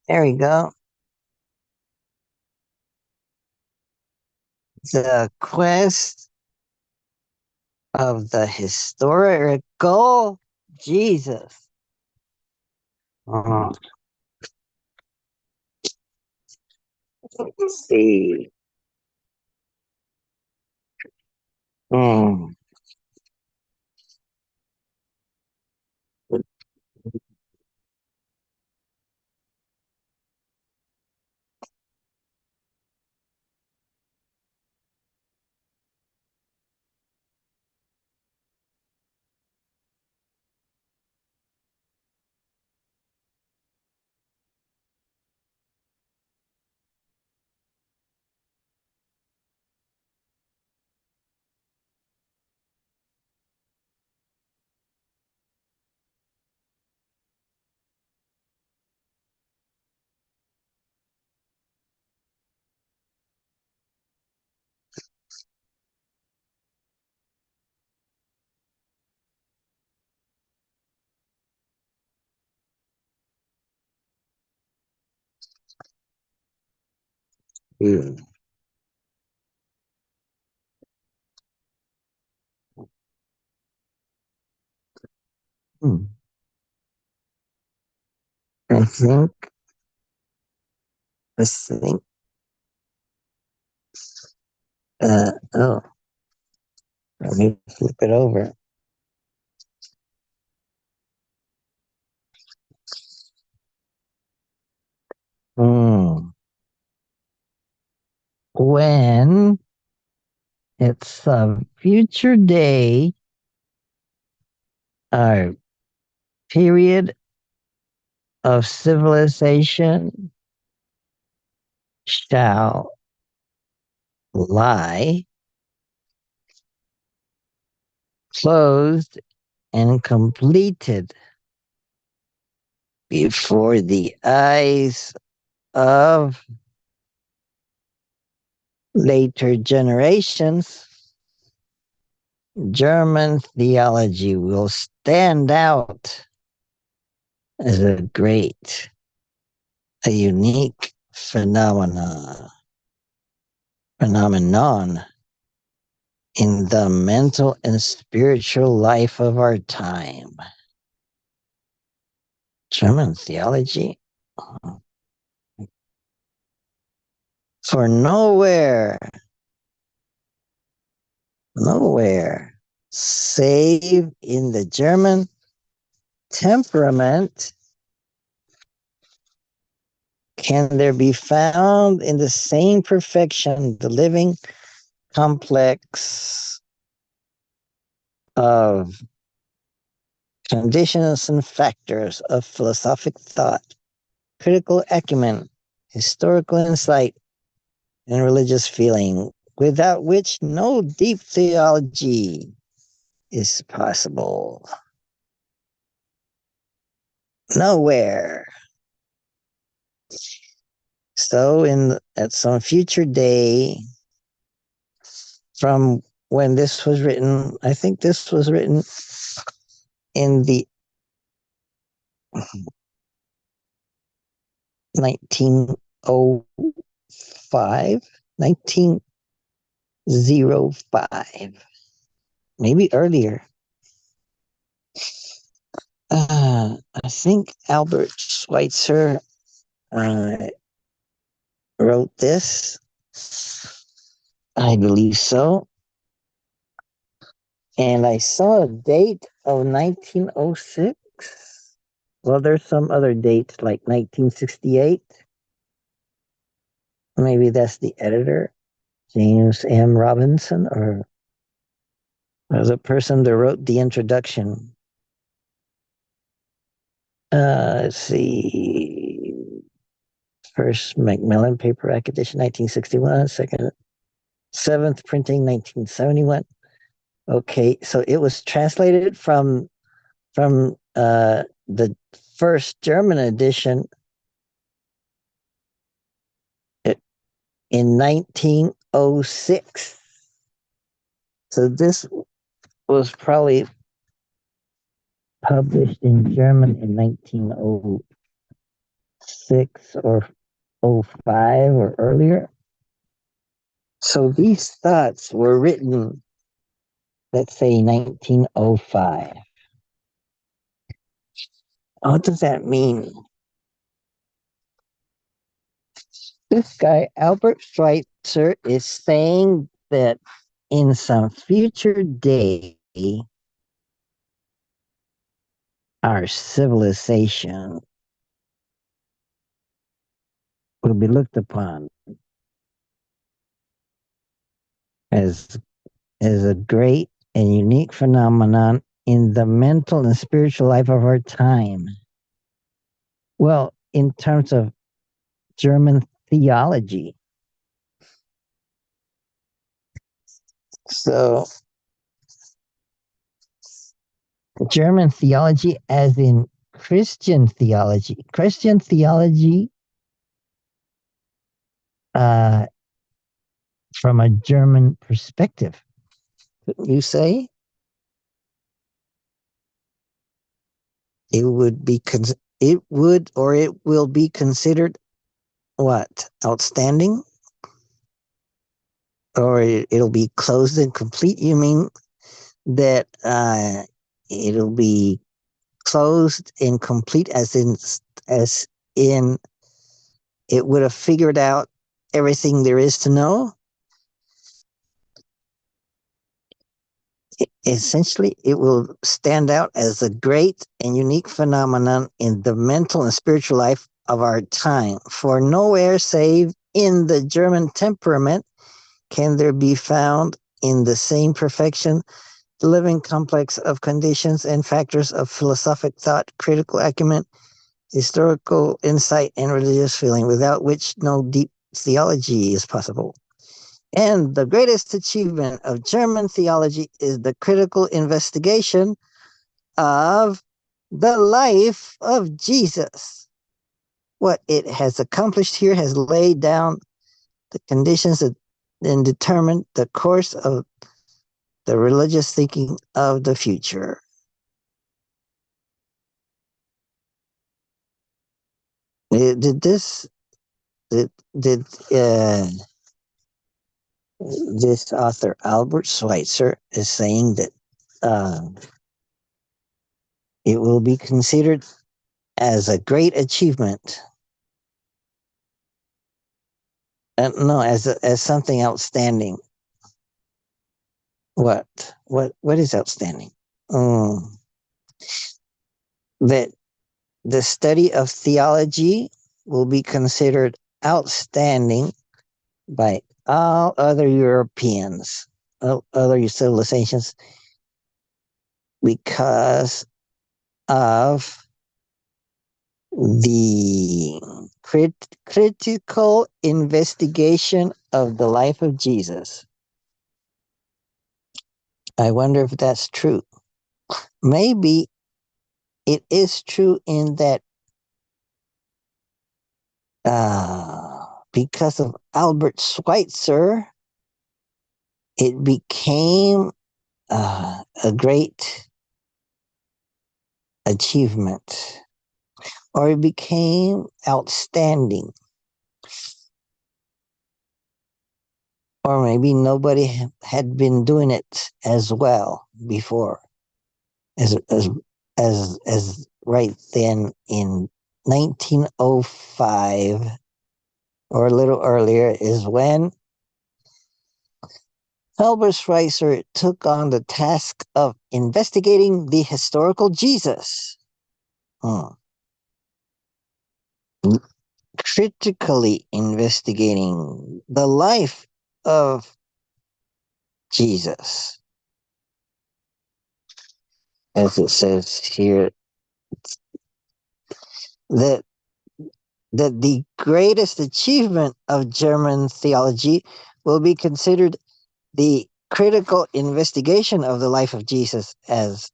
There we go. The quest of the historical Jesus. Let's see. Mm. Mm. Hmm. I think, I think, oh, let me flip it over. Hmm. When it's a future day or period of civilization shall lie closed and completed before the eyes of later generations, German theology will stand out as a unique phenomenon in the mental and spiritual life of our time. German theology? For nowhere, save in the German temperament can there be found in the same perfection the living complex of conditions and factors of philosophic thought, critical acumen, historical insight, and religious feeling, without which no deep theology is possible. Nowhere. So, at some future day, from when this was written, I think this was written in the 1905, 1905, maybe earlier. I think Albert Schweitzer uh, wrote this. I believe so. And I saw a date of 1906. Well, there's some other dates like 1968. Maybe that's the editor, James M. Robinson, or the person that wrote the introduction. Let's see. First Macmillan Paperback Edition, 1961. Second, seventh printing, 1971. Okay, so it was translated from the first German edition in 1906. So this was probably published in German in 1906 or '05 or earlier. So these thoughts were written, let's say, 1905. What does that mean? This guy, Albert Schweitzer, is saying that in some future day, our civilization will be looked upon as, as a great and unique phenomenon in the mental and spiritual life of our time. Well, in terms of German theology. So, German theology, as in Christian theology, uh, from a German perspective. You say it would be it would or it will be considered what? Outstanding? or it'll be closed and complete. You mean that it'll be closed and complete, as in it would have figured out everything there is to know? Essentially, it will stand out as a great and unique phenomenon in the mental and spiritual life of our time. For nowhere save in the German temperament can there be found in the same perfection the living complex of conditions and factors of philosophic thought, critical acumen, historical insight, and religious feeling, without which no deep theology is possible. And the greatest achievement of German theology is the critical investigation of the life of Jesus. What it has accomplished here has laid down the conditions that then determined the course of the religious thinking of the future. Did this did this author Albert Schweitzer is saying that uh, it will be considered as a great achievement. No, as something outstanding. What? What is outstanding? Um, that the study of theology will be considered outstanding by all other Europeans, other civilizations, because of the critical investigation of the life of Jesus. I wonder if that's true. Maybe it is true in that because of Albert Schweitzer, it became a great achievement, or it became outstanding, or maybe nobody had been doing it as well before, as as as right then in 1905 or a little earlier is when Albert Schweitzer took on the task of investigating the historical Jesus. Hmm. Critically investigating the life of Jesus. As it says here, that that the greatest achievement of German theology will be considered the critical investigation of the life of Jesus as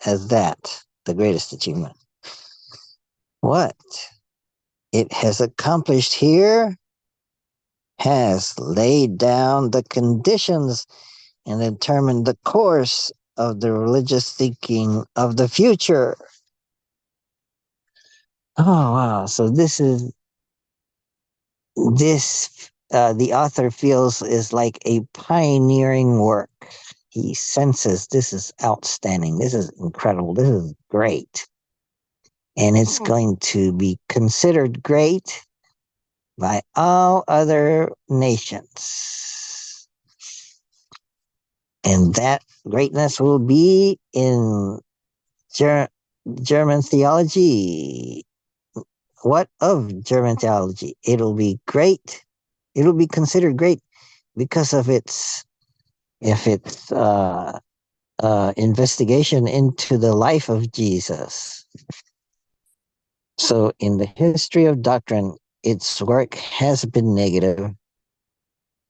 that, the greatest achievement. What it has accomplished here has laid down the conditions and determined the course of the religious thinking of the future. Oh wow! So the author feels is like a pioneering work. He senses this is outstanding. This is incredible. This is great. And it's going to be considered great by all other nations. And that greatness will be in German theology. What of German theology? It'll be great. It'll be considered great because of its investigation into the life of Jesus. So, in the history of doctrine, its work has been negative.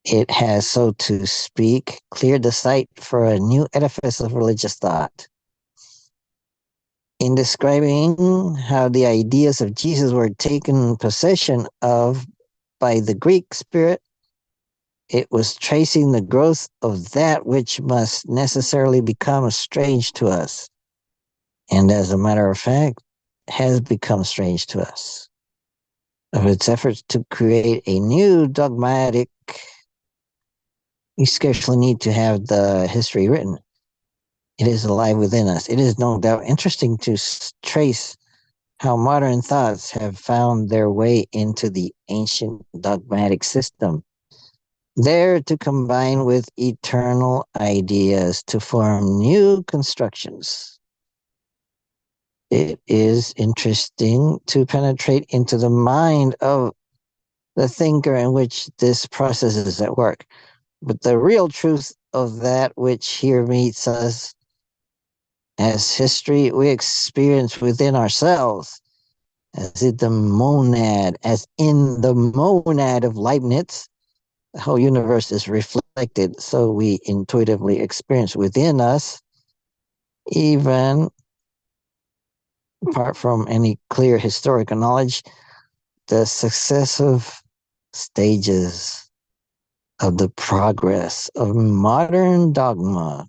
It has, so to speak, cleared the site for a new edifice of religious thought. In describing how the ideas of Jesus were taken possession of by the Greek spirit, it was tracing the growth of that which must necessarily become strange to us, and as a matter of fact, has become strange to us, of its efforts to create a new dogmatic We scarcely need to have the history written. It is alive within us. It is no doubt interesting to trace how modern thoughts have found their way into the ancient dogmatic system, there to combine with eternal ideas to form new constructions. It is interesting to penetrate into the mind of the thinker in which this process is at work. But the real truth of that which here meets us as history we experience within ourselves, as in the monad of Leibniz, the whole universe is reflected, so we intuitively experience within us, even apart from any clear historical knowledge, the successive stages of the progress of modern dogma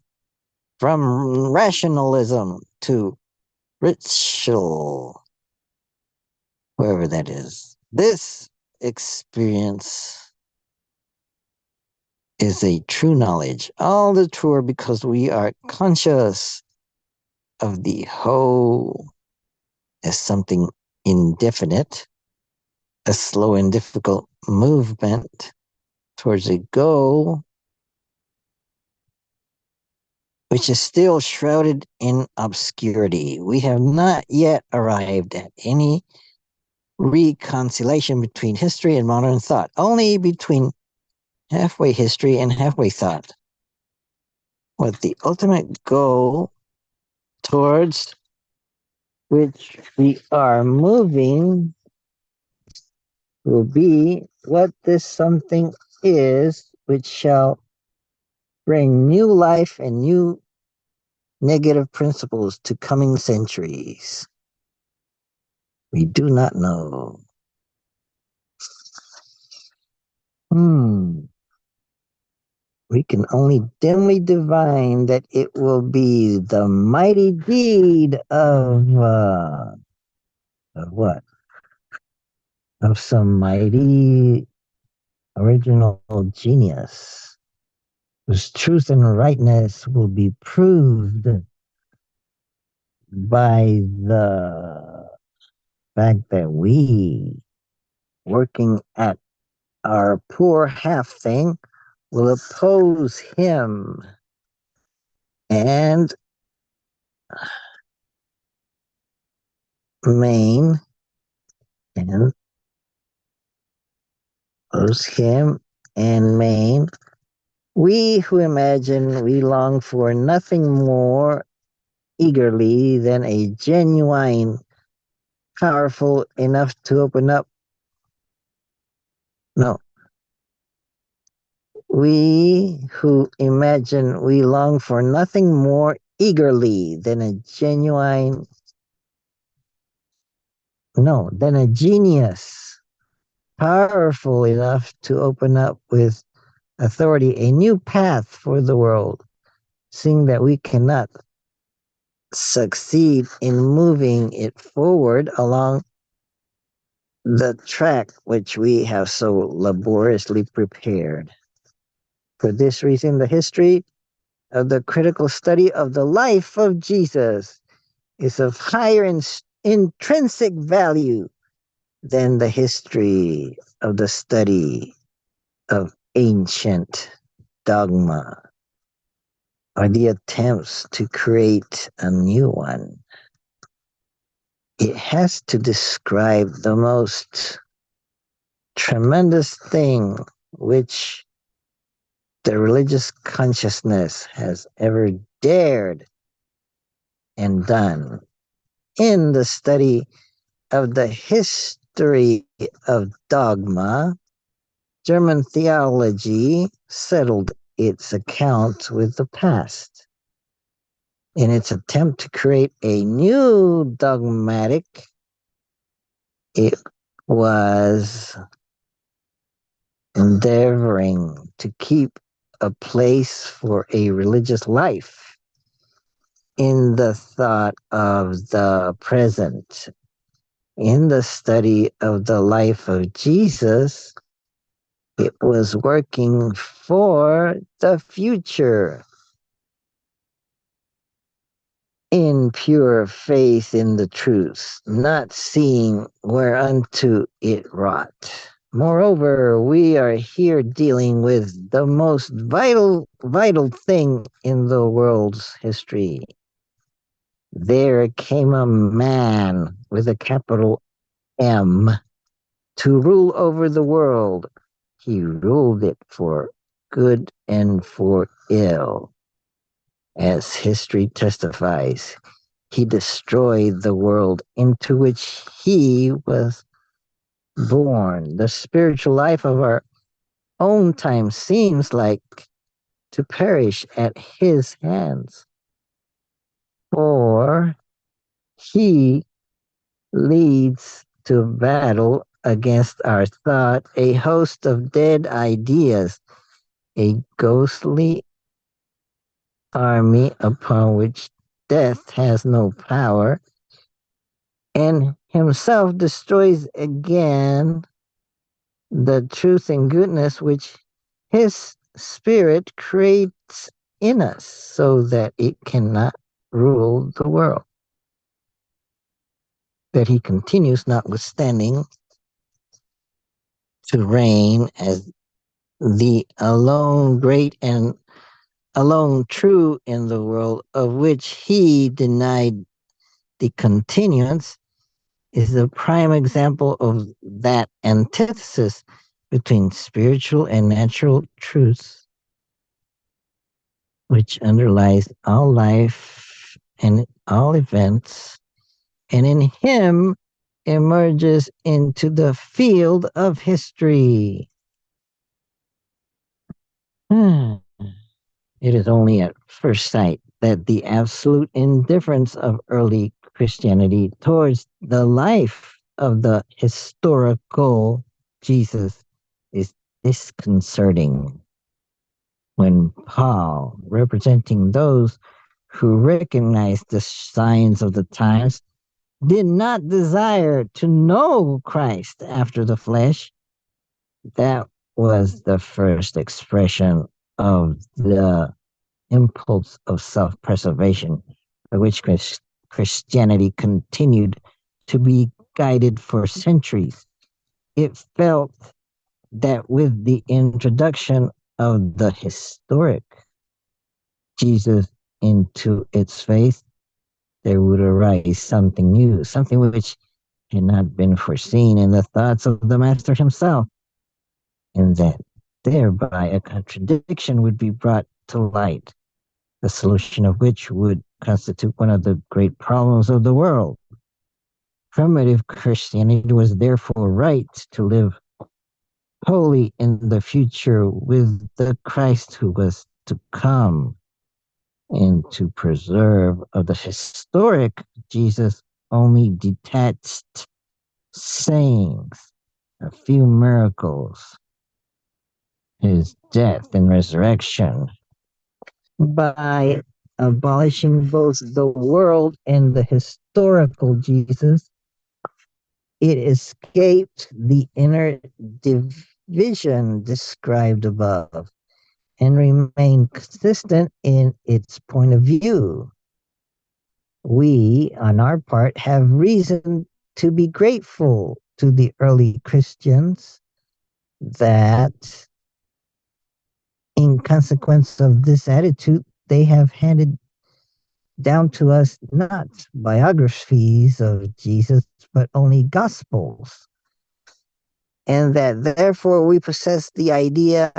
from rationalism to ritual, wherever that is. This experience is a true knowledge, all the truer because we are conscious of the whole as something indefinite, a slow and difficult movement towards a goal which is still shrouded in obscurity. We have not yet arrived at any reconciliation between history and modern thought, only between halfway history and halfway thought. What the ultimate goal towards which we are moving will be what this something is, which shall bring new life and new negative principles to coming centuries. We do not know. We can only dimly divine that it will be the mighty deed of what? Of some mighty original genius whose truth and rightness will be proved by the fact that we, working at our poor half thing, will oppose him and main and oppose him and main. We who imagine we long for nothing more eagerly than a genuine, powerful enough to open up. No. We who imagine we long for nothing more eagerly than a genuine, no, than a genius, powerful enough to open up with authority a new path for the world, seeing that we cannot succeed in moving it forward along the track which we have so laboriously prepared. For this reason, the history of the critical study of the life of Jesus is of higher intrinsic value than the history of the study of ancient dogma or the attempts to create a new one. It has to describe the most tremendous thing which the religious consciousness has ever dared and done in the study of the history of dogma. German theology settled its account with the past. In its attempt to create a new dogmatic, it was endeavoring to keep a place for a religious life in the thought of the present. In the study of the life of Jesus, It was working for the future in pure faith in the truth, not seeing whereunto it wrought. Moreover, we are here dealing with the most vital thing in the world's history. There came a man with a capital M to rule over the world. He ruled it for good and for ill. As history testifies, he destroyed the world into which he was born. The spiritual life of our own time seems like to perish at his hands. For he leads to battle against our thought a host of dead ideas, a ghostly army upon which death has no power, and himself destroys again the truth and goodness which his spirit creates in us so that it cannot rule the world. That he continues, notwithstanding, to reign as the alone great and alone true in the world, of which he denied the continuance, is the prime example of that antithesis between spiritual and natural truths, which underlies all life and all events, and in him emerges into the field of history. It is only at first sight that the absolute indifference of early Christianity towards the life of the historical Jesus is disconcerting. When Paul, representing those who recognized the signs of the times, did not desire to know Christ after the flesh, that was the first expression of the impulse of self preservation, by which Christianity continued to be guided for centuries. It felt that with the introduction of the historic Jesus into its faith, there would arise something new, something which had not been foreseen in the thoughts of the Master himself, and that thereby a contradiction would be brought to light, the solution of which would constitute one of the great problems of the world. Primitive Christianity was therefore right to live wholly in the future with the Christ who was to come, and to preserve of the historic Jesus only detached sayings, a few miracles, his death and resurrection. By abolishing both the world and the historical Jesus, it escaped the inner division described above and remained consistent in its point of view. We, on our part, have reason to be grateful to the early Christians that, in consequence of this attitude, they have handed down to us not biographies of Jesus, but only gospels. And that therefore we possess the idea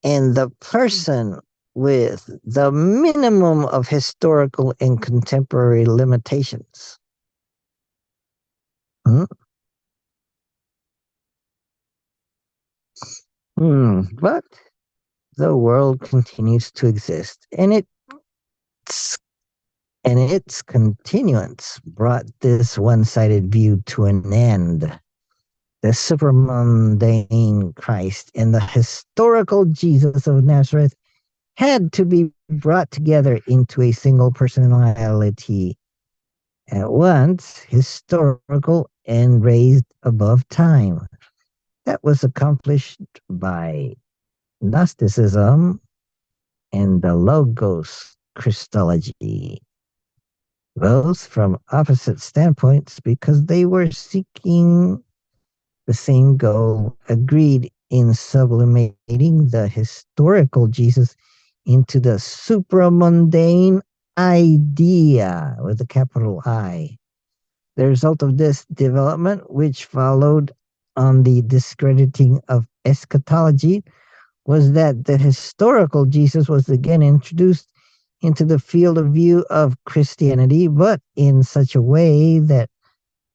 and the person with the minimum of historical and contemporary limitations. Hmm? But the world continues to exist, and its continuance brought this one-sided view to an end. The supermundane Christ and the historical Jesus of Nazareth had to be brought together into a single personality, at once historical and raised above time. that was accomplished by Gnosticism and the Logos Christology, both from opposite standpoints because they were seeking the same goal, agreed in sublimating the historical Jesus into the supramundane idea with a capital I. The result of this development, which followed on the discrediting of eschatology, was that the historical Jesus was again introduced into the field of view of Christianity, but in such a way that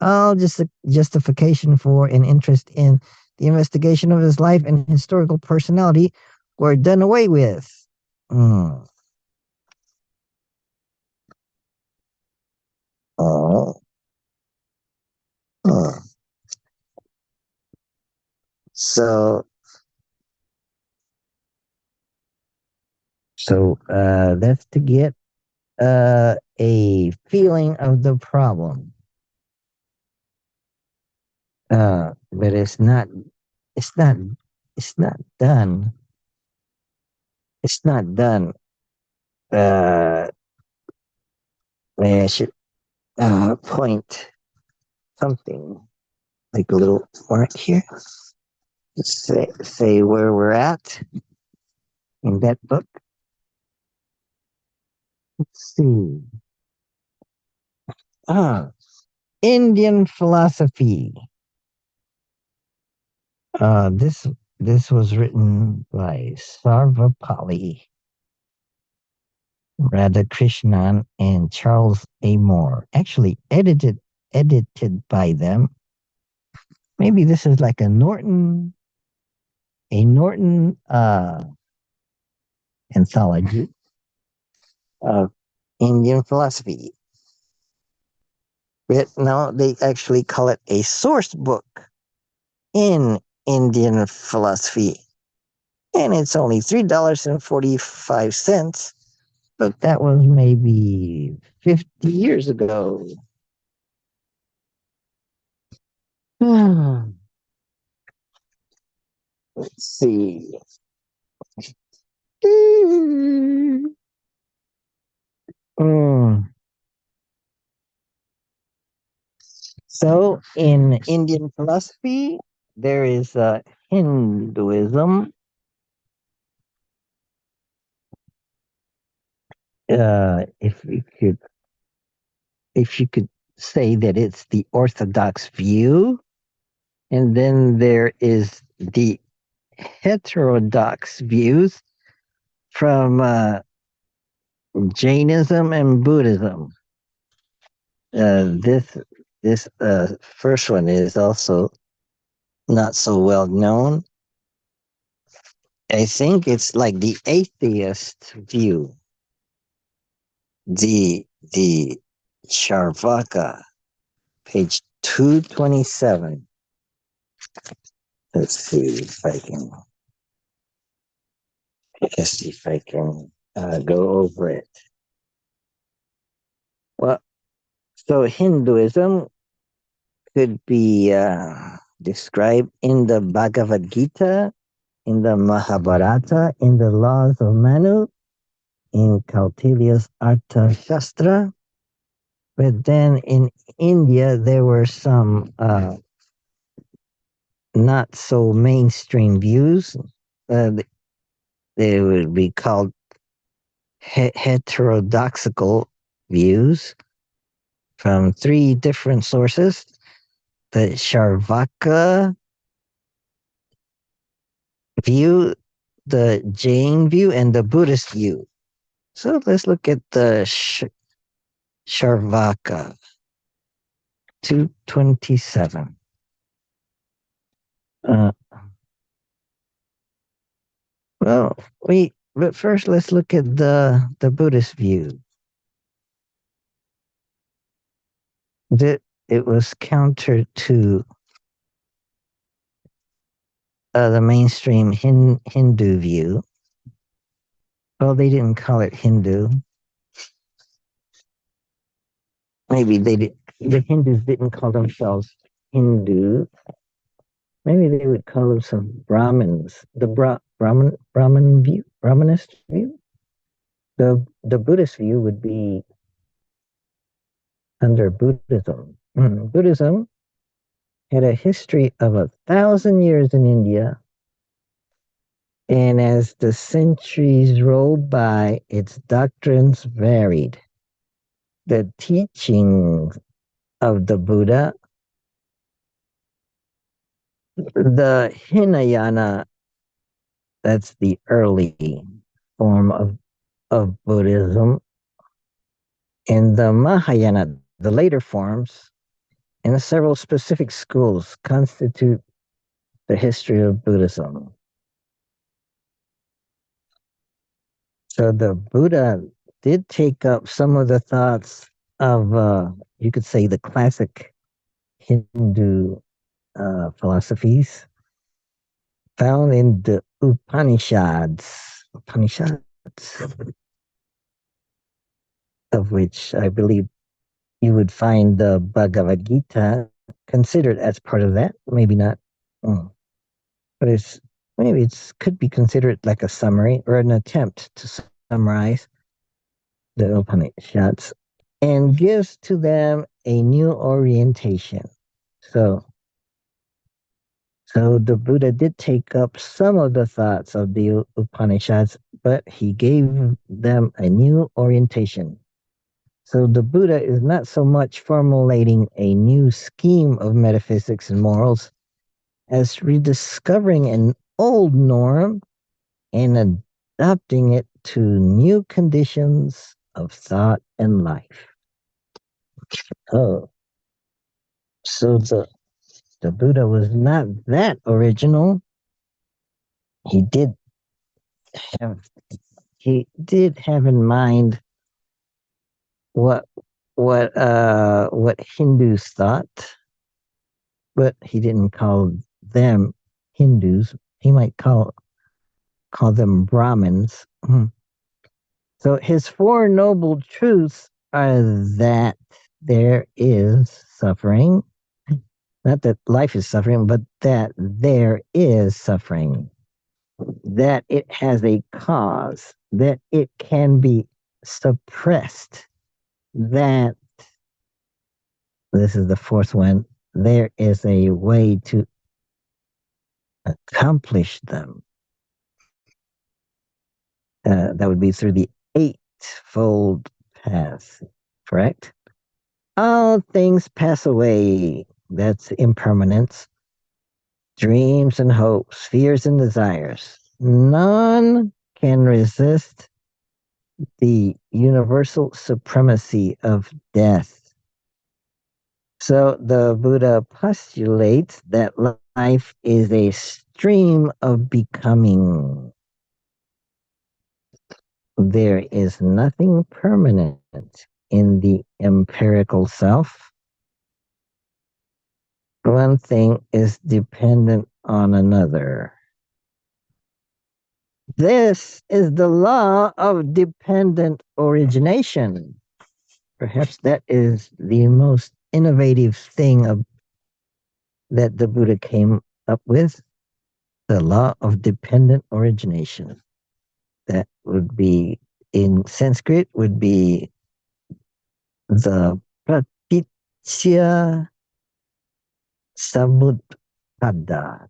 all just a justification for an interest in the investigation of his life and historical personality were done away with. Mm. Oh. Oh. So, that's to get a feeling of the problem. But it's not, it's not done. It's not done. Uh, I should point something like a little mark here. Say where we're at in that book. Let's see. Ah, Indian philosophy. This was written by Sarvapalli Radhakrishnan and Charles A. Moore. Actually, edited by them. Maybe this is like a Norton anthology of Indian philosophy. But no, they actually call it a source book in Indian philosophy. And it's only $3.45, but that was maybe 50 years ago. Let's see. Mm. So, in Indian philosophy, there is Hinduism. If you could say that it's the orthodox view, and then there is the heterodox views from Jainism and Buddhism. This first one is also not so well known. I think it's like the atheist view, the Charvaka, page 227. Let's see if I can. Let's see if I can go over it. Well, so Hinduism could be described in the Bhagavad Gita, in the Mahabharata, in the Laws of Manu, in Kautilya's Artha Shastra. But then in India, there were some not so mainstream views. They would be called heterodoxical views from three different sources: the Charvaka view, the Jain view, and the Buddhist view. So let's look at the Charvaka 227. Uh, well, but first let's look at the Buddhist view. That it was counter to the mainstream Hindu view. Well, they didn't call it Hindu. Maybe they did. The Hindus didn't call themselves Hindu. maybe they would call themselves Brahmins. The Brahmin view, Brahmanist view. The Buddhist view would be under Buddhism. Buddhism had a history of 1,000 years in India, and as the centuries rolled by, its doctrines varied. The teachings of the Buddha, the Hinayana, that's the early form of Buddhism, and the Mahayana, the later forms, and several specific schools constitute the history of Buddhism. So the Buddha did take up some of the thoughts of, you could say, the classic Hindu philosophies found in the Upanishads, of which I believe you would find the Bhagavad Gita considered as part of that. Maybe not. Mm. But it could be considered like a summary or an attempt to summarize the Upanishads and gives to them a new orientation. So, so the Buddha did take up some of the thoughts of the Upanishads, but he gave them a new orientation. So the Buddha is not so much formulating a new scheme of metaphysics and morals as rediscovering an old norm and adapting it to new conditions of thought and life. Oh, so the Buddha was not that original. He did have he did have in mind what what Hindus thought, but he didn't call them Hindus. He might call them Brahmins. So his four noble truths are that there is suffering, not that life is suffering, but that there is suffering, that it has a cause, that it can be suppressed, that, this is the fourth one, there is a way to accomplish them. That would be through the eightfold path, correct? All things pass away. That's impermanence. Dreams and hopes, fears and desires. None can resist the universal supremacy of death. So the Buddha postulates that life is a stream of becoming. There is nothing permanent in the empirical self. One thing is dependent on another. This is the law of dependent origination. Perhaps that is the most innovative thing that the Buddha came up with, the law of dependent origination. That would be, in Sanskrit, would be the Pratitya Samutpada.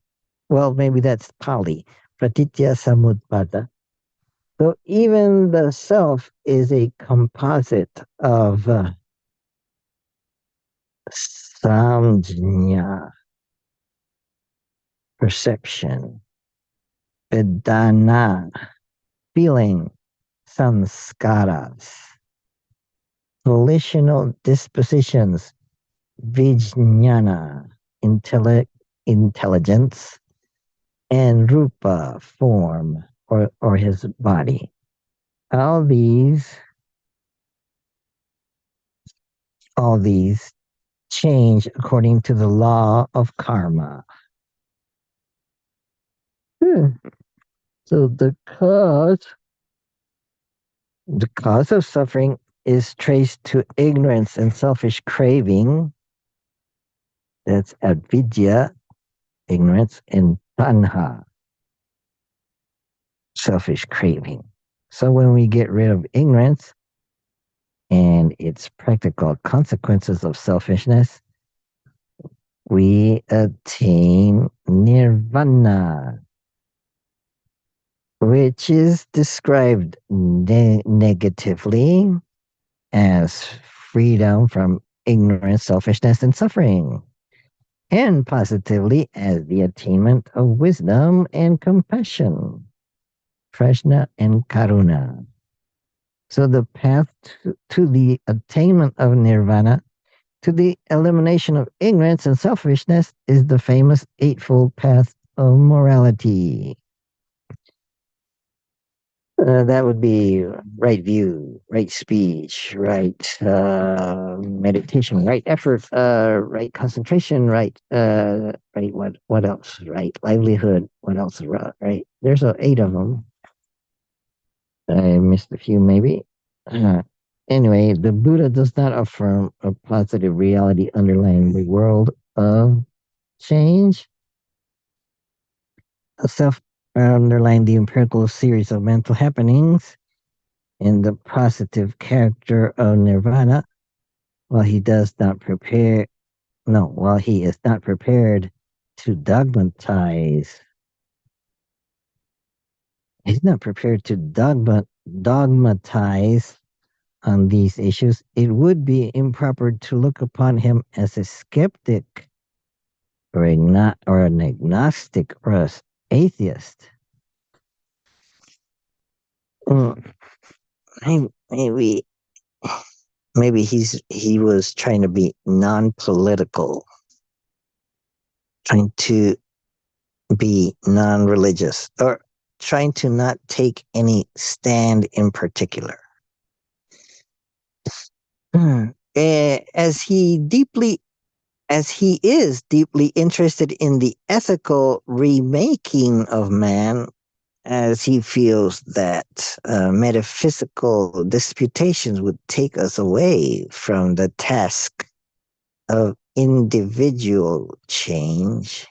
Well, maybe that's Pali. Pratitya Samutpada. So even the self is a composite of samjna, perception, vedana, feeling, samskaras, volitional dispositions, vijnana, intelligence, and rupa, form, or his body. All these, all these change according to the law of karma. So the cause of suffering is traced to ignorance and selfish craving. That's avidya. ignorance, and tanha, selfish craving. So when we get rid of ignorance and its practical consequences of selfishness, we attain nirvana, which is described negatively as freedom from ignorance, selfishness, and suffering, and positively as the attainment of wisdom and compassion, prajna and karuna. So the path to the attainment of nirvana, to the elimination of ignorance and selfishness, is the famous Eightfold Path of Morality. That would be right view, right speech, right meditation, right effort, right concentration, right what else? Right livelihood. What else? Right. There's eight of them. I missed a few maybe. Uh, anyway, the Buddha does not affirm a positive reality underlying the world of change. A self underlying the empirical series of mental happenings in the positive character of nirvana, while he does not prepare, no, while he is not prepared to dogmatize, he's not prepared to dogmatize on these issues, it would be improper to look upon him as a skeptic or an agnostic or an atheist. Mm, maybe maybe he was trying to be non-political, trying to be non-religious, or trying to not take any stand in particular. As he is deeply interested in the ethical remaking of man, as he feels that metaphysical disputations would take us away from the task of individual change,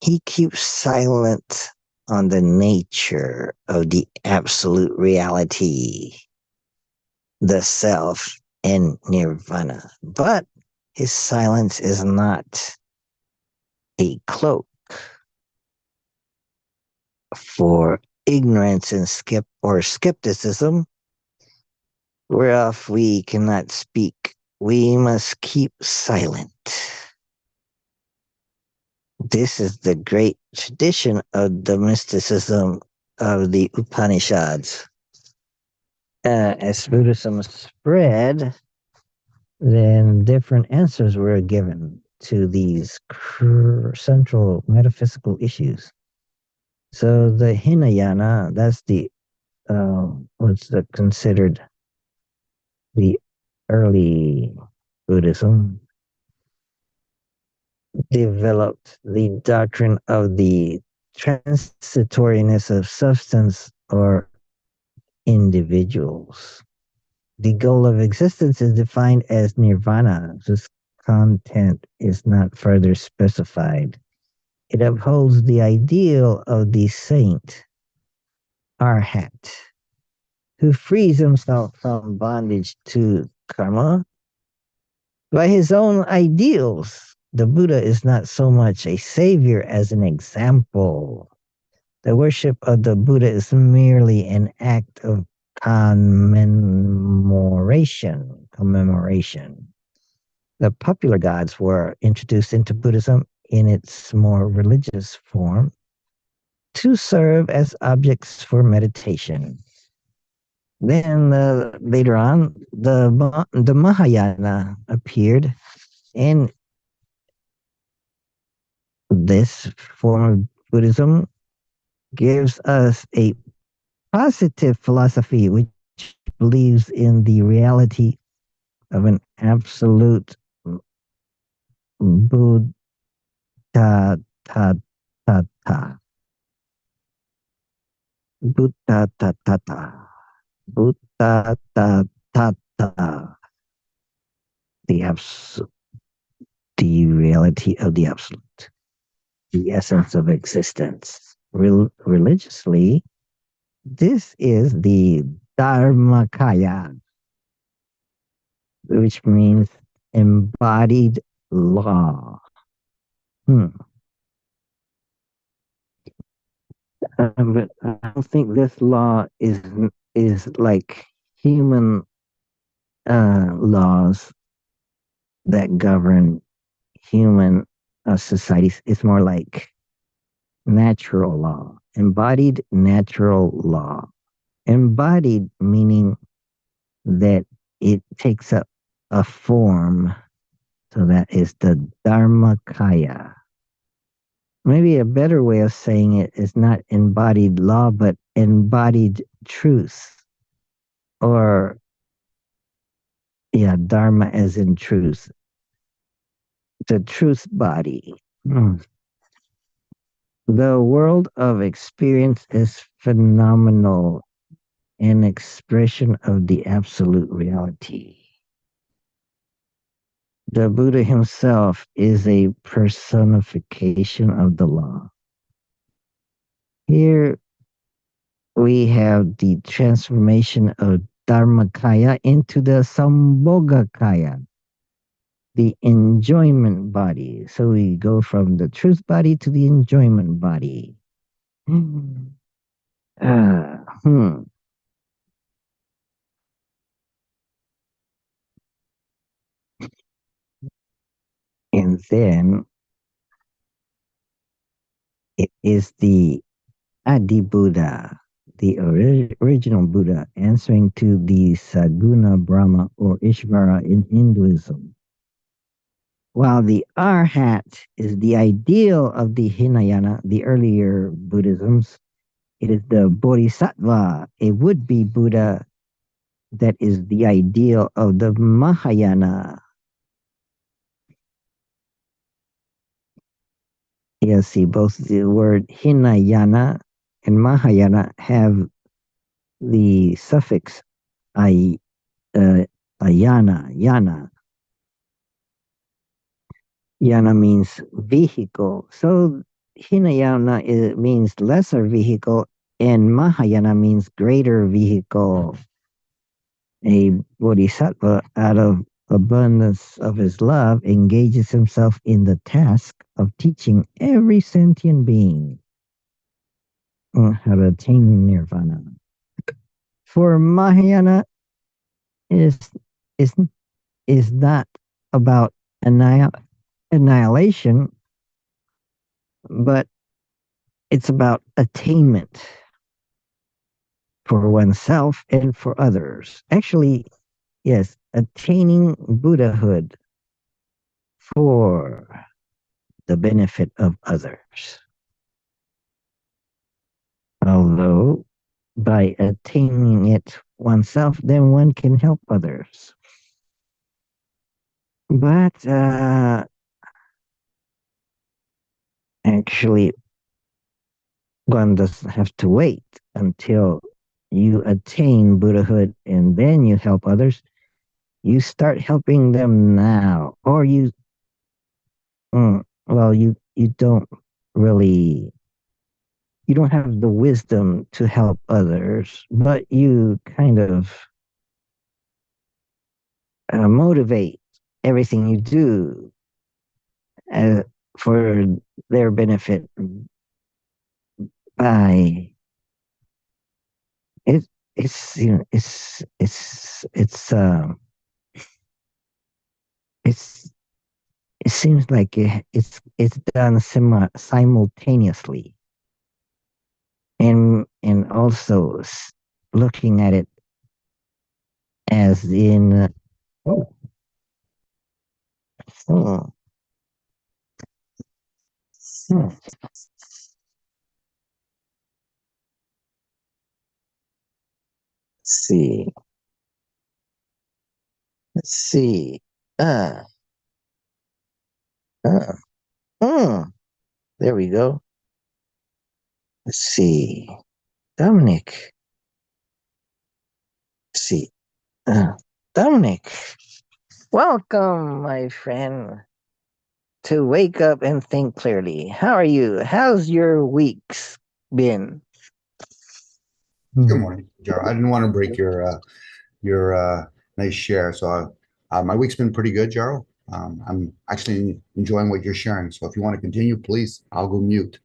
he keeps silent on the nature of the absolute reality, the self, and nirvana. But his silence is not a cloak for ignorance and skepticism, whereof we cannot speak. We must keep silent. This is the great tradition of the mysticism of the Upanishads. As Buddhism spread, then different answers were given to these central metaphysical issues. So the Hinayana, that's the what's the considered the early Buddhism, developed the doctrine of the transitoriness of substance or individuals. The goal of existence is defined as nirvana, whose content is not further specified. It upholds the ideal of the saint, Arhat, who frees himself from bondage to karma by his own ideals. The Buddha is not so much a savior as an example. The worship of the Buddha is merely an act of commemoration. The popular gods were introduced into Buddhism in its more religious form to serve as objects for meditation. Then later on, the Mahayana appeared, and this form of Buddhism gives us a positive philosophy which believes in the reality of an absolute Buddha ta ta ta. Buddha ta ta ta. Buddha ta ta ta. The absolute, the reality of the absolute. the essence of existence. Religiously, this is the Dharmakaya, which means embodied law. Hmm. But I don't think this law is like human laws that govern human societies. It's more like natural law, embodied natural law. Embodied meaning that it takes up a form. So that is the Dharmakaya. Maybe a better way of saying it is not embodied law, but embodied truth. Or, yeah, Dharma as in truth. The truth body. Hmm. The world of experience is phenomenal, an expression of the absolute reality. The Buddha himself is a personification of the law. Here we have the transformation of Dharmakaya into the Sambhogakaya, the enjoyment body. So we go from the truth body to the enjoyment body. Uh, hmm. And then it is the Adi Buddha, the original Buddha, answering to the Saguna Brahma or Ishvara in Hinduism. While the Arhat is the ideal of the Hinayana, the earlier Buddhisms, it is the Bodhisattva, a would be Buddha, that is the ideal of the Mahayana. You see, both the word Hinayana and Mahayana have the suffix ay, uh, ayana, yana. Yana means vehicle. So Hinayana means lesser vehicle, and Mahayana means greater vehicle. A bodhisattva, out of abundance of his love, engages himself in the task of teaching every sentient being how to attain nirvana. For Mahayana is is is not about annihilation, but it's about attainment for oneself and for others. Actually, yes, attaining Buddhahood for the benefit of others. Although by attaining it oneself, then one can help others. But actually, one doesn't have to wait until you attain Buddhahood and then you help others. You start helping them now, or well, you don't really, you don't have the wisdom to help others, but you kind of motivate everything you do uh, for their benefit by it. It's you know it's it seems like it's done simultaneously, and also looking at it as in oh, oh, hmm, see let's see uh, uh, uh, there we go. Let's see, Dominic. Let's see, uh, Dominic, welcome, my friend. to wake up and think clearly. How are you? How's your weeks been? Good Mhm. morning, Gerald. I didn't want to break your nice share. So my week's been pretty good, Gerald. I'm actually enjoying what you're sharing. So if you want to continue, please, I'll go mute.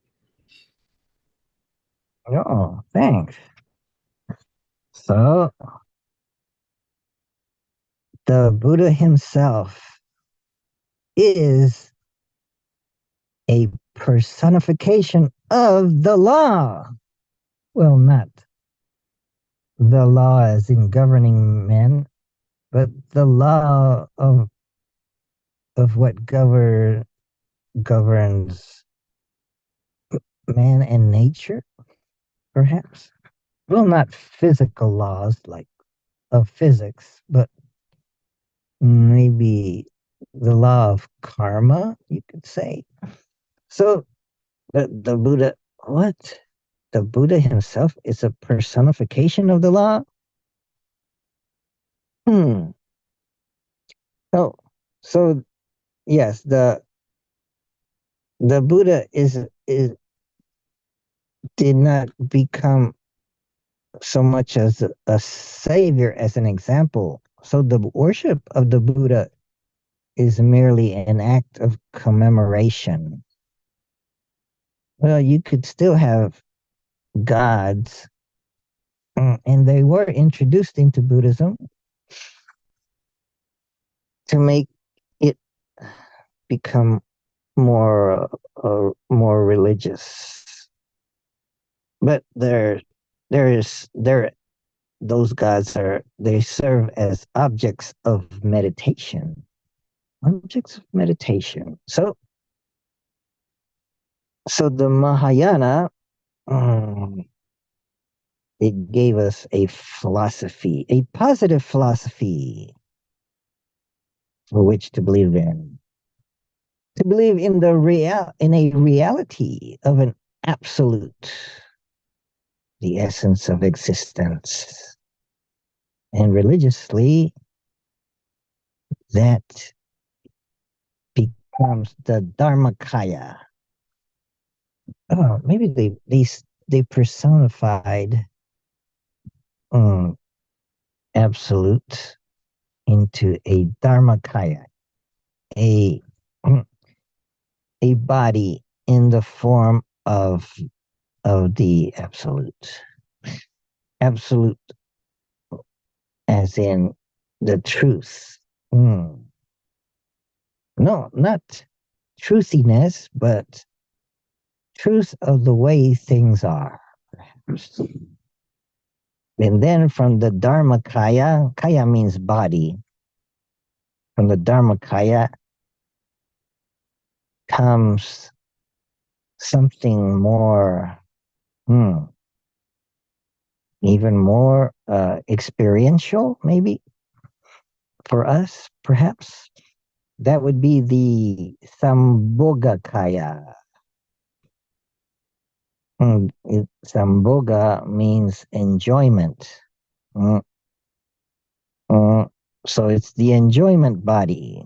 Oh, thanks. So, the Buddha himself is a personification of the law. Well, not the law as in governing men, but the law of what governs man and nature, perhaps. Well, not physical laws like of physics, but maybe the law of karma, you could say. So the Buddha, what? The Buddha himself is a personification of the law? Hmm. Oh, so yes, the Buddha is did not become so much as a savior as an example. So the worship of the Buddha is merely an act of commemoration. Well, you could still have gods, and they were introduced into Buddhism to make it become more religious. But there those gods are they serve as objects of meditation. Objects of meditation. So the Mahayana, um, it gave us a philosophy, a positive philosophy for which to believe in. To believe in in a reality of an absolute, the essence of existence. And religiously, that becomes the Dharmakaya. Oh, maybe they personified um, absolute into a Dharmakaya, a a body in the form of the absolute. Absolute as in the truth. Mm. No, not truthiness, but truth of the way things are. And then from the Dharmakaya, Kaya means body. From the Dharmakaya comes something more, hmm, even more experiential, maybe for us, perhaps. That would be the Sambhogakaya. Sambhoga means enjoyment. Mm, mm. So it's the enjoyment body.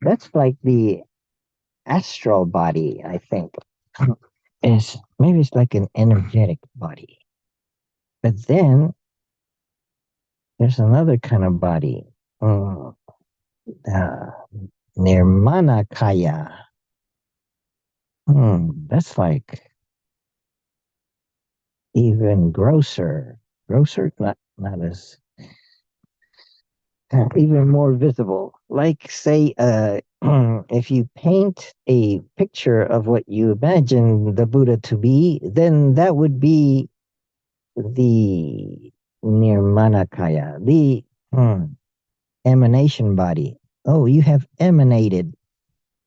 That's like the astral body, I think. Is maybe it's like an energetic body. But then there's another kind of body. Mm, uh, Nirmanakaya. That's like even grosser. Grosser, not as even more visible. Like, say, if you paint a picture of what you imagine the Buddha to be, then that would be the Nirmanakaya, the emanation body. Oh, you have emanated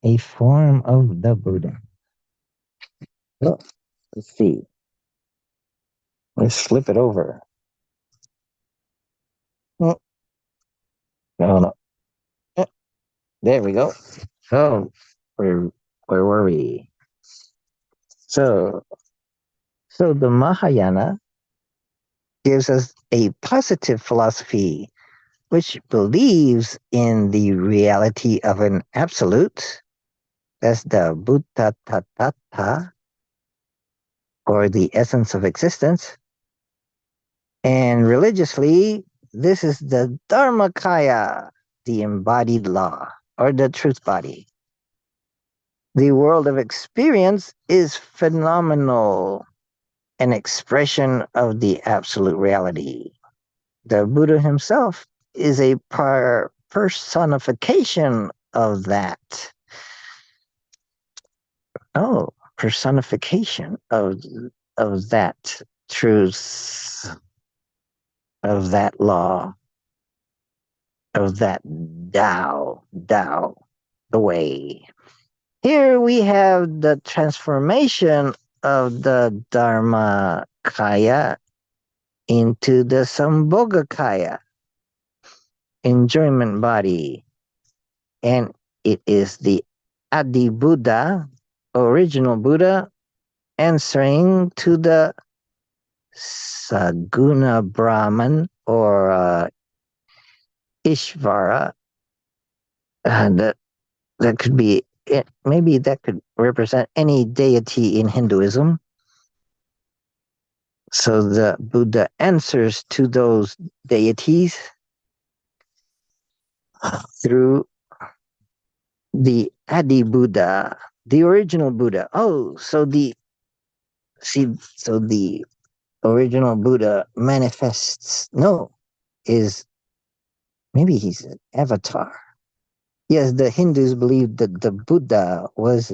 a form of the Buddha. Well, let's see. Let's flip it over. Oh, no, no. Eh, there we go. So, where, where were we? So, so the Mahayana gives us a positive philosophy which believes in the reality of an absolute, That's the Buddha Tattva, or the essence of existence. And religiously, this is the Dharmakaya, the embodied law, or the truth body. The world of experience is phenomenal, an expression of the absolute reality. The Buddha himself is a personification of that. Oh, personification of that truth, of that law, of that Tao, the way. Here we have the transformation of the Dharmakaya into the Sambhogakaya, enjoyment body. And it is the Adi Buddha, original Buddha, answering to the Saguna Brahman, or Ishvara. That could be it. Maybe that could represent any deity in Hinduism. So the Buddha answers to those deities through the Adi Buddha, the original Buddha. Oh, so the original Buddha manifests. No, is maybe he's an avatar. Yes, the Hindus believe that the Buddha was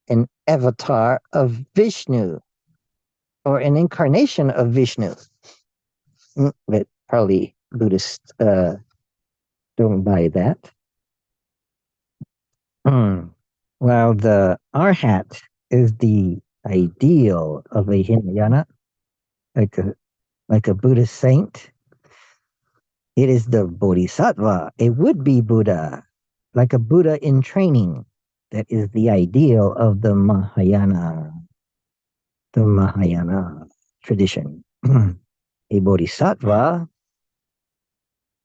an avatar of Vishnu, or an incarnation of Vishnu. But probably Buddhists don't buy that. While the Arhat is the ideal of a Hinayana, like a Buddhist saint, it is the Bodhisattva, a would-be Buddha, like a Buddha in training. That is the ideal of the Mahayana tradition. A Bodhisattva,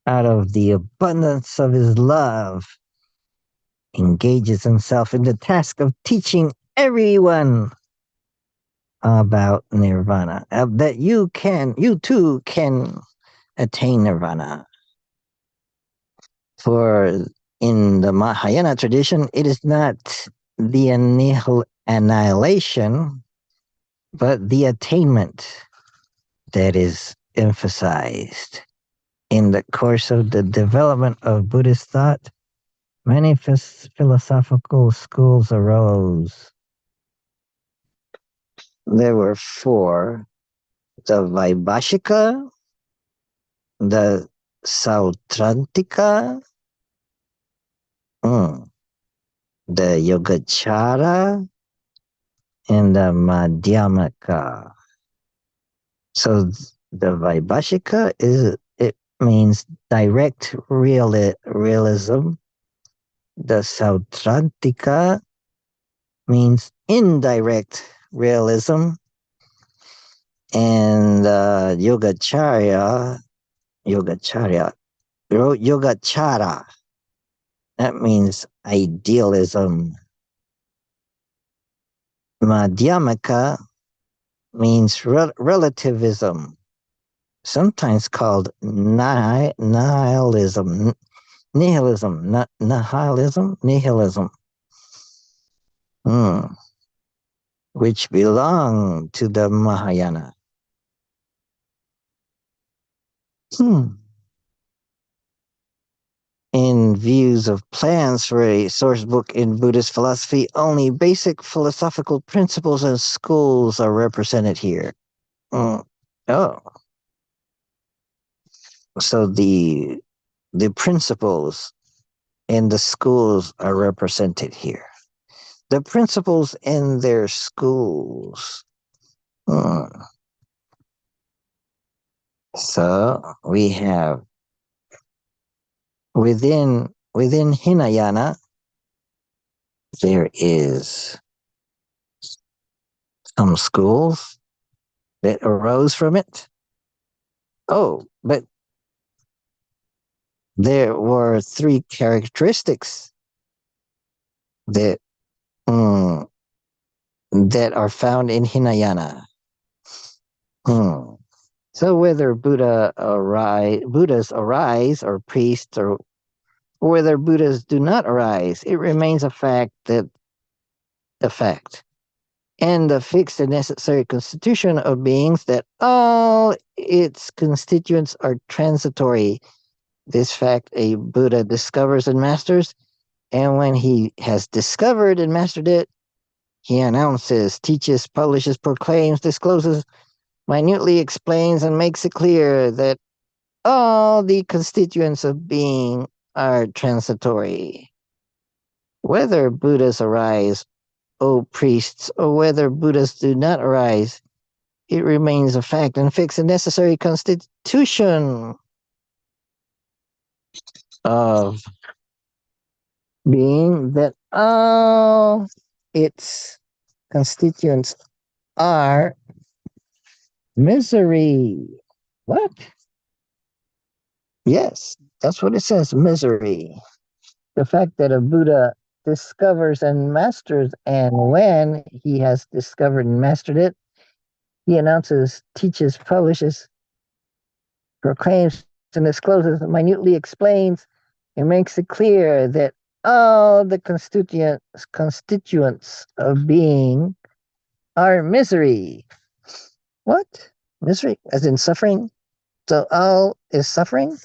out of the abundance of his love, engages himself in the task of teaching everyone about nirvana, that you too can attain nirvana. For in the Mahayana tradition, it is not the annihilation, but the attainment that is emphasized. In the course of the development of Buddhist thought, many philosophical schools arose. There were four: the Vaibhashika, the Sautrantika, the Yogacara, and the Madhyamaka. So the Vaibhashika it means direct realism. The Sautrantika means indirect realism, and Yogacara, that means idealism. Madhyamaka means relativism, sometimes called nihilism. Nihilism, which belong to the Mahayana. In views of plans for a source book in Buddhist philosophy, only basic philosophical principles and schools are represented here. Oh, so the principles and the schools are represented here. The principles in their schools. So we have within Hinayana, there is some schools that arose from it. Oh, but there were three characteristics that mm, that are found in Hinayana. Hmm. So whether Buddhas arise, or priests, or whether Buddhas do not arise, it remains a fact, and the fixed and necessary constitution of beings that all its constituents are transitory. This fact a Buddha discovers and masters, and when he has discovered and mastered it, he announces, teaches, publishes, proclaims, discloses, minutely explains, and makes it clear that all the constituents of being are transitory. Whether Buddhas arise, O priests, or whether Buddhas do not arise, it remains a fact and fixed and necessary constitution of being that all its constituents are misery. What? Yes, that's what it says, misery. The fact that a Buddha discovers and masters, and when he has discovered and mastered it, he announces, teaches, publishes, proclaims, and discloses, minutely explains, and makes it clear that all the constituents of being are misery. What? Misery? As in suffering? So all is suffering?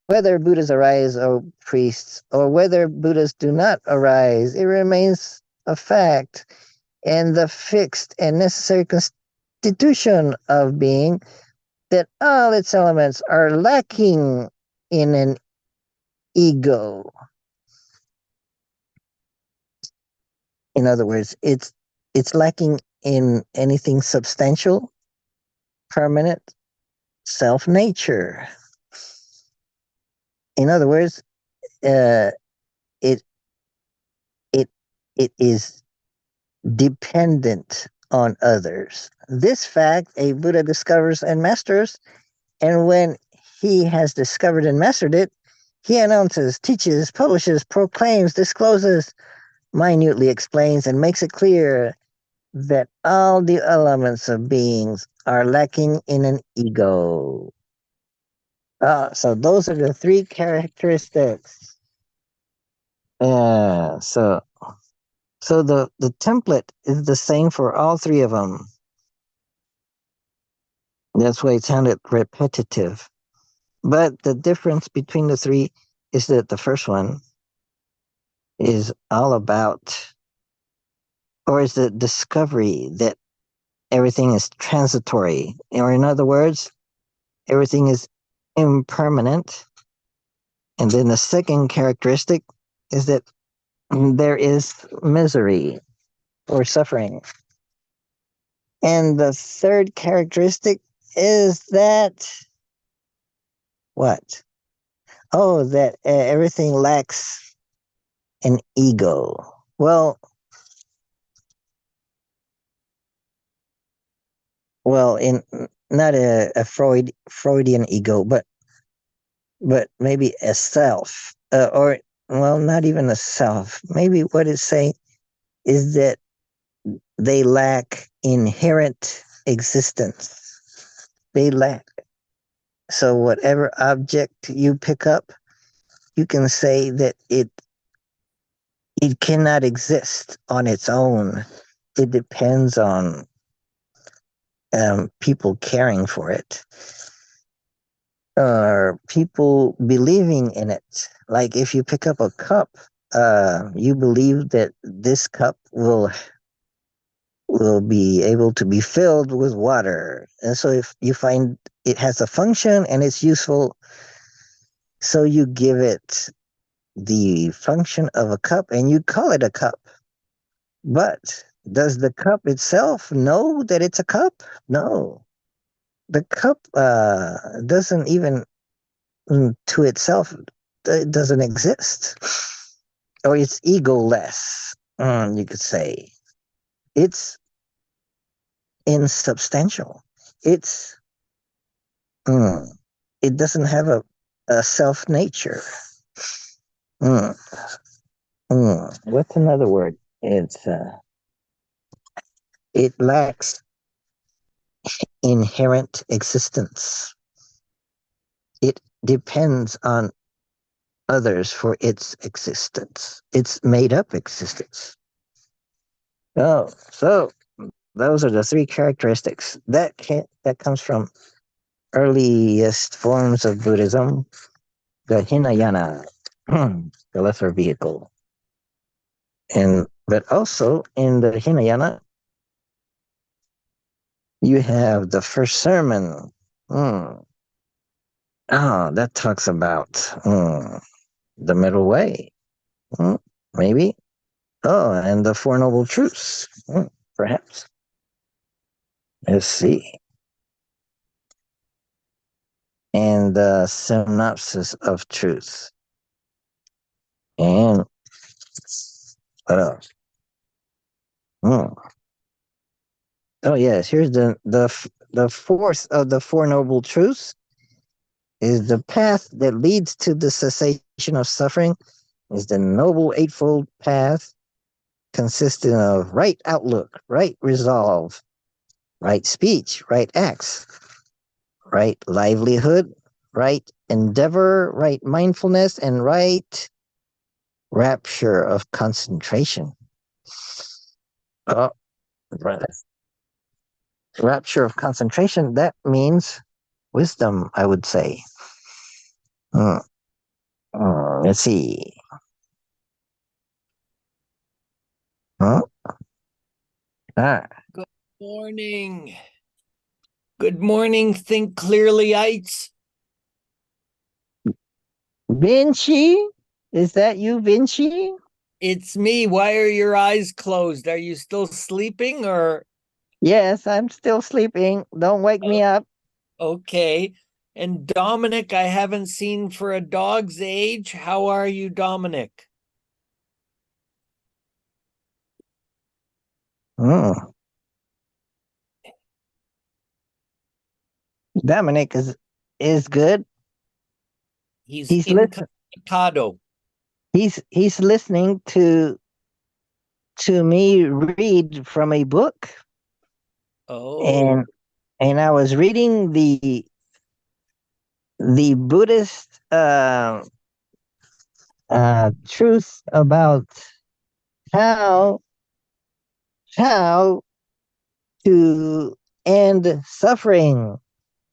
Whether Buddhas arise, or priests, or whether Buddhas do not arise, it remains a fact and the fixed and necessary constitution of being that all its elements are lacking in an ego. In other words, it's lacking in anything substantial, permanent, self nature. In other words, uh, it it it is dependent on others. This fact a Buddha discovers and masters, and when he has discovered and mastered it, he announces, teaches, publishes, proclaims, discloses, minutely explains, and makes it clear that all the elements of beings are lacking in an ego. So those are the three characteristics. So the template is the same for all three of them. That's why it sounded repetitive. But the difference between the three is that the first one is all about, or is the discovery that everything is transitory, or in other words, everything is impermanent. And then the second characteristic is that there is misery or suffering. And the third characteristic is that what? Oh, that everything lacks an ego. Well, in not a Freudian ego, but maybe a self, or well, not even a self. Maybe what it's saying is that they lack inherent existence. They lack. So whatever object you pick up, you can say that it cannot exist on its own. It depends on people caring for it, or people believing in it. Like if you pick up a cup, you believe that this cup will be able to be filled with water. And so if you find it has a function and it's useful, so you give it the function of a cup and you call it a cup. But does the cup itself know that it's a cup? No. The cup doesn't even to itself, it doesn't exist. Or it's egoless, you could say. It's insubstantial. It's mm, it doesn't have a self nature. Mm, What's another word? It's it lacks inherent existence. It depends on others for its existence. It's made up existence. Oh, so those are the three characteristics that comes from earliest forms of Buddhism, the Hinayana, the lesser vehicle, and but also in the Hinayana you have the first sermon. Hmm. Oh, that talks about the middle way. Hmm, maybe. Oh, and the Four Noble Truths. Perhaps. Let's see. And the synopsis of truth. And what else? Hmm. Oh yes, here's the fourth of the Four Noble Truths is the path that leads to the cessation of suffering is the Noble Eightfold Path consisting of right outlook, right resolve, right speech, right acts, right livelihood, right endeavor, right mindfulness, and right rapture of concentration. Oh, right. Rapture of concentration, that means wisdom, I would say. Hmm. Let's see. Huh? Ah, Good morning. Good morning, Think Clearlyites. Vinci? Is that you, Vinci? It's me. Why are your eyes closed? Are you still sleeping or Yes, I'm still sleeping. Don't wake me up. okay? And Dominic, I haven't seen for a dog's age. How are you, Dominic? Hmm. Dominic is good. He's He's listen. incommunicado. He's listening to me read from a book, Oh, and I was reading the Buddhist truth about how how to end suffering.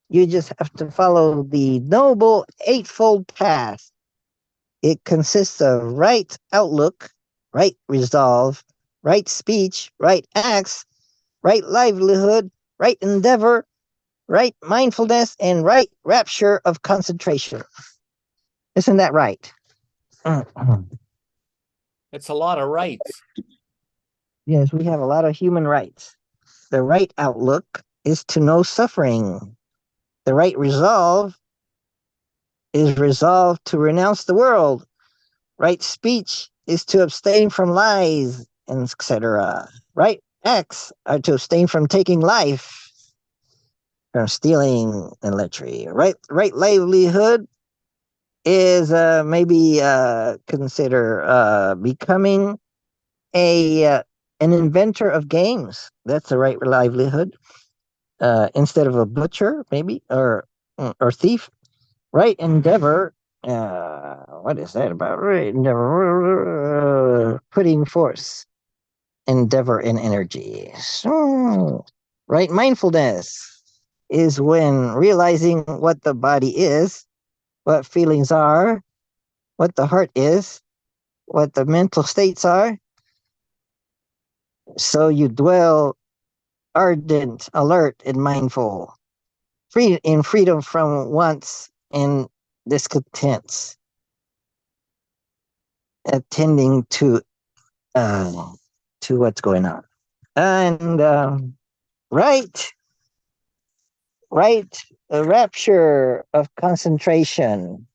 You just have to follow the Noble Eightfold Path. It consists of right outlook, right resolve, right speech, right acts, right livelihood, right endeavor, right mindfulness, and right rapture of concentration. Isn't that right? it's a lot of rights. Yes, we have a lot of human rights. The right outlook is to know suffering. The right resolve is resolved to renounce the world. Right speech is to abstain from lies, etc. Right acts are to abstain from taking life, from stealing and lechery. Right livelihood is maybe consider becoming a an inventor of games. That's the right livelihood. Instead of a butcher, maybe, or thief. Right endeavor. What is that about? Right endeavor. Putting force, endeavor, and energy. So, right mindfulness is when realizing what the body is, what feelings are, what the heart is, what the mental states are. So you dwell ardent, alert, and mindful, free in freedom from wants and discontents, attending to what's going on. And right, right, a rapture of concentration.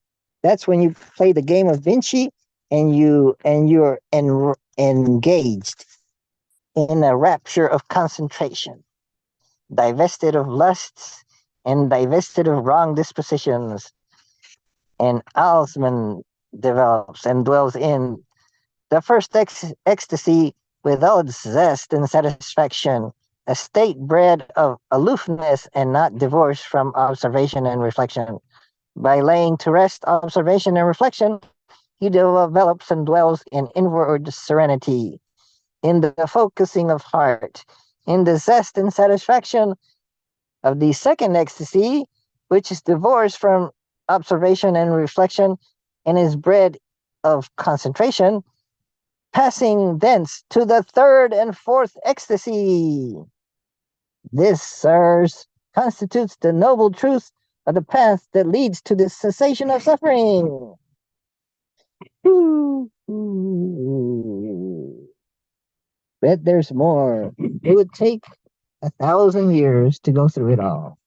That's when you play the game of Vinci and you're engaged in a rapture of concentration, divested of lusts and divested of wrong dispositions. And Alsman develops and dwells in the first ecstasy with all its zest and satisfaction, a state bred of aloofness and not divorced from observation and reflection. By laying to rest observation and reflection, he develops and dwells in inward serenity, in the focusing of heart, in the zest and satisfaction of the second ecstasy, which is divorced from observation and reflection and is bred of concentration, passing thence to the third and fourth ecstasy. This, sirs, constitutes the noble truth of the path that leads to the cessation of suffering. Bet there's more. It would take 1,000 years to go through it all.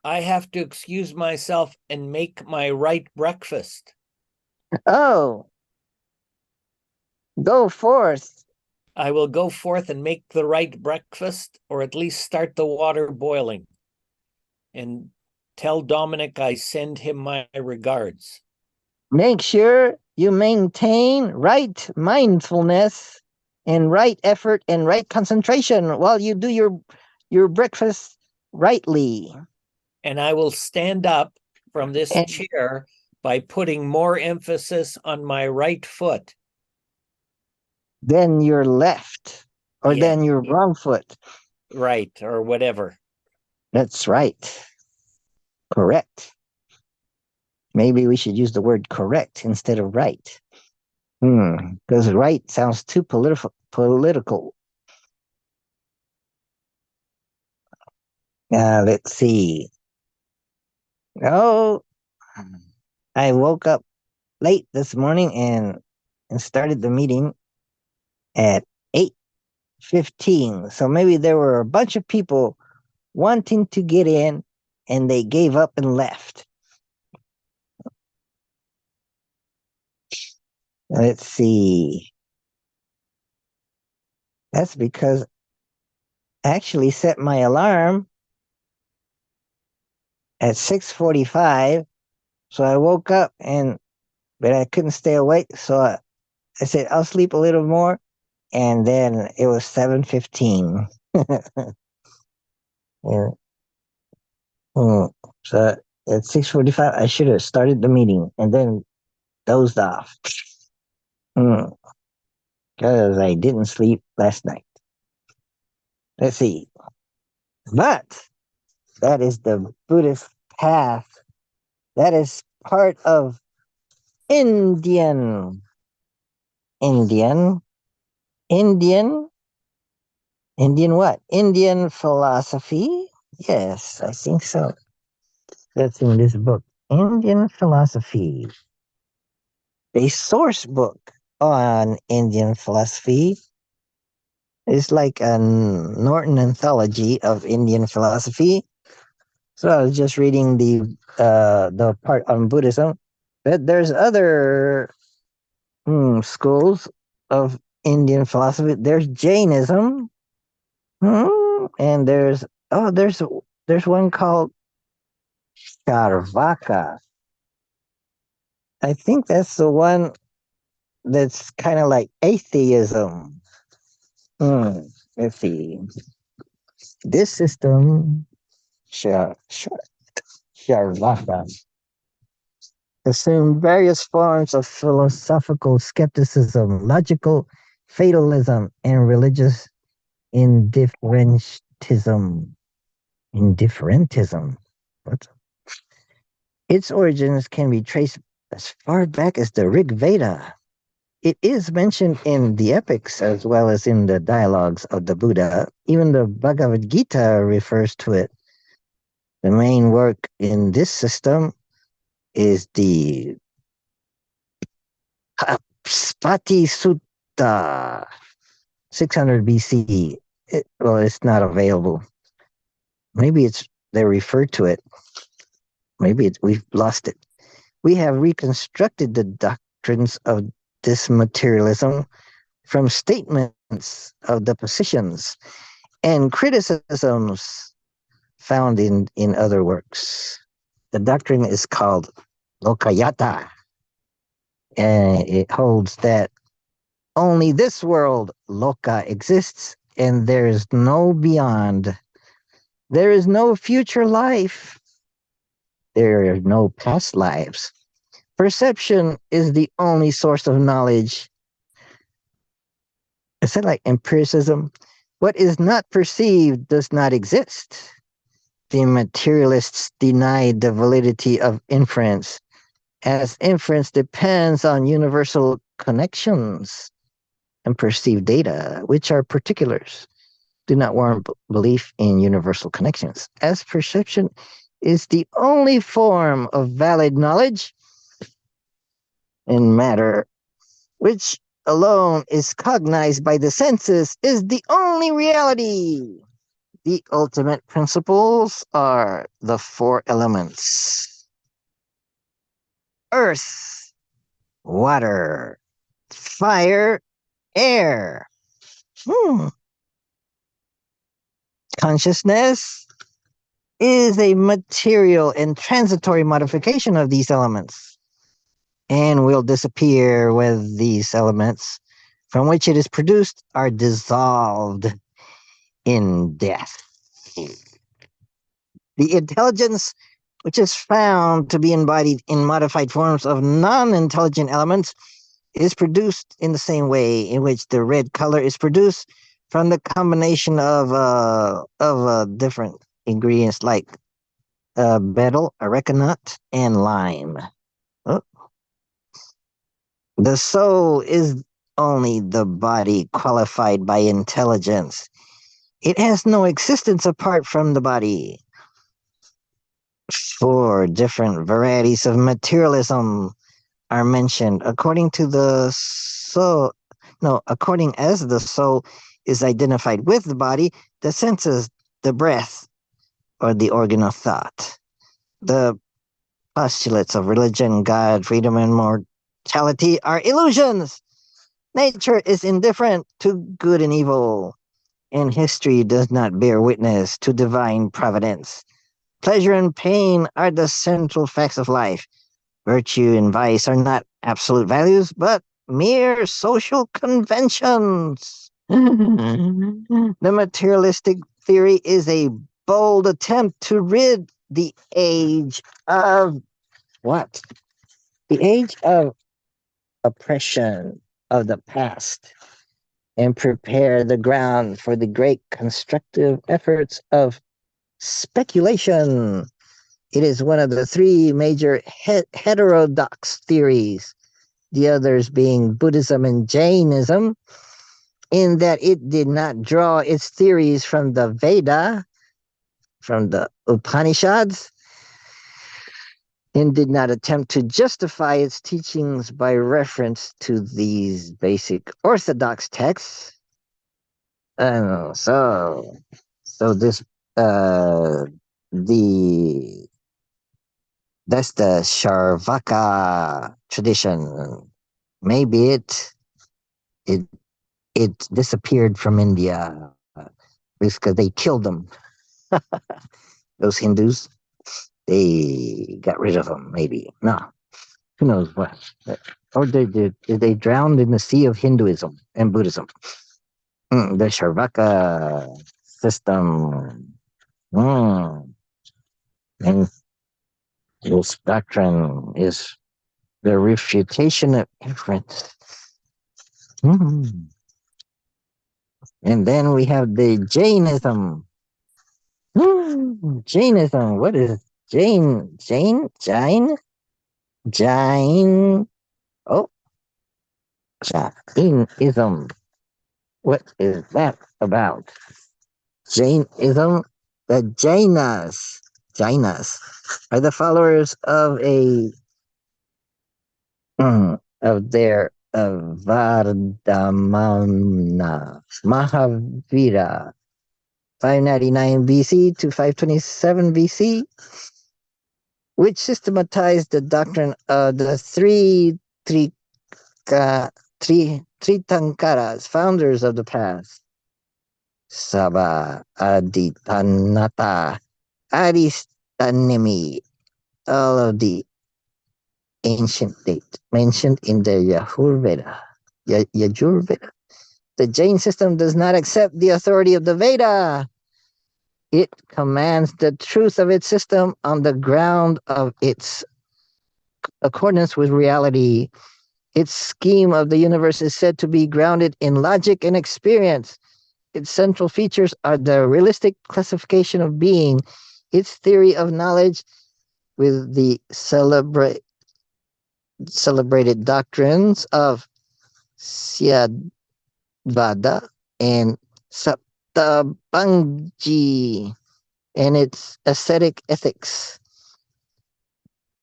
I have to excuse myself and make my right breakfast. Oh, go forth. I will go forth and make the right breakfast, or at least start the water boiling. And tell Dominic I send him my regards. Make sure you maintain right mindfulness and right effort and right concentration while you do your breakfast rightly. And I will stand up from this And- chair by putting more emphasis on my right foot. Then your left, or Yeah. then your wrong foot. Right, or whatever. That's right. Correct. Maybe we should use the word correct instead of right. Because right sounds too political. Let's see. Oh, I woke up late this morning and started the meeting at 8:15. So maybe there were a bunch of people wanting to get in and they gave up and left. Let's see. That's because I actually set my alarm at 6:45. So I woke up but I couldn't stay awake. So I said, I'll sleep a little more. And then it was 7:15. Yeah. So at 6:45, I should have started the meeting and then dozed off. Because I didn't sleep last night. Let's see. But that is the Buddhist path. That is part of Indian what? Indian philosophy? Yes, I think so. That's in this book. Indian philosophy. A source book on Indian philosophy. It's like a Norton anthology of Indian philosophy. So I was just reading the part on Buddhism, but there's other schools of Indian philosophy. There's Jainism, and there's one called Charvaka. I think that's the one that's kind of like atheism. Let's see. This system, Charvaka, assumed various forms of philosophical skepticism, logical fatalism, and religious indifferentism. What? Its origins can be traced as far back as the Rig Veda. It is mentioned in the epics as well as in the dialogues of the Buddha. Even the Bhagavad Gita refers to it. The main work in this system is the Spati Sutta, 600 BC. It's not available. Maybe they refer to it. Maybe we've lost it. We have reconstructed the doctrines of this materialism from statements of the positions and criticisms found in other works. The doctrine is called Lokayata. And it holds that only this world, Loka, exists, and there is no beyond. There is no future life. There are no past lives. Perception is the only source of knowledge. Is that like empiricism? What is not perceived does not exist. The materialists denied the validity of inference, as inference depends on universal connections and perceived data, which are particulars, do not warrant belief in universal connections, as perception is the only form of valid knowledge in matter, which alone is cognized by the senses, is the only reality. The ultimate principles are the four elements: earth, water, fire, air. Consciousness is a material and transitory modification of these elements and will disappear with these elements from which it is produced are dissolved in death. The intelligence which is found to be embodied in modified forms of non-intelligent elements is produced in the same way in which the red color is produced from the combination of different ingredients like betel, arecanut, and lime. Oh. The soul is only the body qualified by intelligence. It has no existence apart from the body. Four different varieties of materialism are mentioned according to the soul. No, according as the soul is identified with the body, the senses, the breath, or the organ of thought. The postulates of religion, God, freedom, and mortality are illusions. Nature is indifferent to good and evil, and history does not bear witness to divine providence. Pleasure and pain are the central facts of life. Virtue and vice are not absolute values, but mere social conventions. The materialistic theory is a bold attempt to rid the age of what? The age of oppression of the past and prepare the ground for the great constructive efforts of speculation. It is one of the three major heterodox theories, the others being Buddhism and Jainism, in that it did not draw its theories from the Veda, from the Upanishads, and did not attempt to justify its teachings by reference to these basic orthodox texts. So this the that's the Sharvaka tradition. Maybe it it disappeared from India because they killed them. Those Hindus, they got rid of them. Maybe no, who knows what? Or they drowned in the sea of Hinduism and Buddhism. The Sharvaka system. And this doctrine is the refutation of inference. And then we have the Jainism. Jainism. What is Jain? Jain. Oh, Jainism. What is that about? Jainism. The Jainas are the followers of their Vardhamana Mahavira, 599 BC to 527 BC, which systematized the doctrine of the three Tritankaras, founders of the past. Saba, Aditanata, Aristanemi, all of the ancient date mentioned in the Yajurveda. The Jain system does not accept the authority of the Veda. It commands the truth of its system on the ground of its accordance with reality. Its scheme of the universe is said to be grounded in logic and experience. Its central features are the realistic classification of being, its theory of knowledge with the celebrated doctrines of Syadvada and Saptabhangi, and its ascetic ethics.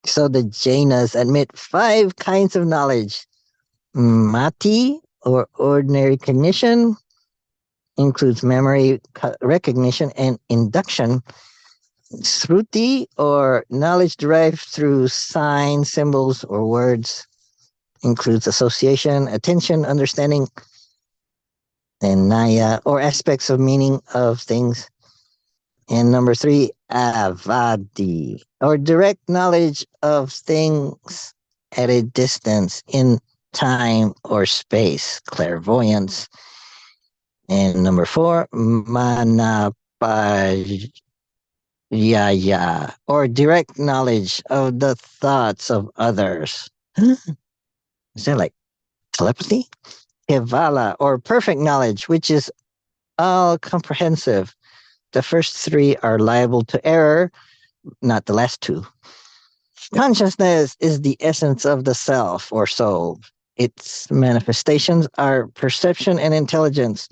So the Jainas admit 5 kinds of knowledge. Mati, or ordinary cognition, includes memory recognition and induction. Sruti, or knowledge derived through signs, symbols, or words, includes association, attention, understanding, and Naya, or aspects of meaning of things. And number 3, Avadi, or direct knowledge of things at a distance in time or space, clairvoyance. And number 4, Manapajaya, or direct knowledge of the thoughts of others. Is that like telepathy? Kevala, or perfect knowledge, which is all comprehensive. The first 3 are liable to error, not the last 2. Consciousness is the essence of the self or soul. Its manifestations are perception and intelligence.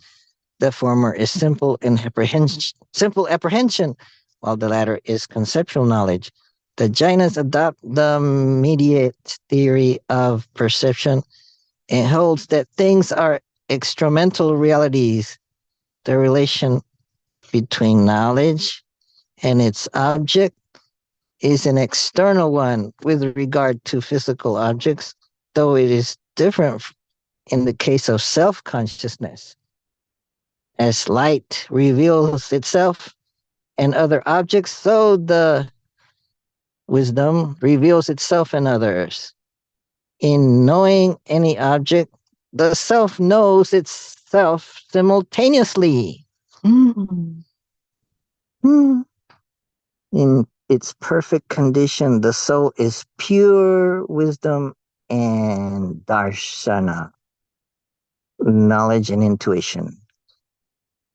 The former is simple apprehension, while the latter is conceptual knowledge. The Jainas adopt the mediate theory of perception and holds that things are extramental realities. The relation between knowledge and its object is an external one with regard to physical objects, though it is different in the case of self-consciousness. As light reveals itself and other objects, so the wisdom reveals itself in others. In knowing any object, the self knows itself simultaneously. In its perfect condition, the soul is pure wisdom and darshana, knowledge and intuition.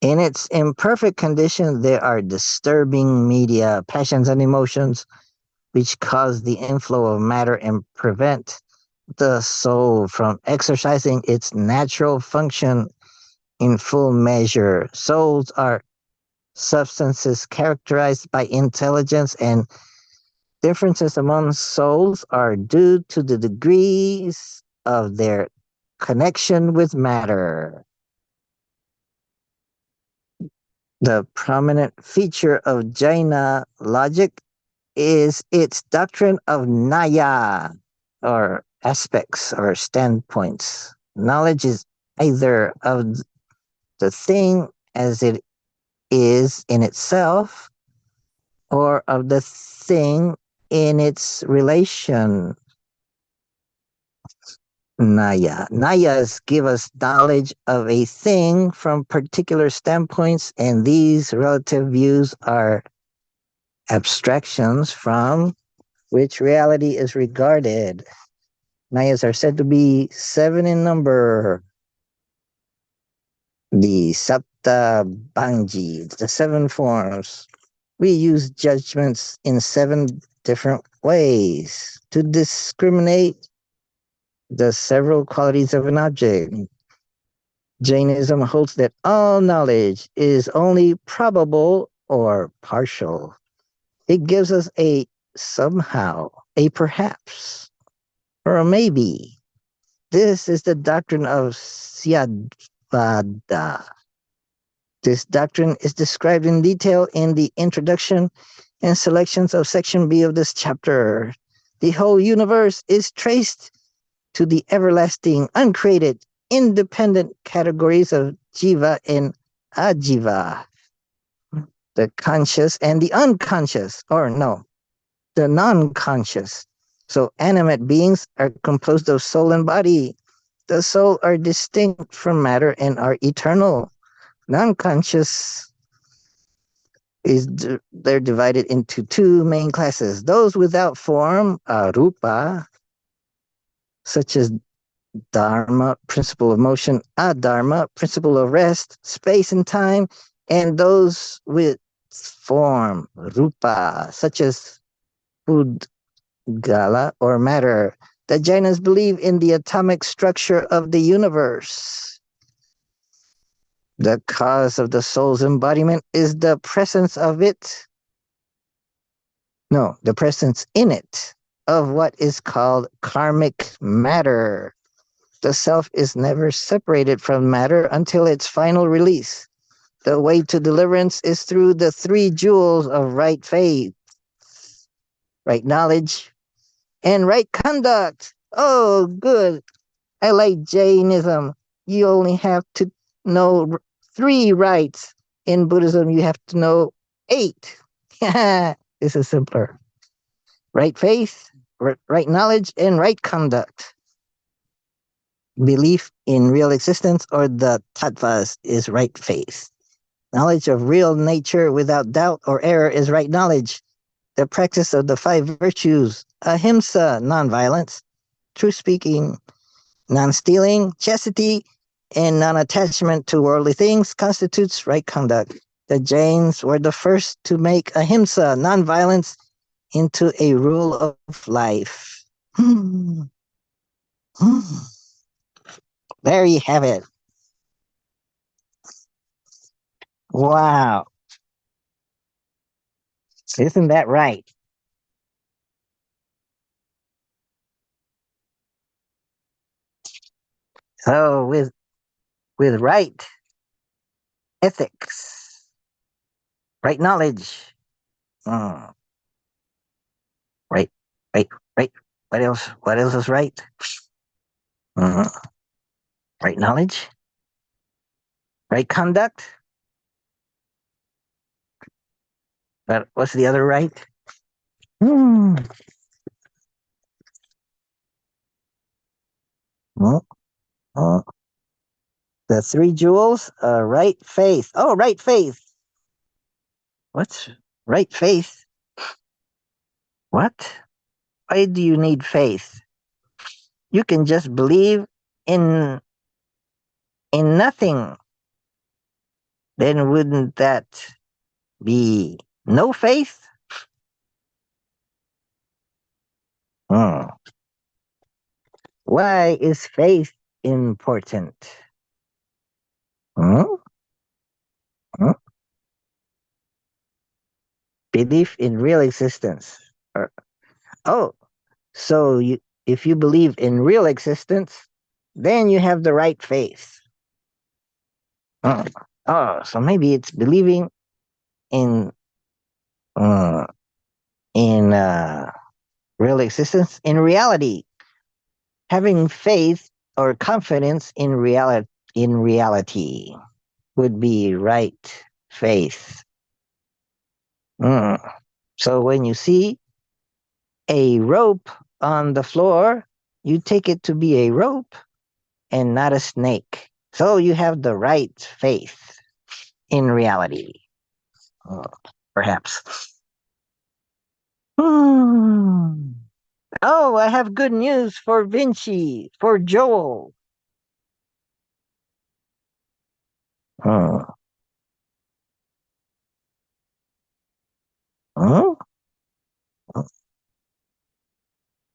In its imperfect condition, there are disturbing media, passions and emotions, which cause the inflow of matter and prevent the soul from exercising its natural function in full measure. Souls are substances characterized by intelligence, and differences among souls are due to the degrees of their connection with matter. The prominent feature of Jaina logic is its doctrine of Naya, or aspects or standpoints. Knowledge is either of the thing as it is in itself, or of the thing in its relation. Nayas give us knowledge of a thing from particular standpoints, and these relative views are abstractions from which reality is regarded. Nayas are said to be 7 in number. The Saptabhangi, the 7 forms. We use judgments in 7 different ways to discriminate the several qualities of an object. Jainism holds that all knowledge is only probable or partial. It gives us a somehow, a perhaps, or a maybe. This is the doctrine of Syadvada. This doctrine is described in detail in the introduction and selections of section B of this chapter. The whole universe is traced to the everlasting, uncreated, independent categories of Jiva and Ajiva, the conscious and the unconscious, or no, the non-conscious. So animate beings are composed of soul and body. The soul are distinct from matter and are eternal. Non-conscious they're divided into two main classes. Those without form, rupa, such as dharma, principle of motion, adharma, principle of rest, space and time, and those with form, rupa, such as food, gala, or matter. The Jainas believe in the atomic structure of the universe. The cause of the soul's embodiment is the presence of it. No, the presence in it of what is called karmic matter. The self is never separated from matter until its final release. The way to deliverance is through the three jewels of right faith, right knowledge, and right conduct. Oh, good. I like Jainism. You only have to know three rights. In Buddhism, you have to know eight. This is simpler. Right faith, right knowledge, and right conduct. Belief in real existence or the tattvas is right faith. Knowledge of real nature without doubt or error is right knowledge. The practice of the five virtues, ahimsa, nonviolence, truth speaking, non-stealing, chastity, and non-attachment to worldly things constitutes right conduct. The Jains were the first to make ahimsa, nonviolence, into a rule of life. There you have it. Wow. Isn't that right? So with right ethics, right knowledge, mm, right, right, right. What else? What else is right? Mm, right knowledge, right conduct. But what's the other right? Mm, mm, mm. The three jewels, right faith. Oh, right faith. What's right faith? What? Why do you need faith? You can just believe in in nothing. Then wouldn't that be no faith? Hmm. Why is faith important? Hmm? Hmm? Belief in real existence. Or- Oh, so if you believe in real existence, then you have the right faith. Oh, oh, so maybe it's believing in uh, in real existence in reality, having faith or confidence in reality would be right faith. Mm. So when you see a rope on the floor, you take it to be a rope and not a snake. So you have the right faith in reality. Uh, Perhaps. Hmm. Oh, I have good news for Vinci, for Joel. Hmm. Hmm?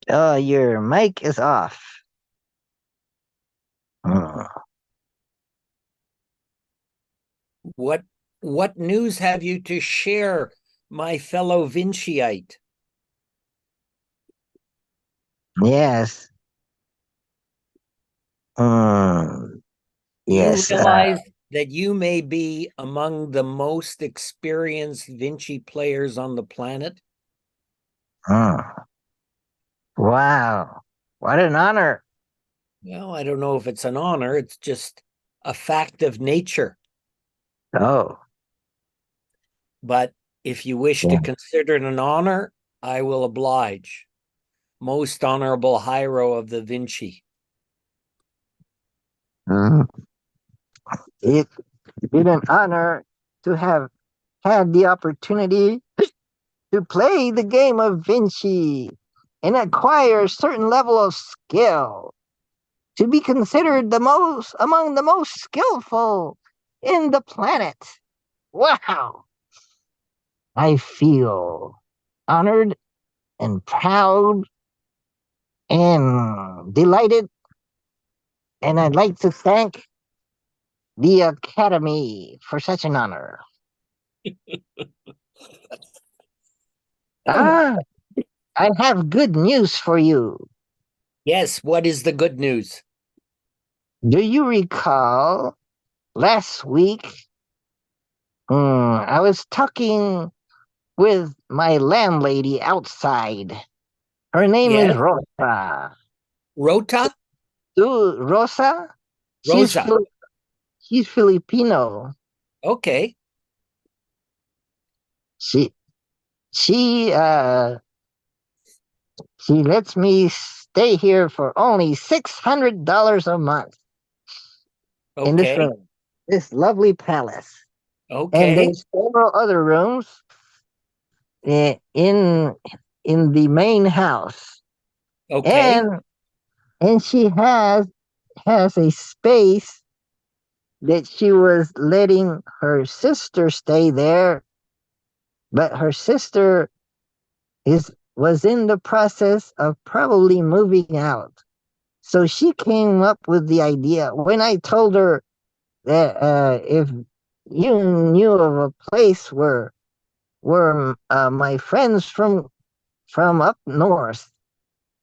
Your mic is off. Hmm. What what news have you to share, my fellow Vinciite? Yes. Hmm. You Yes. realize that you may be among the most experienced Vinci players on the planet? Hmm. Wow. What an honor. Well, I don't know if it's an honor, it's just a fact of nature. Oh, But if you wish yeah. to consider it an honor, I will oblige. Most Honorable Hiro of the Vinci. Mm. It's been an honor to have had the opportunity to play the game of Vinci and acquire a certain level of skill to be considered the most among the most skillful in the planet. Wow. I feel honored and proud and delighted, and I'd like to thank the Academy for such an honor. Ah, I have good news for you. Yes, what is the good news? Do you recall last week? I was talking with my landlady outside. Her name is Yes, Rosa. Rota? Rosa? She's Rosa. she's Filipino. Okay. She she uh she lets me stay here for only $600 a month in this Okay. room, this lovely palace. And Okay. there's several other rooms in the main house. Okay. And she has a space that she was letting her sister stay there, but her sister is was in the process of probably moving out. So she came up with the idea when I told her that if you knew of a place where my friends from up north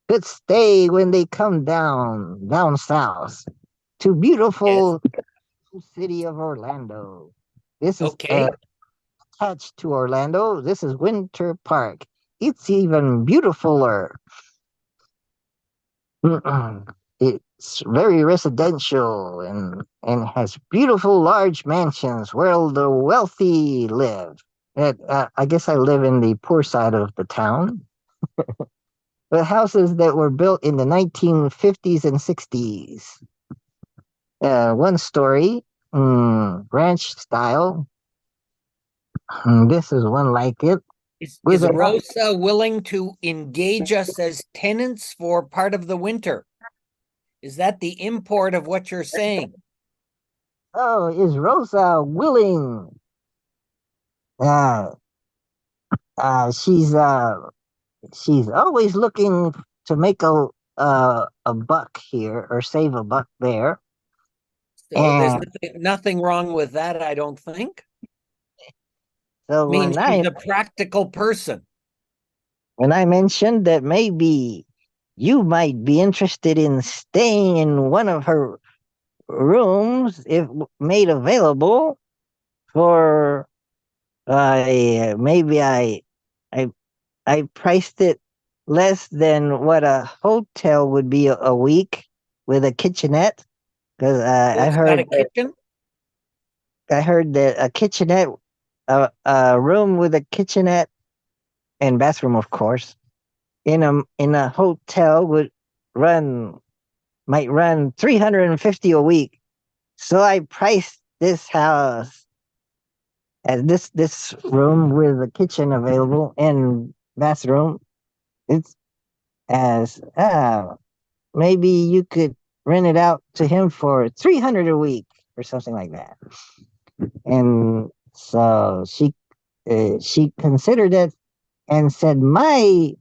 could stay when they come down south to Yes. beautiful city of Orlando. This is Okay. attached to Orlando. This is Winter Park. It's even beautifuler. It's very residential and has beautiful large mansions where the wealthy live. I guess I live in the poor side of the town. The houses that were built in the 1950s and 60s. One story, ranch style. This is one like it. With Is a Rosa willing to engage us as tenants for part of the winter? Is that the import of what you're saying? Oh, is Rosa willing? Uh, uh, she's uh, she's always looking to make a buck here or save a buck there. So there's And nothing wrong with that, I don't think. so I mean, she's a practical person. when I mentioned that maybe you might be interested in staying in one of her rooms if made available for maybe I I priced it less than what a hotel would be a week with a kitchenette because Oh, it's got a kitchen? I heard that a kitchenette, a room with a kitchenette and bathroom, of course, in a hotel would run might run 350 a week. So I priced this house as this room with a kitchen available and bathroom. It's as maybe you could rent it out to him for 300 a week or something like that. And so she considered it and said, "My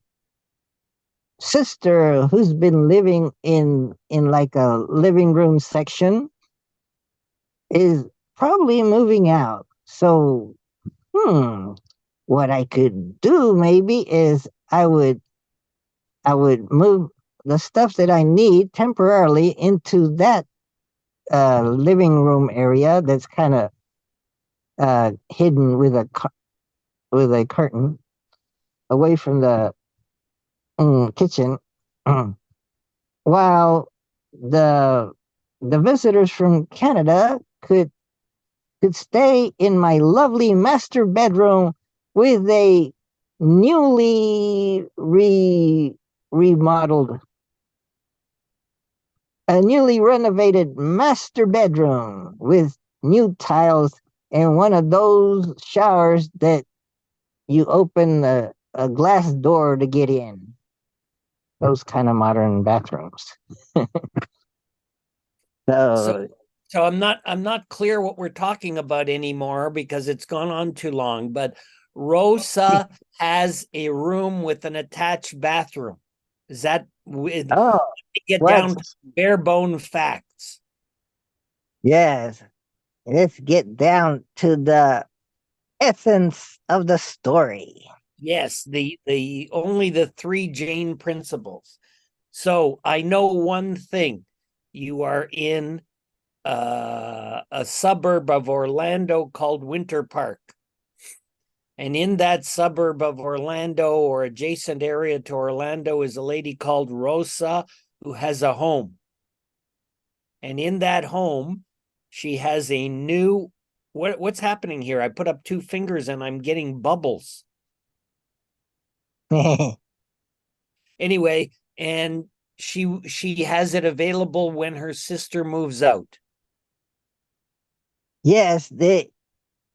sister, who's been living in like a living room section, is probably moving out. So, hmm, what I could do maybe is I would move the stuff that I need temporarily into that living room area that's kind of hidden with with a curtain away from the kitchen, while the the visitors from Canada could stay in my lovely master bedroom with a newly remodeled a newly renovated master bedroom with new tiles and one of those showers that you open a glass door to get in. Those kind of modern bathrooms. So So so I'm not clear what we're talking about anymore because it's gone on too long, but Rosa has a room with an attached bathroom. Is that oh, get what? down to bare bone facts? Yes. Let's get down to the essence of the story. Yes, the only the three Jane principles. So I know one thing. You are in a suburb of Orlando called Winter Park. And in that suburb of Orlando or adjacent area to Orlando is a lady called Rosa who has a home. And in that home, she has a new what's happening here? I put up two fingers and I'm getting bubbles. Anyway, and she has it available when her sister moves out. Yes,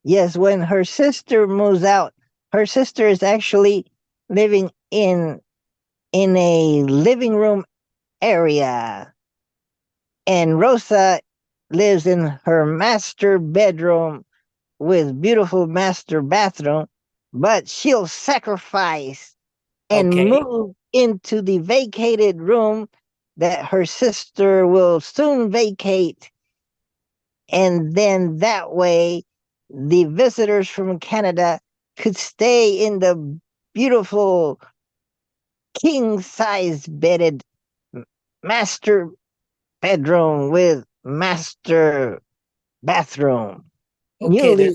yes, when her sister moves out, her sister is actually living in a living room area. And Rosa lives in her master bedroom with beautiful master bathroom, but she'll sacrifice and Okay. move into the vacated room that her sister will soon vacate. And then that way, the visitors from Canada could stay in the beautiful king size bedded master bedroom with master bathroom. Okay, Newly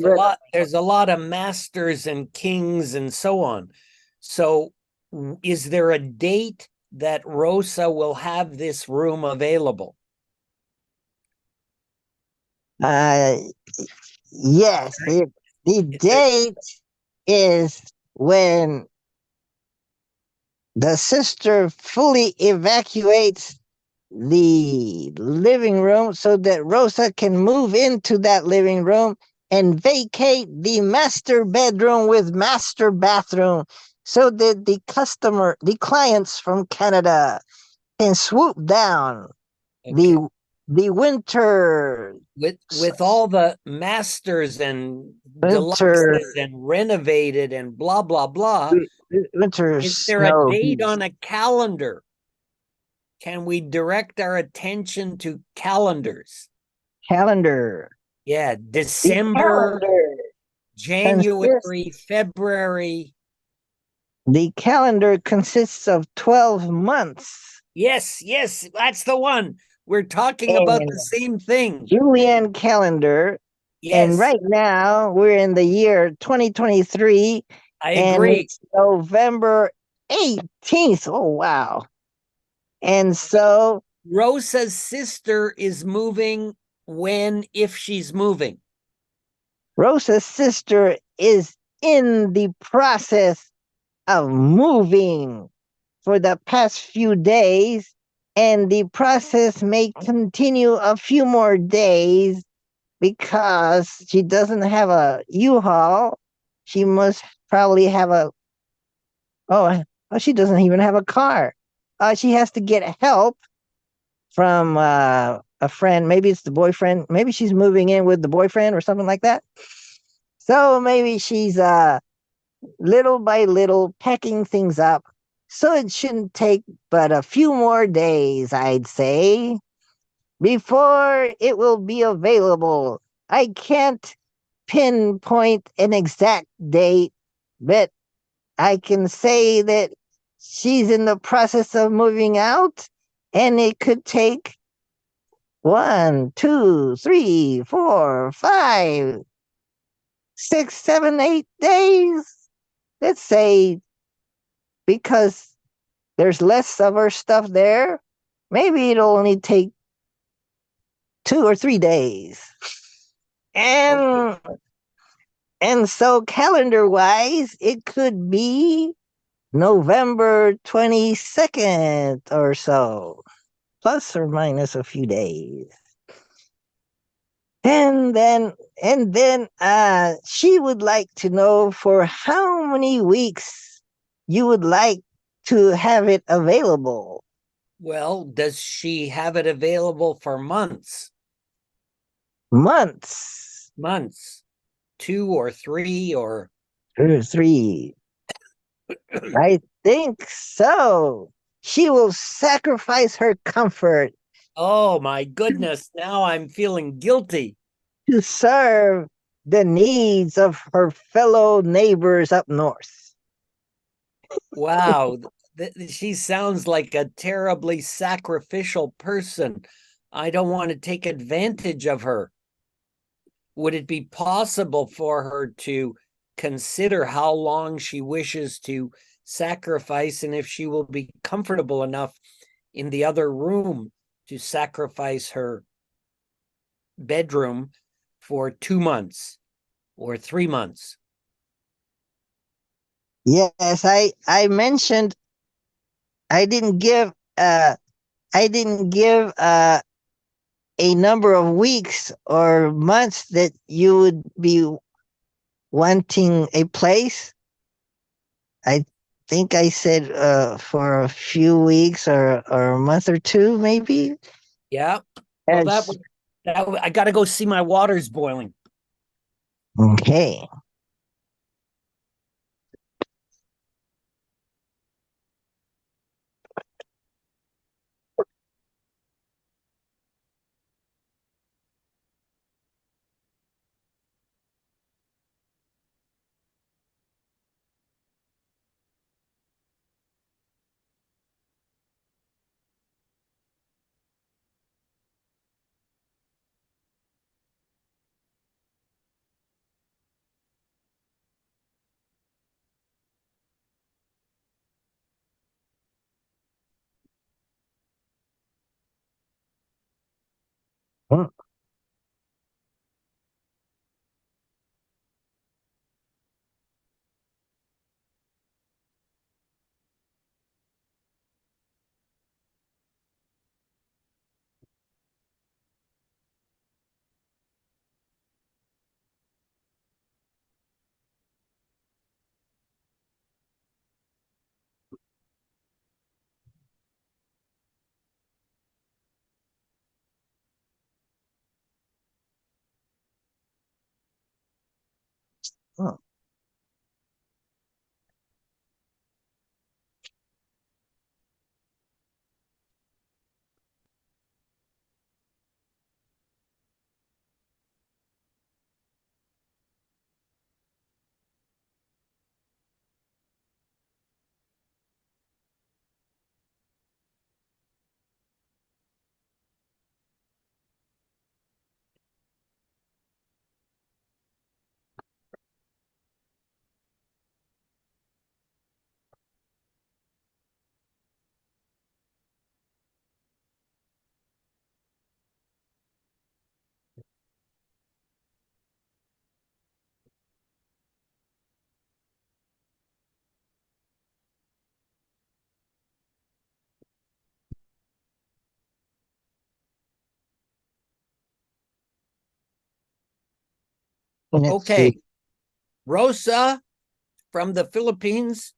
there's a lot of masters and kings and so on. So is there a date that Rosa will have this room available? uh yes, the Is there date is when the sister fully evacuates the living room so that Rosa can move into that living room and vacate the master bedroom with master bathroom so that the clients from Canada can swoop down okay. the the With all the masters and winter deluxes and renovated and blah blah blah, winter is there a snow date on a calendar? Can we direct our attention to calendars? calendar. Yeah, The December, calendar consists January, February. the calendar consists of 12 months. Yes, yes, that's the one. We're talking about And the same thing. Julian calendar. And Yes, right now we're in the year 2023 I and agree. it's November 18th. Oh, wow. And so Rosa's sister is moving when, if she's moving. Rosa's sister is in the process of moving for the past few days, and the process may continue a few more days because she doesn't have a U-Haul. She must probably have oh, she doesn't even have a car. She has to get help from a friend. Maybe it's the boyfriend. Maybe she's moving in with the boyfriend or something like that. So maybe she's little by little packing things up. So it shouldn't take but a few more days, I'd say, before it will be available. I can't pinpoint an exact date, but I can say that she's in the process of moving out, and it could take 1, 2, 3, 4, 5, 6, 7, 8 days. Let's say because there's less of her stuff there, maybe it'll only take 2 or 3 days. Okay. And so calendar wise, it could be November 22nd or so, plus or minus a few days. And then she would like to know for how many weeks you would like to have it available. Well, does she have it available for months? Months. Months, 2 or 3 or 3. I think so. She will sacrifice her comfort oh my goodness, now I'm feeling guilty. to serve the needs of her fellow neighbors up north. Wow, she sounds like a terribly sacrificial person. I don't want to take advantage of her. Would it be possible for her to consider how long she wishes to sacrifice and if she will be comfortable enough in the other room to sacrifice her bedroom for 2 months or 3 months? Yes, I mentioned I didn't give I didn't give a number of weeks or months that you would be wanting a place. I think I said for a few weeks or a month or two, maybe. Yeah. Well, Yes. I got to go see my water's boiling. Okay. Hmm. Hmm. Let's see. Okay. Rosa from the Philippines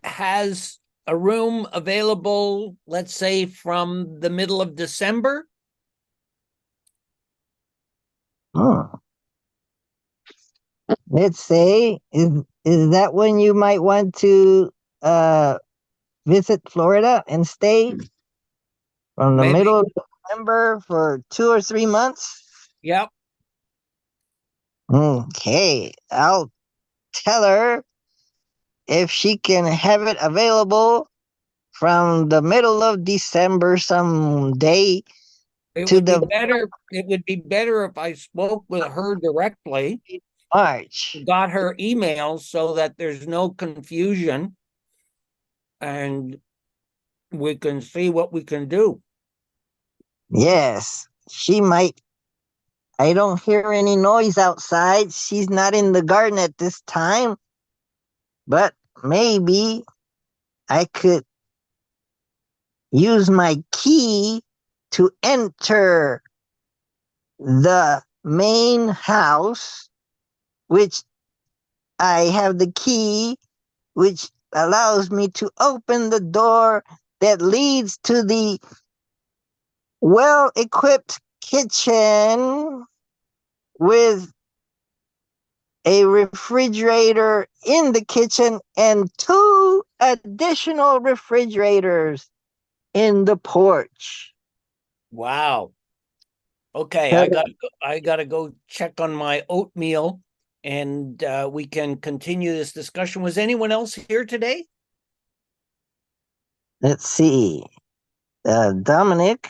has a room available, let's say from the middle of December. Hmm. Let's say is that when you might want to uh visit Florida and stay from the Maybe. middle of December for 2 or 3 months? Yep. Okay, I'll tell her if she can have it available from the middle of December someday It to would be the better. It would be better if I spoke with her directly, March. got her email so that there's no confusion and we can see what we can do. Yes, she might. I don't hear any noise outside. She's not in the garden at this time, but maybe I could use my key to enter the main house, which I have the key, which allows me to open the door that leads to the well equipped kitchen with a refrigerator in the kitchen and two additional refrigerators in the porch. Wow. Okay, I gotta go check on my oatmeal, and we can continue this discussion. Was anyone else here today? Let's see. Dominic,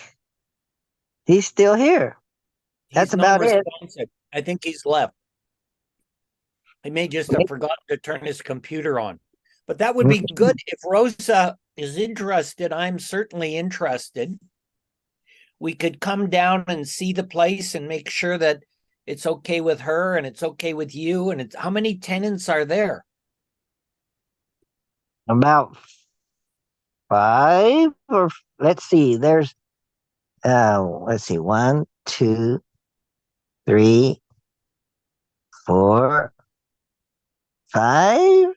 he's still here. That's He's about it. non-responsive. I think he's left. He may just have forgotten to turn his computer on. But that would be good if Rosa is interested. I'm certainly interested. We could come down and see the place and make sure that it's okay with her and it's okay with you. And it's how many tenants are there? About five, or let's see. There's let's see, one, two, three, four, five.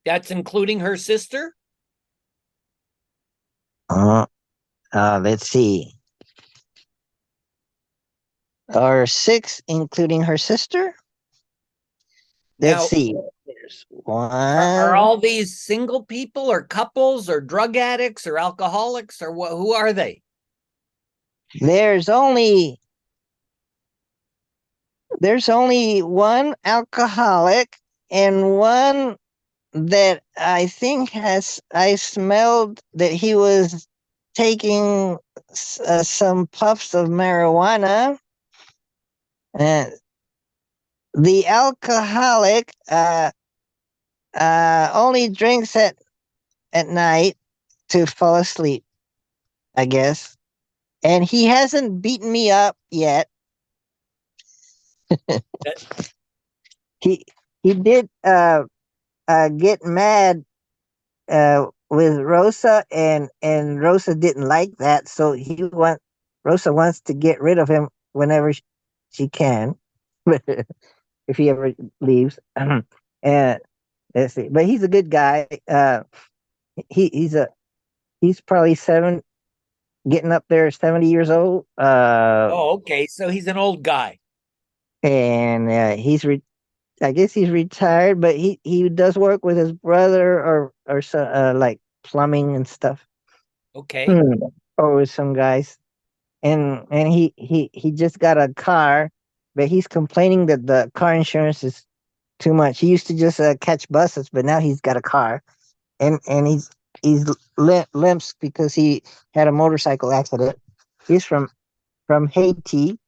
That's including her sister? Let's see. Or six, including her sister. Let's Now, see. There's are one. all these single people or couples or drug addicts or alcoholics or who are they? There's only one alcoholic and one that I think I smelled that he was taking some puffs of marijuana. And the alcoholic only drinks at night to fall asleep, I guess. And he hasn't beaten me up yet. he he did get mad with Rosa, and Rosa didn't like that, so Rosa wants to get rid of him whenever she can, if he ever leaves. And let's see, but he's a good guy. He's probably getting up there, 70 years old. Oh, okay. So he's an old guy. And I guess he's retired, but he does work with his brother or so, like plumbing and stuff. Okay. Or with some guys. And he just got a car, but he's complaining that the car insurance is too much. He used to just catch buses, but now he's got a car, and he's limps because he had a motorcycle accident. He's from Haiti,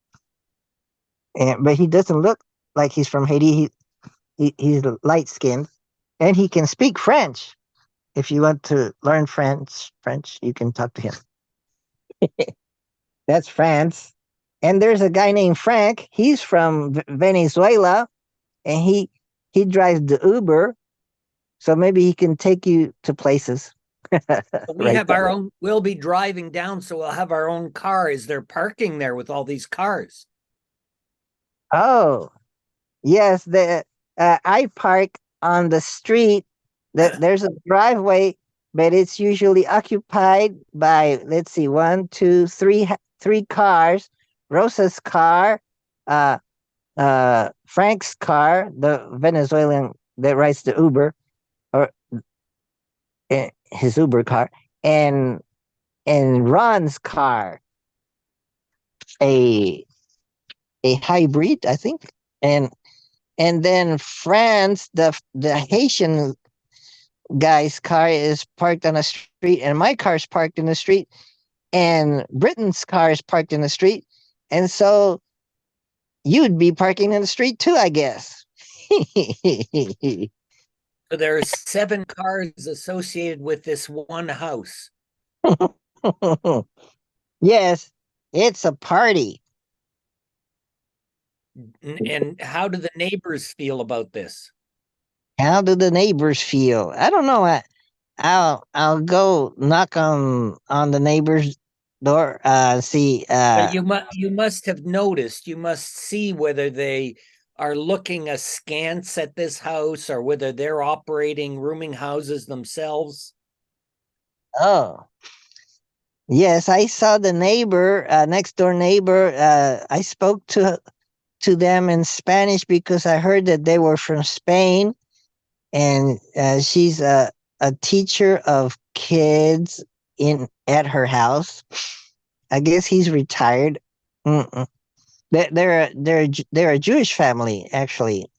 but he doesn't look like he's from Haiti. He's light skinned, and he can speak French. If you want to learn French, you can talk to him. That's France. And there's a guy named Frank. He's from Venezuela, and he drives the Uber, so maybe he can take you to places. We have our own. We'll be driving down, so we'll have our own car. Is there parking there with all these cars? Oh, yes. I park on the street. There's a driveway, but it's usually occupied by, let's see, one, two, three cars. Rosa's car, Frank's car, the Venezuelan that rides the Uber, or his Uber car, and Ron's car, a hybrid, I think, and then France, the Haitian guy's car is parked on a street, and my car's parked in the street, and Britain's car is parked in the street, and so you'd be parking in the street too, I guess. So there are 7 cars associated with this one house. Yes, it's a party. And how do the neighbors feel about this? How do the neighbors feel? I don't know. I'll go knock on the neighbor's door. See. But you must have noticed, you must see whether they are looking askance at this house or whether they're operating rooming houses themselves. Oh, yes. I saw the neighbor, next door neighbor. I spoke to them in Spanish because I heard that they were from Spain, and she's a teacher of kids in at her house. I guess he's retired. Mm-mm. They're a Jewish family, actually.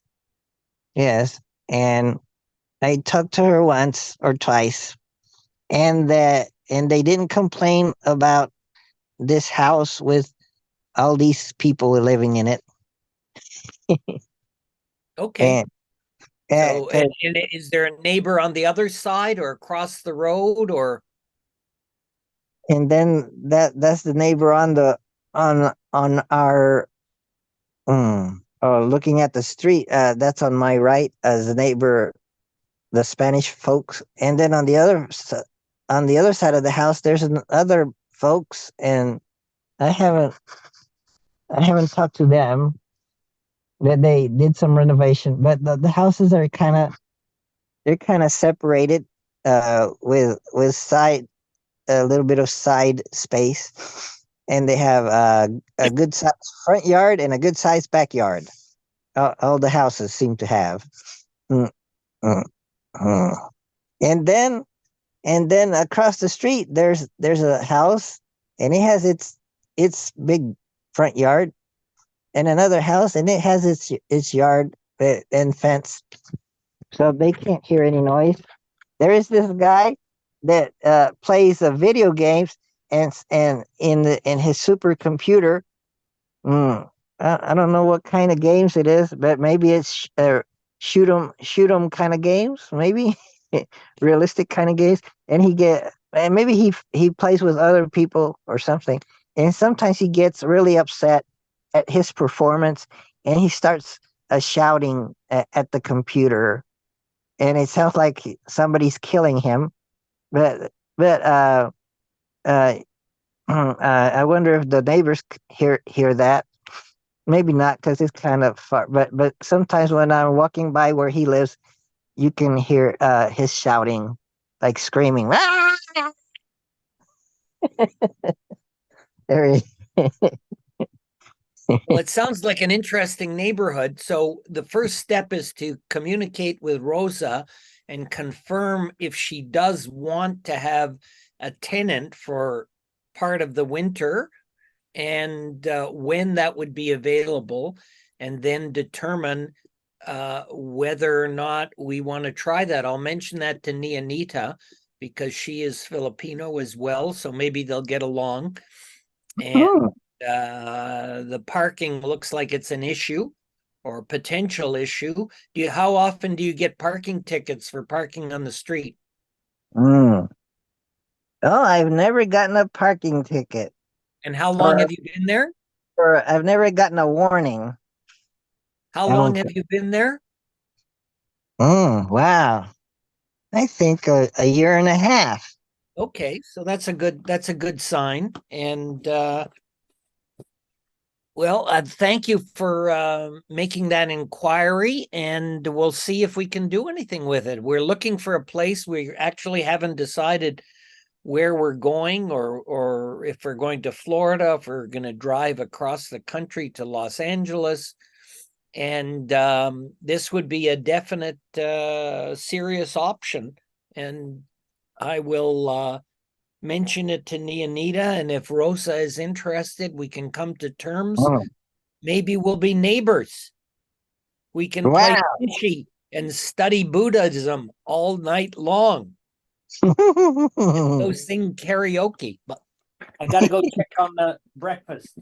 Yes, and I talked to her once or twice, and they didn't complain about this house with all these people living in it. Okay. And So, 'cause and is there a neighbor on the other side or across the road or? and then that's the neighbor on the on our looking at the street. That's on my right as the neighbor, the Spanish folks, and then on the other side of the house, there's other folks, and I haven't I haven't talked to them. That they did some renovation, but the houses are they're kind of separated, with side a little bit of side space, and they have a good size front yard and a good sized backyard. All the houses seem to have. Mm, mm, mm. And then across the street, there's a house, and it has its big front yard, and another house, and it has its yard and fence, so they can't hear any noise. There is this guy that plays video games, and in his supercomputer. Mm, I don't know what kind of games it is, but maybe it's shoot 'em kind of games, maybe realistic kind of games. And maybe he plays with other people or something. And sometimes he gets really upset at his performance, and he starts shouting at the computer, and it sounds like somebody's killing him. But uh, I wonder if the neighbors hear that. Maybe not because it's kind of far. But sometimes when I'm walking by where he lives, you can hear his shouting, like screaming. "Ah!" There he. Well, it sounds like an interesting neighborhood. So the first step is to communicate with Rosa and confirm if she does want to have a tenant for part of the winter and when that would be available, and then determine whether or not we want to try that. I'll mention that to Nianita because she is Filipino as well, so maybe they'll get along. And Hmm. the parking looks like it's an issue or a potential issue. How often do you get parking tickets for parking on the street? Mm. Oh, I've never gotten a parking ticket, And how long or have you been there? or I've never gotten a warning. How I long don't have think. you been there? Wow. I think a year and a half. Okay, so that's a good sign. And well, thank you for making that inquiry, and we'll see if we can do anything with it. We're looking for a place. We actually haven't decided where we're going, or if we're going to Florida, if we're going to drive across the country to Los Angeles. And this would be a definite serious option. And I will mention it to Nianita, and if Rosa is interested, we can come to terms. Mm. Maybe we'll be neighbors. We can play Wow. sushi and study Buddhism all night long and go sing karaoke. But I got to go check on the breakfast.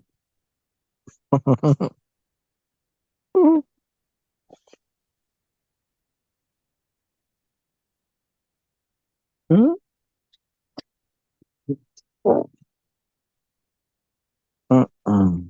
Mm-mm.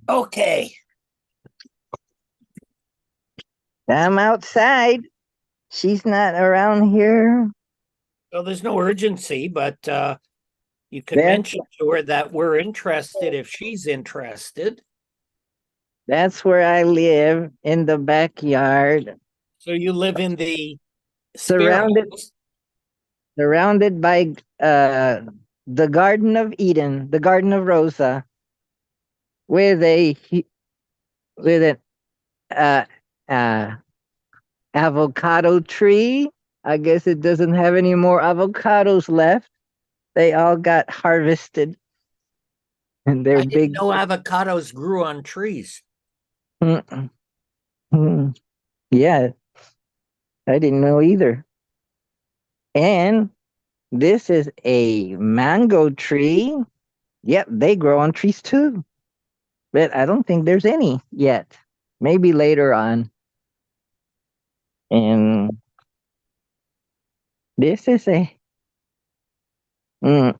Okay. I'm outside. She's not around here. So there's no urgency, but you can There, mention to her that we're interested if she's interested. that's where I live in the backyard. So you live in the Surrounded- Sparrows. surrounded by the Garden of Eden, the Garden of Rosa, with an uh, uh, avocado tree. I guess it doesn't have any more avocados left. They all got harvested, and they're I didn't big. know avocados grew on trees. Mm, mm. Yeah, I didn't know either. And this is a mango tree. Yep, they grow on trees too. But I don't think there's any yet. Maybe later on. And this is a mm,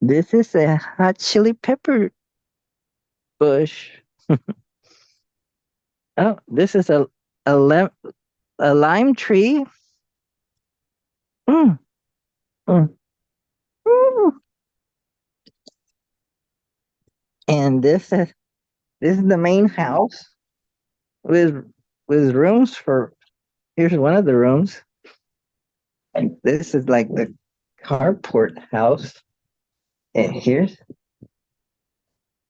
this is a hot chili pepper bush. Oh, this is a, lime, a lime tree. Mm, mm, mm. And this is the main house with rooms for. Here's one of the rooms, and this is like the carport house. And here's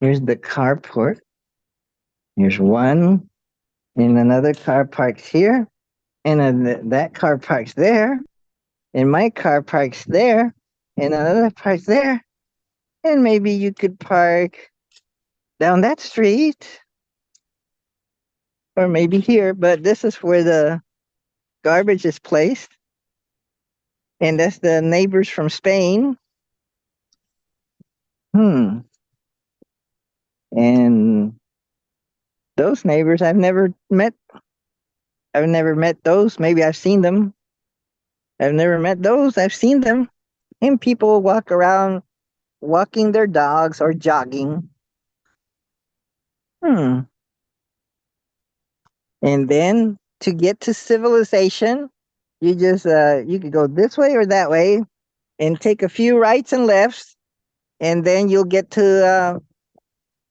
the carport. Here's one, and another car parks here, and then that car parks there, and my car parks there, and another parks there, and maybe you could park down that street, or maybe here. But this is where the garbage is placed, and that's the neighbors from Spain. And those neighbors I've never met. I've never met those. Maybe I've seen them. I've never met those. I've seen them. And people walk around walking their dogs or jogging. Hmm. And then to get to civilization, you could go this way or that way and take a few rights and lefts, and then you'll get to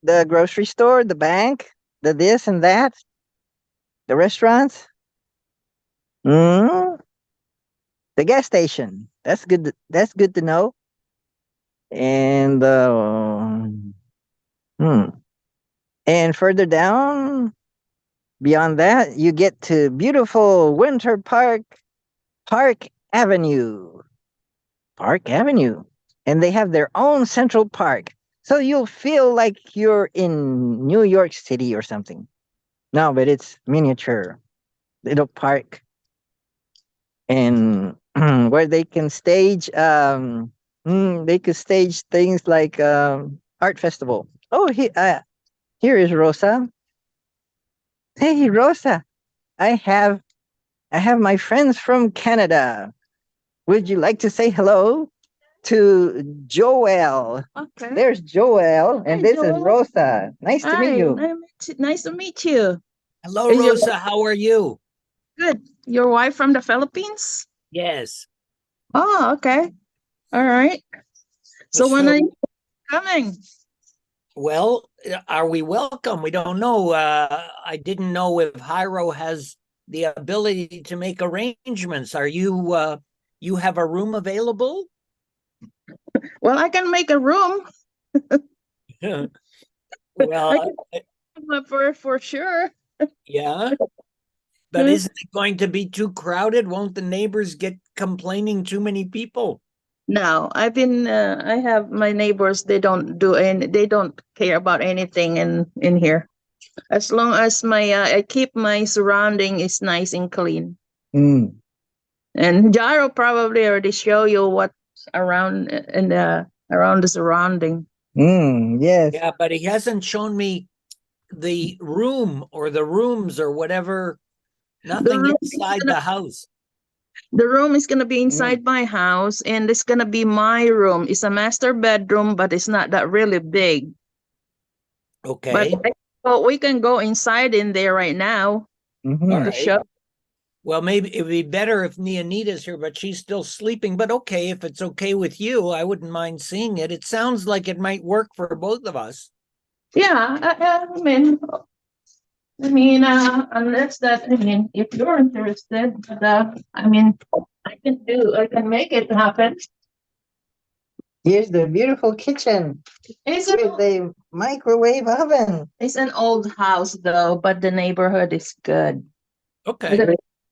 the grocery store, the bank, the this and that, the restaurants. Mm, the gas station. That's good. That's good to know. And hmm. And further down, beyond that, you get to beautiful Winter Park Avenue. Park Avenue. And they have their own Central Park. So you'll feel like you're in New York City or something. No, but it's miniature. Little park. And where they can stage they could stage things like art festival. Oh, here is Rosa. Hey, Rosa. I have my friends from Canada. Would you like to say hello to Joel? Okay. There's Joel, and Hi, this is Joel. Rosa. Nice to meet Hi, you. nice to meet you. Hello, Is your- Rosa. How are you? Good. Your wife from the Philippines? Yes. Oh, okay. All right. So when So- are you coming? Well, are we welcome? We don't know. I didn't know if Jairo has the ability to make arrangements. Are you you have a room available? Well, I can make a room Well, for sure. yeah. But isn't it going to be too crowded? Won't the neighbors get complaining too many people? No, I have my neighbors, they don't care about anything in here. As long as I keep my surrounding is nice and clean. Mm. And Jaro probably already show you what's around around the surrounding. Yes. Yeah, but he hasn't shown me the room or the rooms or whatever. Nothing room is inside the house. The room is gonna be inside my house, and it's gonna be my room. It's a master bedroom, but it's not that really big. Okay. But we can go inside in there right now. Mhm. All To right. show. Well, maybe it'd be better if Neonita's here, but she's still sleeping. But okay, if it's okay with you, I wouldn't mind seeing it. It sounds like it might work for both of us. Yeah, I mean, I mean, unless that, I mean, if you're interested, but, I mean, I can make it happen. Here's the beautiful kitchen It's with an, the microwave oven. it's an old house though, but the neighborhood is good. Okay.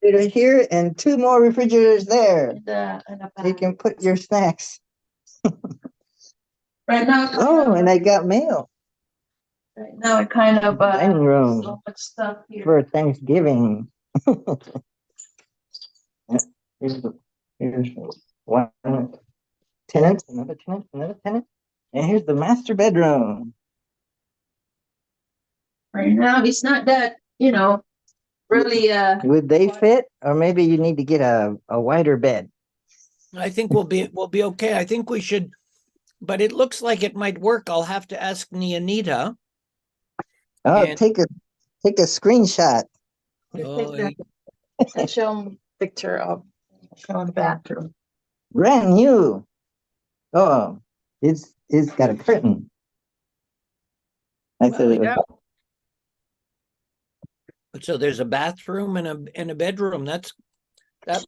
Refrigerator here and 2 more refrigerators there. And the So you can put your snacks. right now, Oh, and I got mail. right now it kind of, Dining room so much stuff here. for Thanksgiving. Here's one tenant, another tenant, another tenant. And here's the master bedroom. Right now, it's not that, you know, really, Would they fit? Or maybe you need to get a wider bed. I think we'll be okay. I think we should, but it looks like it might work. I'll have to ask Neonita. Oh, And- take a screenshot. Oh, and show them picture of, show the bathroom. Brand new. Oh, it's got a curtain. I well, thought it was, yeah. So there's a bathroom and a bedroom. That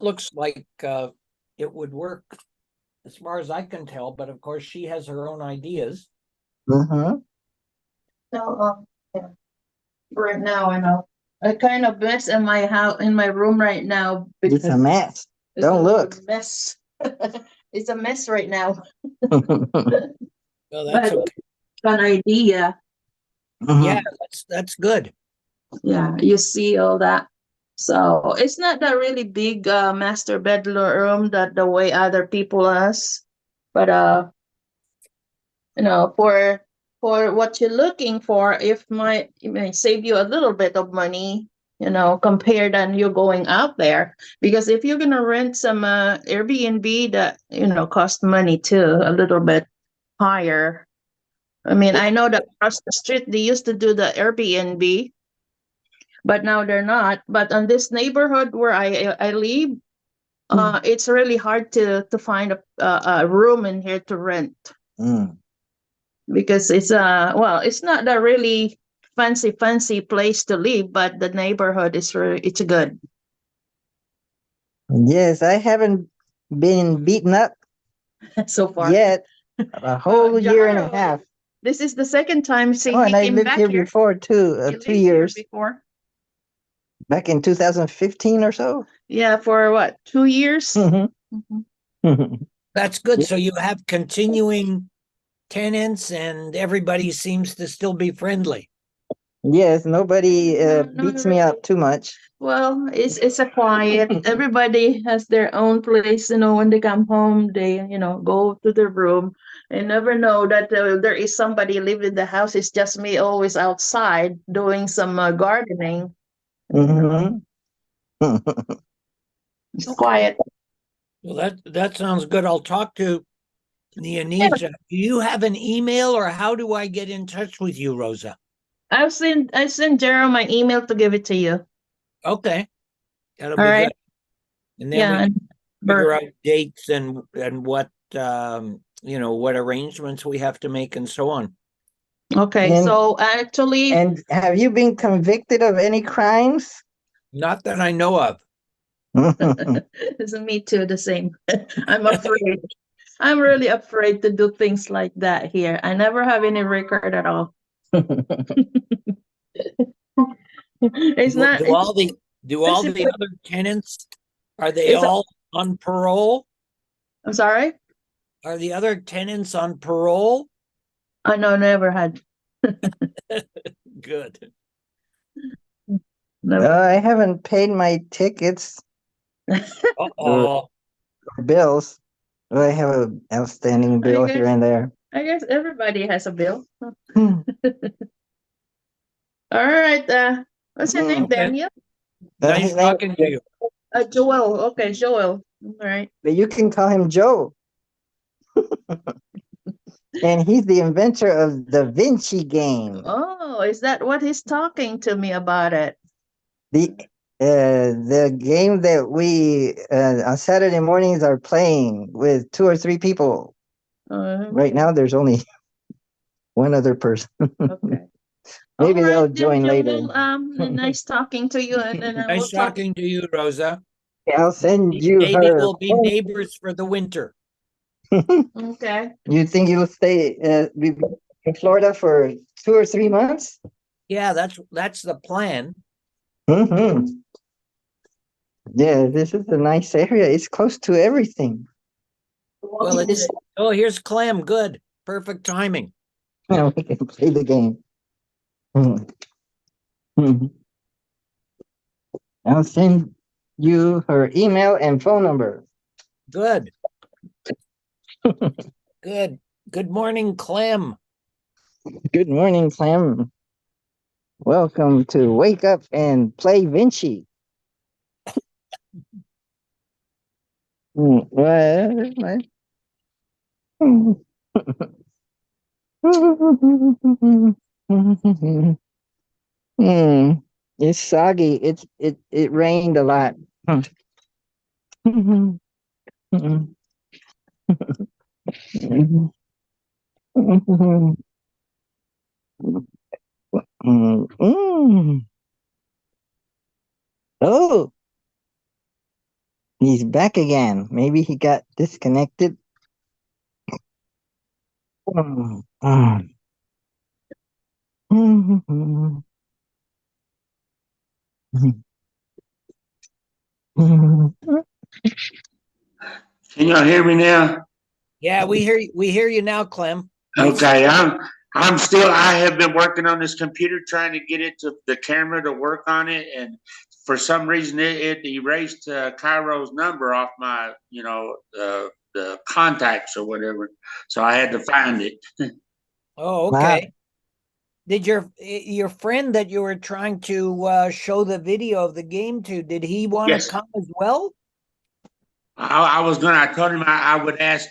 looks like it would work as far as I can tell, but of course she has her own ideas. Mhm. So, yeah. Right now, I know. I kind of mess in my house, in my room right now. It's a mess. it's Don't a look. Mess. It's a mess right now. Well, that's But okay. an idea. Mhm. Yeah, that's good. Yeah, you see all that. So it's not that really big master bedroom that the way other people has, but you know, for what you're looking for, if it may save you a little bit of money, you know, compared than you going out there. Because if you're gonna rent some Airbnb, that you know cost money too, a little bit higher. I mean, I know that across the street they used to do the Airbnb, but now they're not. But on this neighborhood where I live, it's really hard to find a room in here to rent Mm. because it's well, it's not a really fancy place to live, but the neighborhood is it's good. Yes, I haven't been beaten up So far, yet. A whole year and a Jaro, half. this is the second time since Oh, he and I came lived back here here. before too, He 2 lived here years. before. Back in 2015 or so. Yeah, for what, 2 years? Mhm. Mhm. That's good. So you have continuing tenants and everybody seems to still be friendly. Yes, nobody No, beats not me up really. too much. Well, it's a quiet. Everybody has their own place. You know, when they come home, they go to their room. And never know that there is somebody living in the house. It's just me always outside doing some gardening. Mhm. It's Okay. quiet. Well, that sounds good. I'll talk to Neonita. Do you have an email or how do I get in touch with you, Rosa? I send Jerome my email to give it to you. Okay. That'll All be right. good. And then Yeah. we can and figure Bert. out dates and what what arrangements we have to make and so on. Okay. And- So actually, And have you been convicted of any crimes? Not that I know of. it's me too. The same. I'm afraid. I'm really afraid to do things like that here. I never have any record at all. It's Do, not. do all the do all it's- the other tenants, are they It's a- all on parole? I'm sorry. Are the other tenants on parole? I know, never had. Good. Never. I haven't paid my tickets Uh-oh. or bills. I have an outstanding bill here and there. I guess everybody has a bill. Hmm. All right. What's your name, Okay. Daniel? Nice talking to you. Joel. Okay, Joel. All right. But you can call him Joe. And he's the inventor of the Vinci game. Oh, is that what he's talking to me about it? The game that we on Saturday mornings are playing with 2 or 3 people. Right now, there's only one other person. Okay. Maybe All they'll right, then, join Joe, later. nice talking to you, and then we'll Nice talk. talking to you, Rosa. I'll send you Maybe her. we'll be neighbors for the winter. Okay. You think you'll stay be in Florida for 2 or 3 months? Yeah, that's the plan. Mm-hmm. Yeah, this is a nice area. It's close to everything. Well, here's Clem. Good. Perfect timing. Now we can play the game. Mhm. Mhm. I'll send you her email and phone number. Good. Good. Good morning, Clem. Good morning, Clem. Welcome to Wake Up and Play Vinci. What? It's soggy. It rained a lot. Oh, he's back again. Maybe he got disconnected. Can y'all hear me now? Yeah, we hear you now, Clem. Okay, I'm still. I have been working on this computer trying to get it to the camera to work on it, and for some reason it erased Cairo's number off my, the contacts or whatever. So I had to find it. Oh, Wow. okay. Did your friend that you were trying to show the video of the game to, did he want to Yes. come as well? I was gonna. I told him I would ask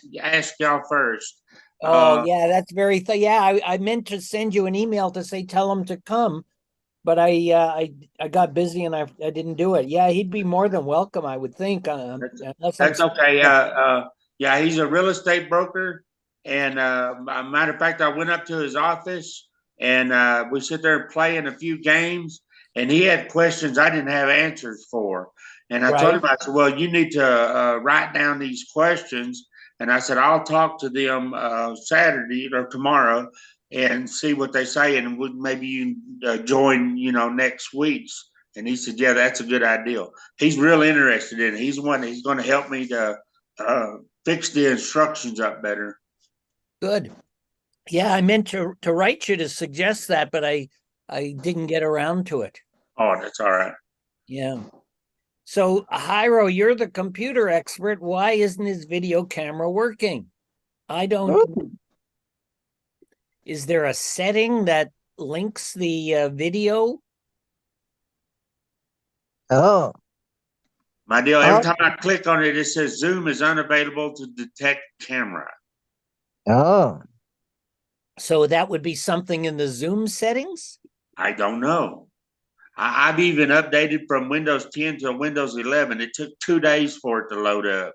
y'all first. Oh, yeah, that's very yeah, I meant to send you an email to say tell him to come, but I got busy and I didn't do it. Yeah, he'd be more than welcome, I would think. Unless That's okay. Yeah, he's a real estate broker, and matter of fact, I went up to his office and we sit there and play in a few games, and he had questions I didn't have answers for, and I told Right. him, I said, "Well, you need to write down these questions," and I said, "I'll talk to them Saturday or tomorrow and see what they say, and maybe you join, next week's." And he said, "Yeah, that's a good idea." He's real interested in it. He's one. He's going to help me to fix the instructions up better. Good. Yeah, I meant to write you to suggest that, but I didn't get around to it. Oh, that's all right. Yeah. So, Jairo, you're the computer expert. Why isn't his video camera working? I don't. Ooh. Is there a setting that links the video? Oh, My deal. Every time I click on it, it says Zoom is unavailable to detect camera. oh. So that would be something in the Zoom settings? I don't know. I've even updated from Windows 10 to Windows 11. It took 2 days for it to load up.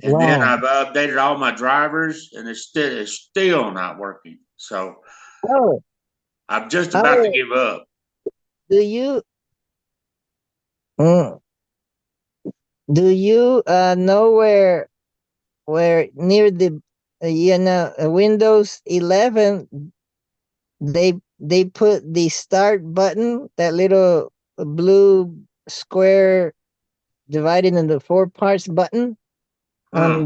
And then Wow. I've updated all my drivers, and it's still not working. So Oh, I'm just about to give up. do you mm, know where near the Windows 11 they put the start button, that little blue square divided into 4 parts button on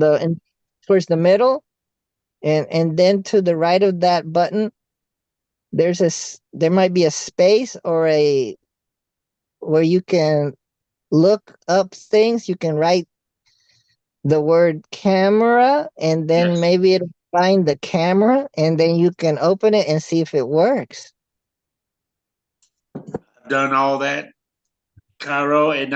towards the middle, and then to the right of that button there might be a space or a where you can look up things. You can write the word camera, and then Yes. maybe it'll find the camera, and then you can open it and see if it works. I've done all that, Cairo, and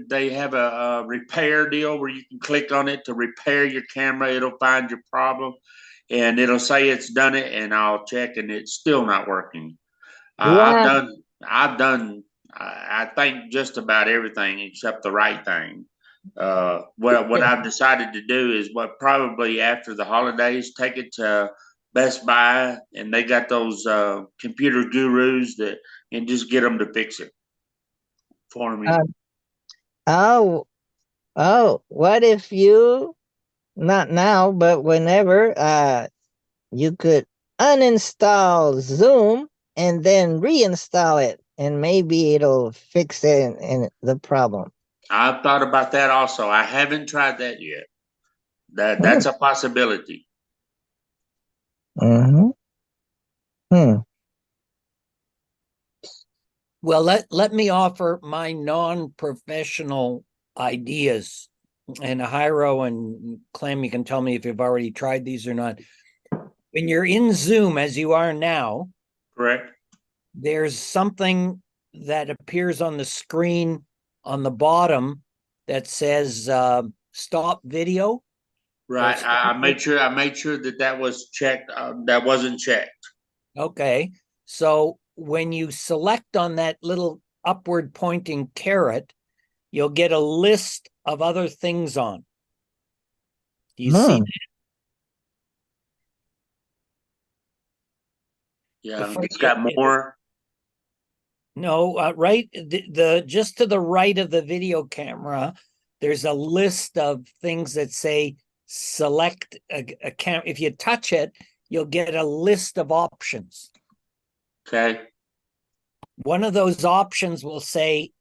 they have a repair deal where you can click on it to repair your camera. It'll find your problem, and it'll say it's done it, and I'll check, and it's still not working. Wow. I've done, I think just about everything except the right thing. What I've decided to do is probably after the holidays, take it to Best Buy, and they got those computer gurus that and just get them to fix it for me. Oh, what if you, not now, but whenever, you could uninstall Zoom and then reinstall it, and maybe it'll fix it and the problem. I've thought about that also. I haven't tried that yet. Hmm. That's a possibility. Mm-hmm. Hmm. Well, let me offer my non-professional ideas. And Jairo and Clem, you can tell me if you've already tried these or not. When you're in Zoom, as you are now, Correct. there's something that appears on the screen on the bottom that says stop video. Right. stop I made sure. I made sure that was checked. That wasn't checked. Okay. So when you select on that little upward pointing caret, you'll get a list of other things on. Do you see? Hmm. Yeah. The It's got more. No, right. The just to the right of the video camera, there's a list of things that say select a camera. If you touch it, you'll get a list of options. Okay. One of those options will say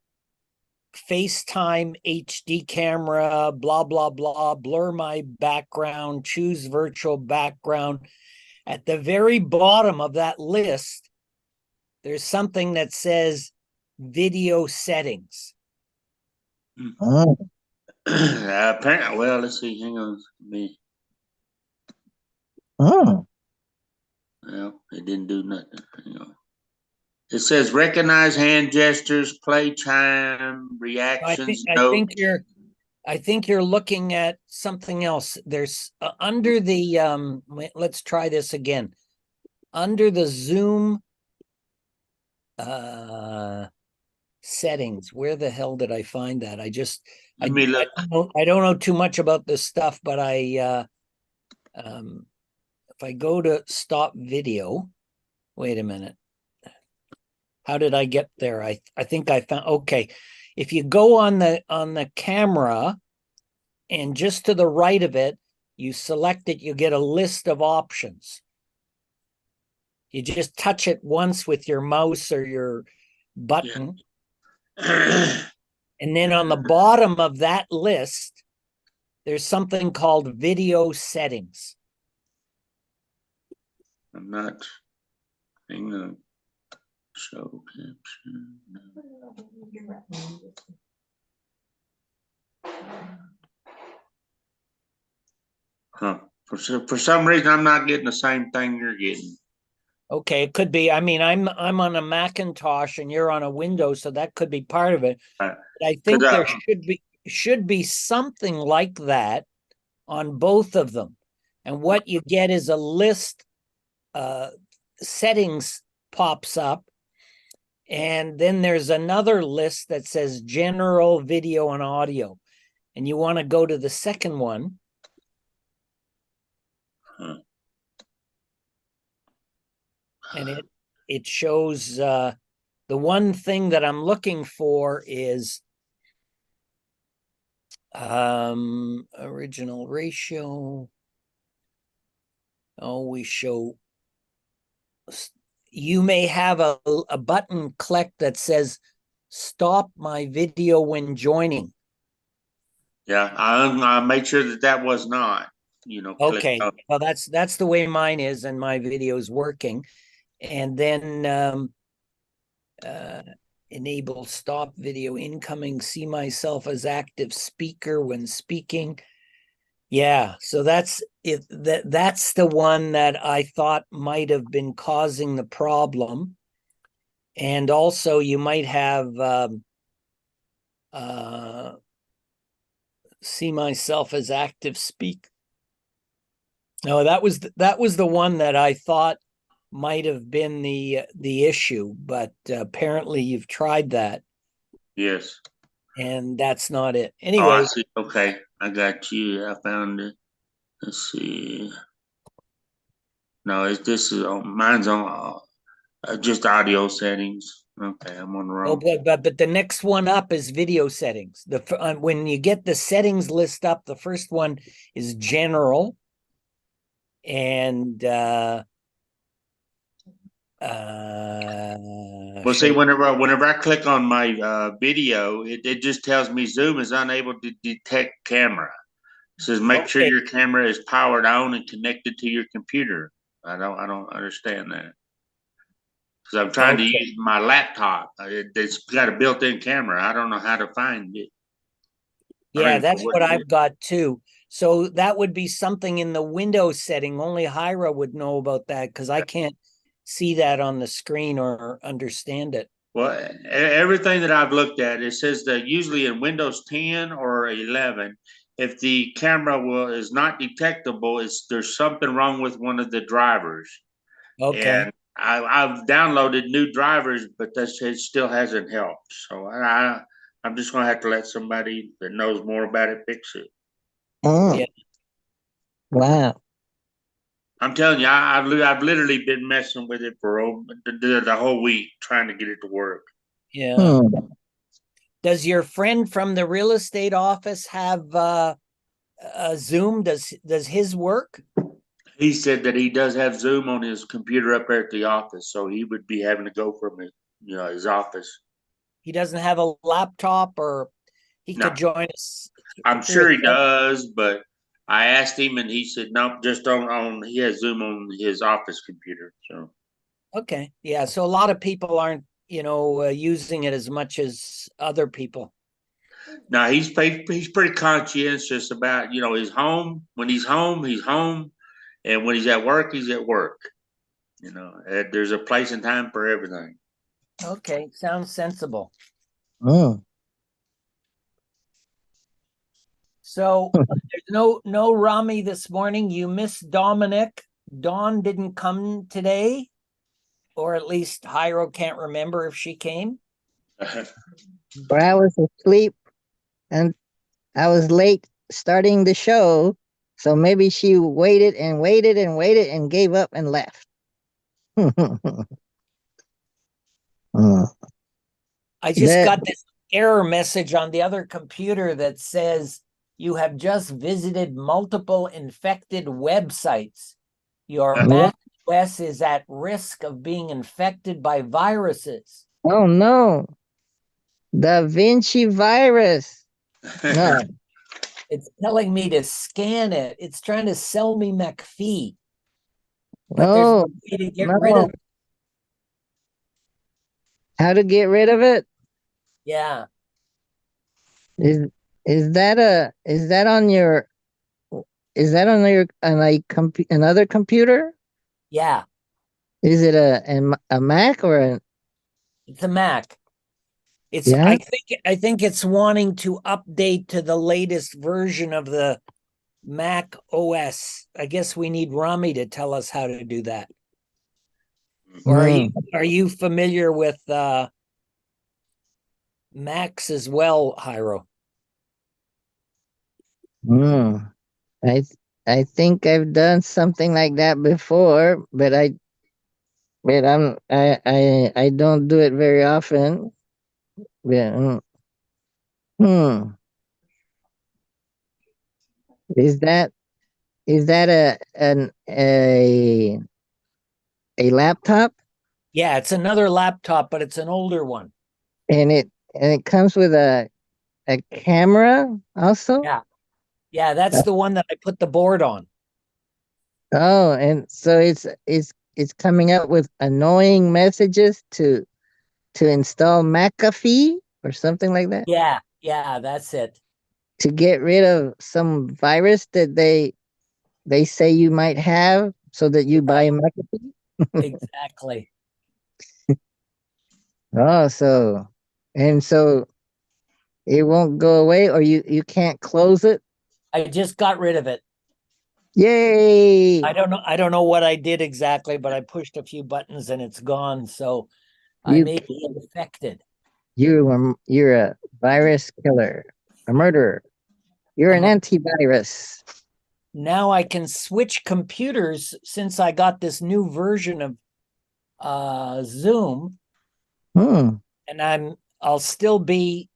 FaceTime HD camera, blah, blah, blah, blur my background, choose virtual background. At the very bottom of that list, there's something that says video settings. Hmm. Apparently, well, let's see. Hang on. Me. Hmm. Well, it didn't do nothing. Hang on. It says recognize hand gestures, play chime, reactions, notes. I think you're looking at something else. There's under the let's try this again. Under the Zoom settings, where the hell did I find that? Let me look. I don't know too much about this stuff, but if I go to stop video, wait a minute. How did I get there? I think I found, okay. If you go on the camera and just to the right of it, you select it, you get a list of options. You just touch it once with your mouse or your button. Yeah. And then on the bottom of that list, there's something called video settings. I'm not. Hang on. Show caption. Huh. For some reason, I'm not getting the same thing you're getting. Okay, it could be. I mean, I'm on a Macintosh and you're on a Windows, so that could be part of it. But I think there should be something like that on both of them. And what you get is a list, settings pops up. And then there's another list that says general video and audio. And you want to go to the second one. Huh. And it shows the one thing that I'm looking for is original ratio. Oh, we show, you may have a button click that says stop my video when joining. Yeah, I made sure that was not, Okay, well that's the way mine is, and my video is working. And then enable stop video incoming, see myself as active speaker when speaking. Yeah, so that's it. That's the one that I thought might have been causing the problem. And also you might have see myself as active speak. No, that was the one that I thought might have been the issue, but apparently you've tried that. Yes. And that's not it. Oh, Anyway, I see. Okay, I got you. I found it. Let's see. No, it's this is on mine's on just audio settings. Okay, I'm on the Oh, wrong. but the next one up is video settings. When you get the settings list up, the first one is general, and Well, see, whenever I click on my video, it just tells me Zoom is unable to detect camera. It says make sure Okay. your camera is powered on and connected to your computer. I don't understand that. Because I'm trying to Okay. use my laptop. It's got a built-in camera. I don't know how to find it. Yeah, mean, that's for what what it I've got too. So that would be something in the Windows setting. Only Hyra would know about that because I can't see that on the screen or understand it. Well, everything that I've looked at, it says that usually in Windows 10 or 11, if the camera is not detectable, there's something wrong with one of the drivers. Okay. And I've downloaded new drivers, but it still hasn't helped. So I'm just gonna have to let somebody that knows more about it fix it. Mm. Yeah. Wow. I'm telling you, I've literally been messing with it for the whole week trying to get it to work. Yeah. Hmm. Does your friend from the real estate office have Zoom? Does his work? He said that he does have Zoom on his computer up there at the office, so he would be having to go from his office. He doesn't have a laptop, or he No, could join us I'm through a sure he phone? does, but I asked him and he said nope, just on he has Zoom on his office computer. So Okay. Yeah. So a lot of people aren't, using it as much as other people. now he's pretty conscientious about his home. When he's home, he's home, and when he's at work, he's at work. There's a place and time for everything. Okay. Sounds sensible. Mm. So there's no Rami this morning. You missed Dominic. Dawn didn't come today, or at least Hyro can't remember if she came. But I was asleep and I was late starting the show. So maybe she waited and waited and waited and gave up and left. Mm. I just That, got this error message on the other computer that says you have just visited multiple infected websites. Your Yeah. Mac OS is at risk of being infected by viruses. oh no, Da Vinci virus. No. It's telling me to scan it. It's trying to sell me McPhee, but there's no Oh way to get rid of no. it. How to get rid of it? Yeah. Is is that on your on another computer? Yeah. Is it a Mac or a It's a Mac. It's yeah? I think it's wanting to update to the latest version of the Mac OS. I guess we need Rami to tell us how to do that. Or are you familiar with Macs as well, Hyro? Mm. I I think I've done something like that before, but I don't do it very often. But, hmm. Is that a laptop Yeah, it's another laptop, but it's an older one. and it comes with a camera also? Yeah. Yeah, that's the one that I put the board on. Oh, and so it's coming up with annoying messages to install McAfee or something like that Yeah, yeah, that's it. to get rid of some virus that they say you might have so that you buy McAfee. Exactly. Oh, so it won't go away or you can't close it. I just got rid of it. Yay! I don't know what I did exactly, but I pushed a few buttons and it's gone. So I You may be infected. you're a virus killer, a murderer. You're an I'm a- antivirus. now I can switch computers since I got this new version of Zoom, Hmm. and I'll still be.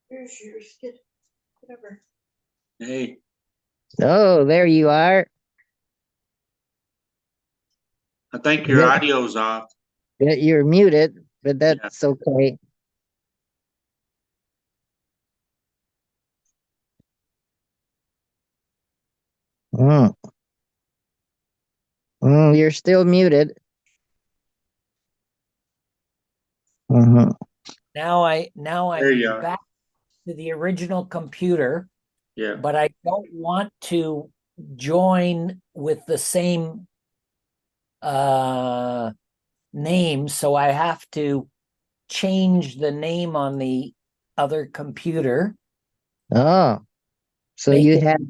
Here's your skid, whatever. Hey, Oh, there you are. I think your Yeah. audio's off. You're muted, but that's okay. Mm. You're still muted. Hmm. Now There you I'm are. back to the original computer, Yeah. but I don't want to join with the same name, so I have to change the name on the other computer. Oh, so Make you it- have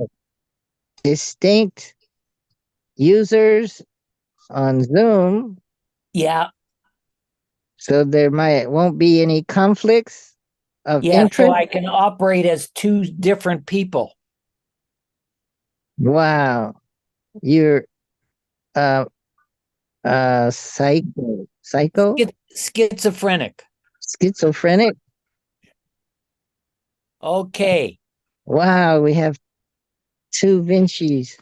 distinct users on Zoom, Yeah, so there won't be any conflicts of yeah, so interest. I can operate as two different people. Wow, you're uh psycho, Schizophrenic. schizophrenic. Okay. Wow, we have two Vinci's.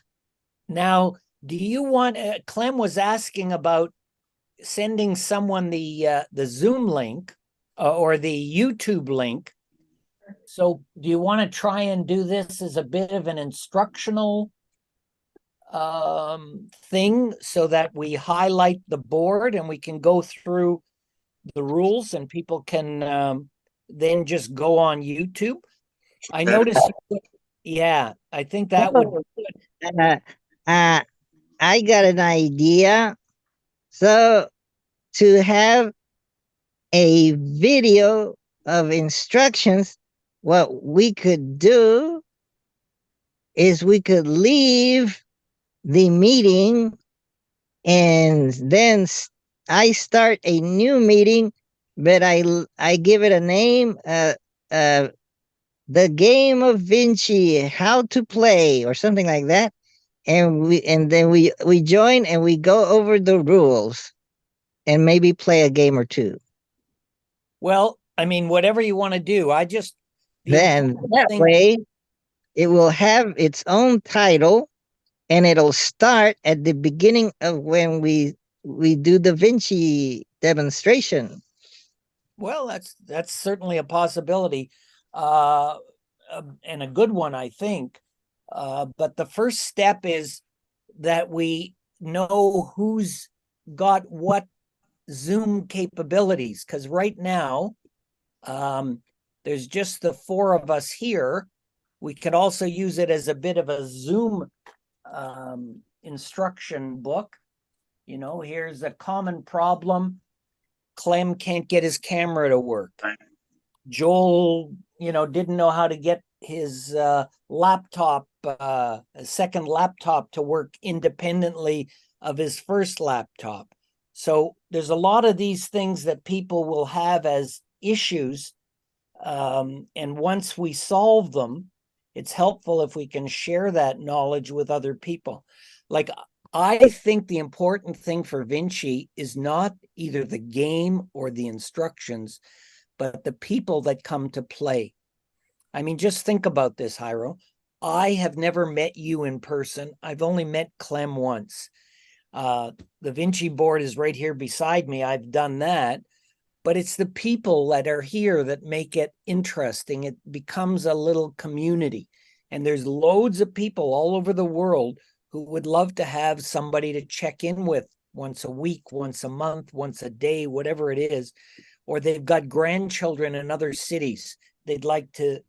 Now, do you want Clem was asking about sending someone the Zoom link or the YouTube link. So do you want to try and do this as a bit of an instructional thing so that we highlight the board and we can go through the rules and people can then just go on YouTube? I noticed, yeah, I think that would. Uh, uh, I got an idea. So to have a video of instructions, what we could do is we could leave the meeting and then I start a new meeting, but I give it a name, uh, the game of Vinci, how to play, or something like that, and then we join and we go over the rules and maybe play a game or two. Well, I mean, whatever you want to do. I just the Then important that thing. way it will have its own title and it'll start at the beginning of when we do the Vinci demonstration. Well, that's certainly a possibility, uh, and a good one, I think. But the first step is that we know who's got what Zoom capabilities, because right now, there's just the four of us here. We could also use it as a bit of a Zoom instruction book. You know, here's a common problem. Clem can't get his camera to work. Right. Joel, didn't know how to get his laptop, a second laptop to work independently of his first laptop. So there's a lot of these things that people will have as issues. And once we solve them, it's helpful if we can share that knowledge with other people. Like, I think the important thing for Vinci is not either the game or the instructions, but the people that come to play. I mean, just think about this, Jairo. I have never met you in person. I've only met Clem once. The Vinci board is right here beside me. I've done that. But it's the people that are here that make it interesting. It becomes a little community. And there's loads of people all over the world who would love to have somebody to check in with once a week, once a month, once a day, whatever it is. Or they've got grandchildren in other cities. They'd like to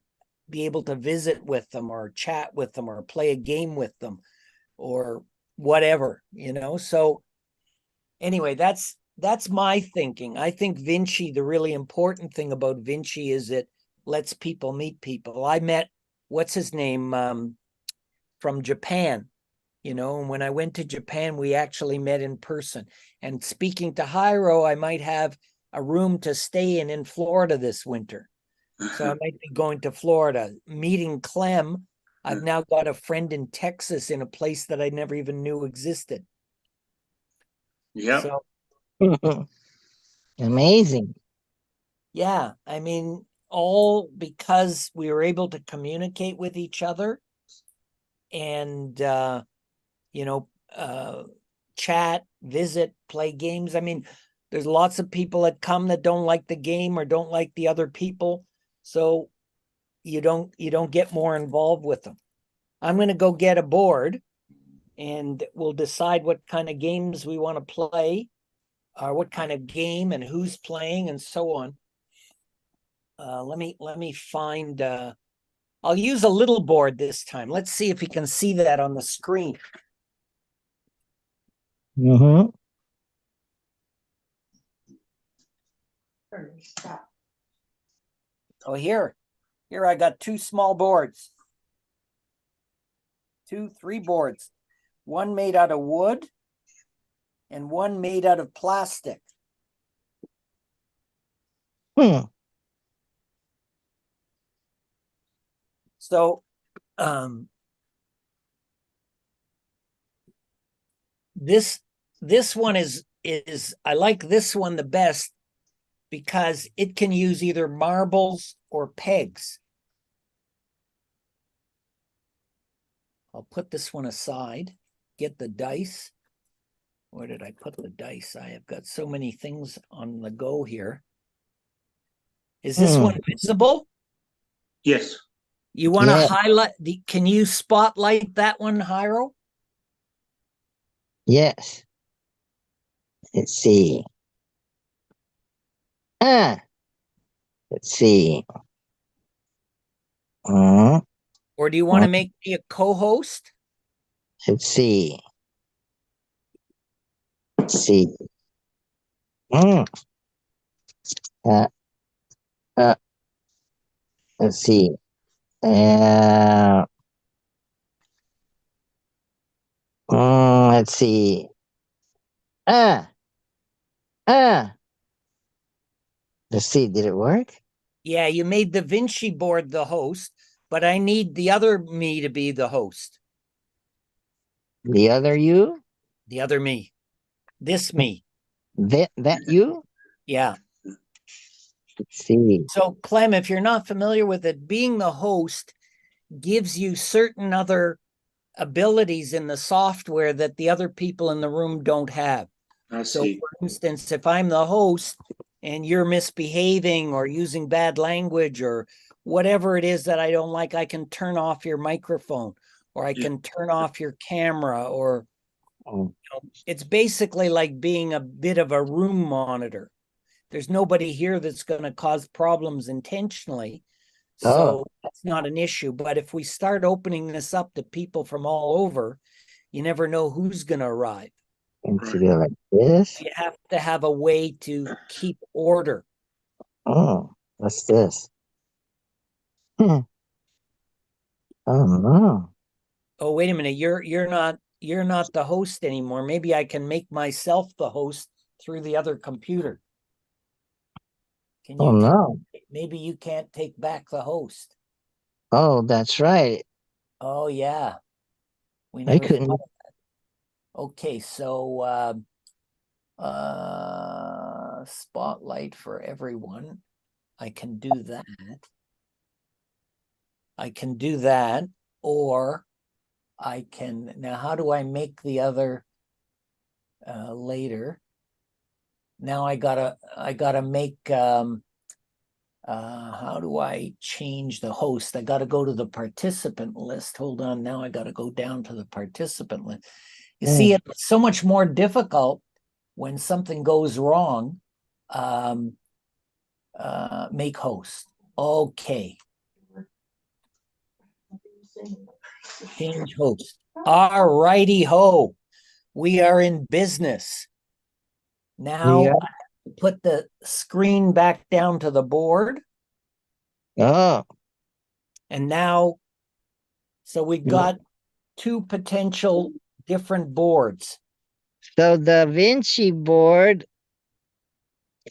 be able to visit with them or chat with them or play a game with them or whatever, So anyway, that's my thinking. I think Vinci, the really important thing about Vinci is it lets people meet people. I met, what's his name, from Japan, and when I went to Japan, we actually met in person. And speaking to Jairo, I might have a room to stay in Florida this winter. So I might be going to Florida, meeting Clem. I've now got a friend in Texas in a place that I never even knew existed. Yep. So Amazing. yeah, I mean, all because we were able to communicate with each other and you know, chat, visit, play games. I mean, there's lots of people that come that don't like the game or don't like the other people. So you don't get more involved with them. I'm going to go get a board and we'll decide what kind of games we want to play or what kind of game and who's playing and so on. Let me find I'll use a little board this time. Let's see if you can see that on the screen. Mm-hmm. Oh, here I got two small boards. 3 boards. One made out of wood and one made out of plastic. Hmm. So this one is I like this one the best because it can use either marbles or pegs. I'll put this one aside, get the dice. Where did I put the dice? I have got so many things on the go here. Is this one visible? Yes. You want to Yeah. highlight can you spotlight that one, Hyro? Yes. Let's see. Let's see. Or do you want to make me a co-host? Let's see. Let's see. Uh, let's see. Let's see. Uh, let's see. Did it work? Yeah, you made Da Vinci board the host, but I need the other me to be the host. The other you? The other me. This me. That you? Yeah. Let's see. So, Clem, if you're not familiar with it, being the host gives you certain other abilities in the software that the other people in the room don't have. I So, see. for instance, if I'm the host and you're misbehaving or using bad language or whatever it is that I don't like, I can turn off your microphone or I can turn off your camera or it's basically like being a bit of a room monitor. There's nobody here that's going to cause problems intentionally. So that's not an issue. But if we start opening this up to people from all over, you never know who's going to arrive. And to go like this. You have to have a way to keep order. What's this? Oh no. Oh, wait a minute. You're not the host anymore. Maybe I can make myself the host through the other computer. Can you no. Maybe you can't take back the host. Oh, that's right. Oh yeah. We I never couldn't. thought of that. Okay, so spotlight for everyone. I can do that. Or I can now. How do I make the other later? Now I gotta make. How do I change the host? I gotta go to the participant list. Hold on. Now I gotta go down to the participant list. You see, it's so much more difficult when something goes wrong. Make host. Okay. Change host. All righty ho. We are in business. Now put the screen back down to the board. Oh. And now, so we've got 2 potential different boards. So Da Vinci board,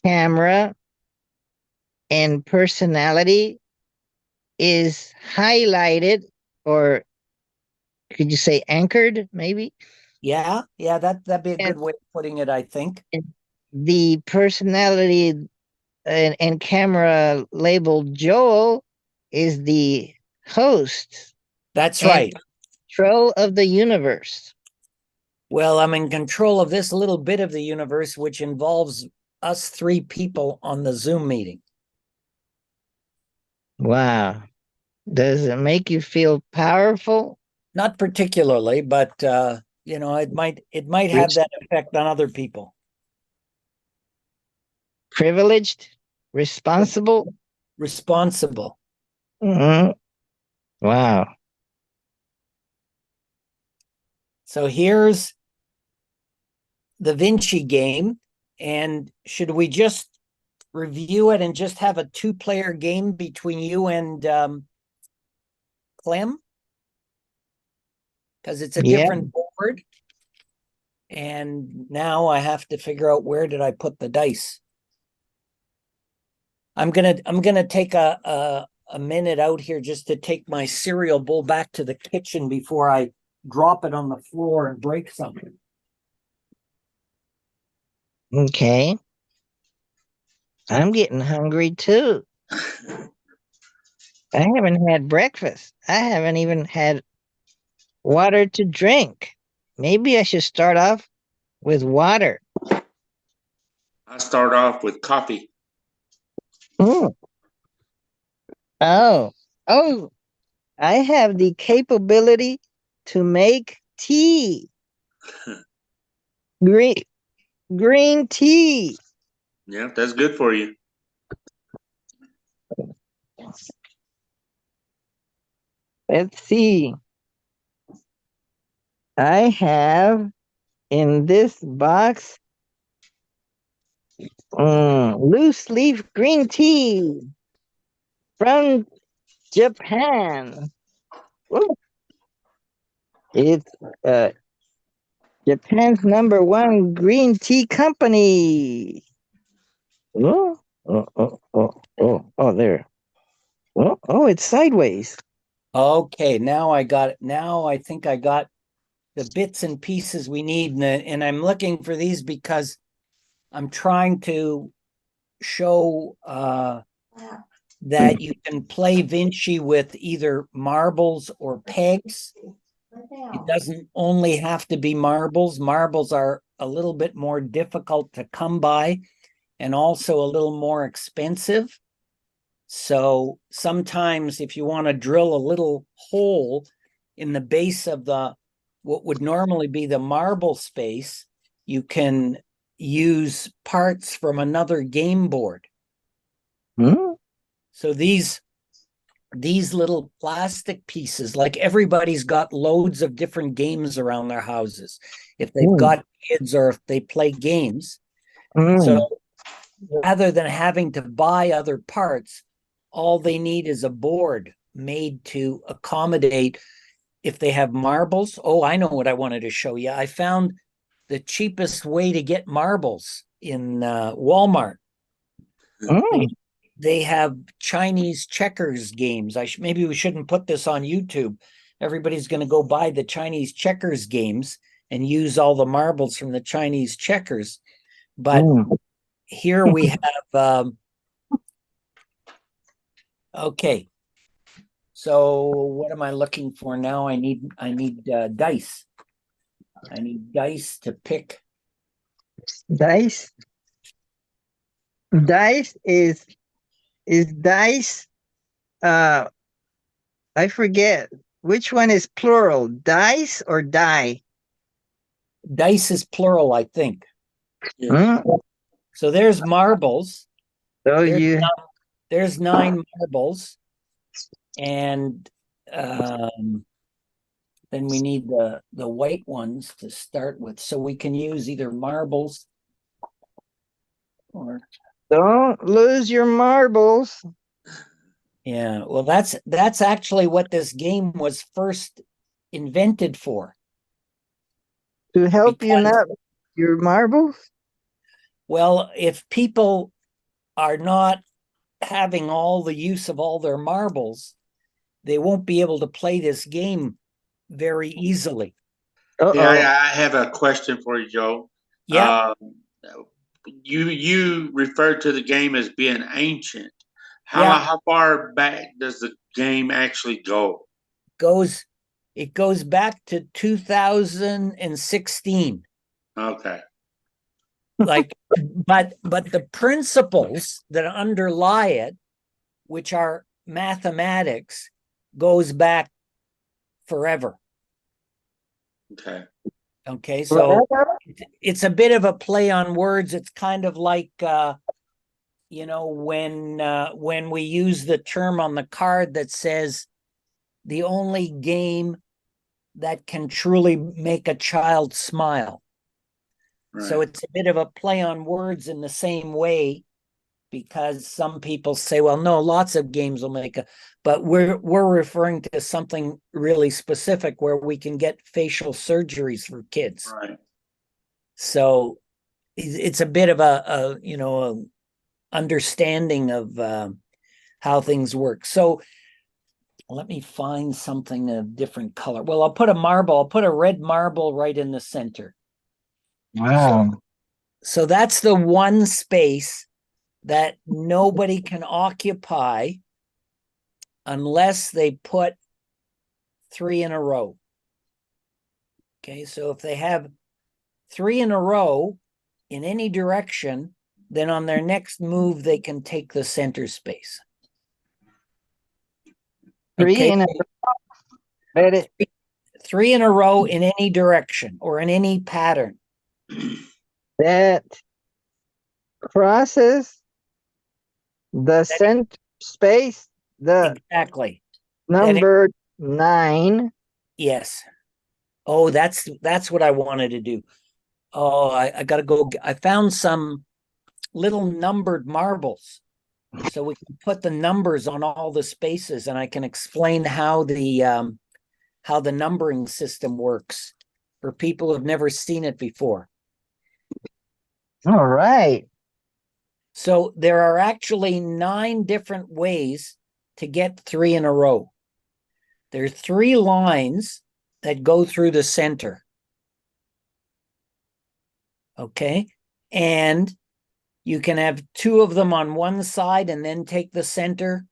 camera, and personality is highlighted, or could you say anchored, maybe? Yeah, that'd be a And- good way of putting it, I think. The personality and camera labeled Joel is the host That's and right. control of the universe. Well, I'm in control of this little bit of the universe, which involves us three people on the Zoom meeting. Wow. Does it make you feel powerful? Not particularly, but it might have Rich. that effect on other people. Privileged? Responsible? Responsible. Mhm. Wow. So here's the Vinci game. And should we just review it and just have a two-player game between you and Clem? Because it's a Yeah. different board. And now I have to figure out, where did I put the dice? I'm gonna take a minute out here just to take my cereal bowl back to the kitchen before I drop it on the floor and break something. Okay. I'm getting hungry too. I haven't had breakfast. I haven't even had water to drink. Maybe I should start off with water. I start off with coffee. Mm. Oh, I have the capability to make tea. Green, green tea. Yeah, that's good for you. Let's see. I have in this box loose leaf green tea from Japan. Ooh. It's Japan's #1 green tea company. There. It's sideways. Okay, now I got it. Now I think I got the bits and pieces we need, and I'm looking for these because I'm trying to show that you can play Vinci with either marbles or pegs. It doesn't only have to be marbles. Marbles are a little bit more difficult to come by and also a little more expensive. So sometimes if you want to drill a little hole in the base of what would normally be the marble space, you can use parts from another game board. Hmm? So these little plastic pieces, like everybody's got loads of different games around their houses, if they've got kids or if they play games. So rather than having to buy other parts, all they need is a board made to accommodate if they have marbles. Oh, I know what I wanted to show you. I found the cheapest way to get marbles in Walmart. They have Chinese checkers games. Maybe we shouldn't put this on YouTube. Everybody's going to go buy the Chinese checkers games and use all the marbles from the Chinese checkers. But here we have okay. So what am I looking for now? I need dice. I need dice to pick. Dice. Dice is dice. I forget which one is plural, dice or die. Dice is plural, I think. Yeah. So there's marbles. So there's 9 marbles, and then we need the white ones to start with. So we can use either marbles or. Don't lose your marbles. Yeah, well, that's actually what this game was first invented for. To help you not lose your marbles? Well, if people are not having all the use of all their marbles, they won't be able to play this game very easily. Yeah, I have a question for you, Joe. Yeah, You referred to the game as being ancient. Yeah. How far back does the game actually go? it goes back to 2016. Okay. Like, but the principles that underlie it, which are mathematics, goes back forever. Okay. Okay, so Forever? it's a bit of a play on words. It's kind of like when we use the term on the card that says the only game that can truly make a child smile. So Right. it's a bit of a play on words in the same way, because some people say, well, no, lots of games will make a, but we're referring to something really specific where we can get facial surgeries for kids. Right. So it's a bit of a understanding of how things work. So let me find something of different color. Well, I'll put a red marble right in the center. Wow. So that's the one space that nobody can occupy unless they put 3 in a row. Okay, so if they have 3 in a row in any direction, then on their next move, they can take the center space. Three Okay, in a bet it 3 in a row in any direction or in any pattern. that crosses the center space, the Exactly. number 9. Yes. Oh, that's what I wanted to do. Oh, I gotta go. I found some little numbered marbles, so we can put the numbers on all the spaces, and I can explain how the numbering system works for people who've never seen it before. All right. So there are actually 9 different ways to get 3 in a row. There are 3 lines that go through the center. Okay. And you can have 2 of them on one side and then take the center.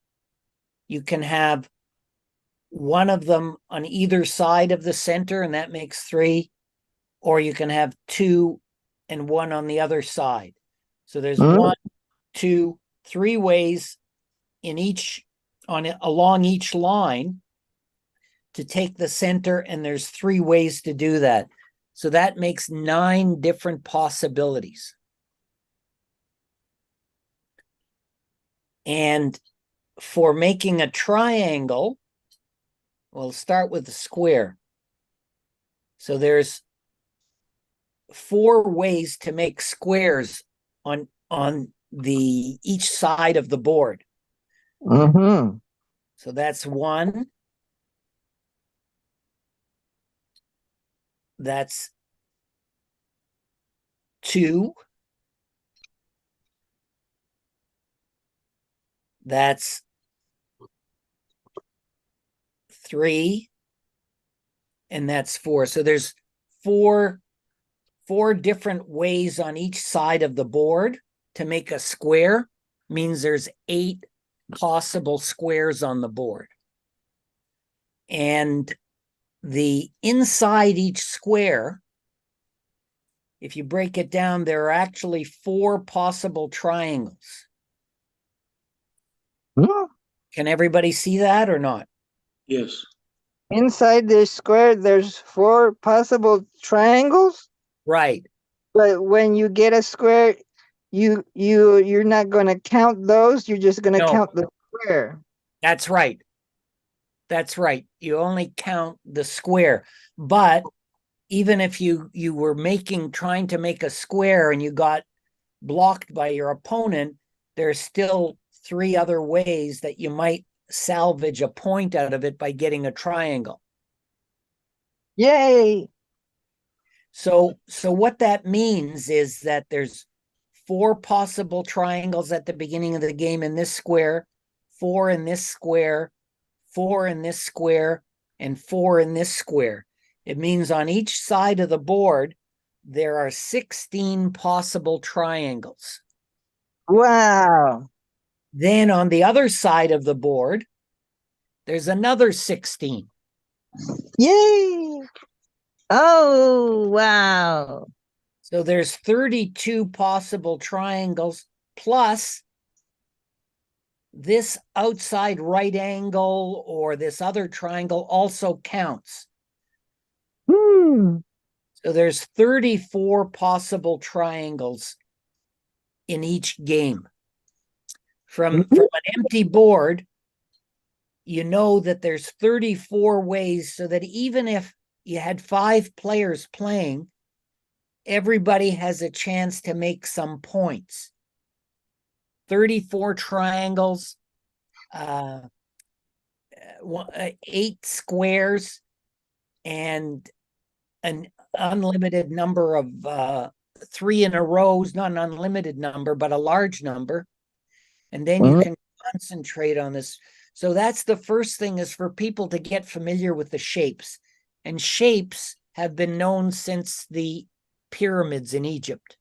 You can have 1 of them on either side of the center, and that makes 3. Or you can have 2 and 1 on the other side. So there's 1, 2, 3 ways in each along each line to take the center, and there's 3 ways to do that. So that makes 9 different possibilities. And for making a triangle, we'll start with the square. So there's 4 ways to make squares on the each side of the board. Mm-hmm. So that's 1. That's 2. That's 3. And that's 4. So there's four different ways on each side of the board to make a square. Means there's 8 possible squares on the board. And the inside each square, if you break it down, there are actually 4 possible triangles. Can everybody see that or not? Yes. Inside this square, there's 4 possible triangles. Right. But when you get a square, you're not going to count those. You're just going to No. count the square. That's right. That's right. You only count the square. But even if you were trying to make a square and you got blocked by your opponent, there's still 3 other ways that you might salvage a point out of it by getting a triangle. Yay! So what that means is that there's 4 possible triangles at the beginning of the game in this square, 4 in this square, 4 in this square, and 4 in this square. It means on each side of the board, there are 16 possible triangles. Wow. Then on the other side of the board, there's another 16. Yay. Oh, wow. So there's 32 possible triangles plus this outside right angle or this other triangle also counts. Hmm. So there's 34 possible triangles in each game. From an empty board, you know that there's 34 ways, so that even if you had 5 players playing, everybody has a chance to make some points. 34 triangles, 8 squares, and an unlimited number of 3 in a row is not an unlimited number, but a large number. And then you can concentrate on this. So that's the first thing, is for people to get familiar with the shapes. And shapes have been known since the pyramids in Egypt.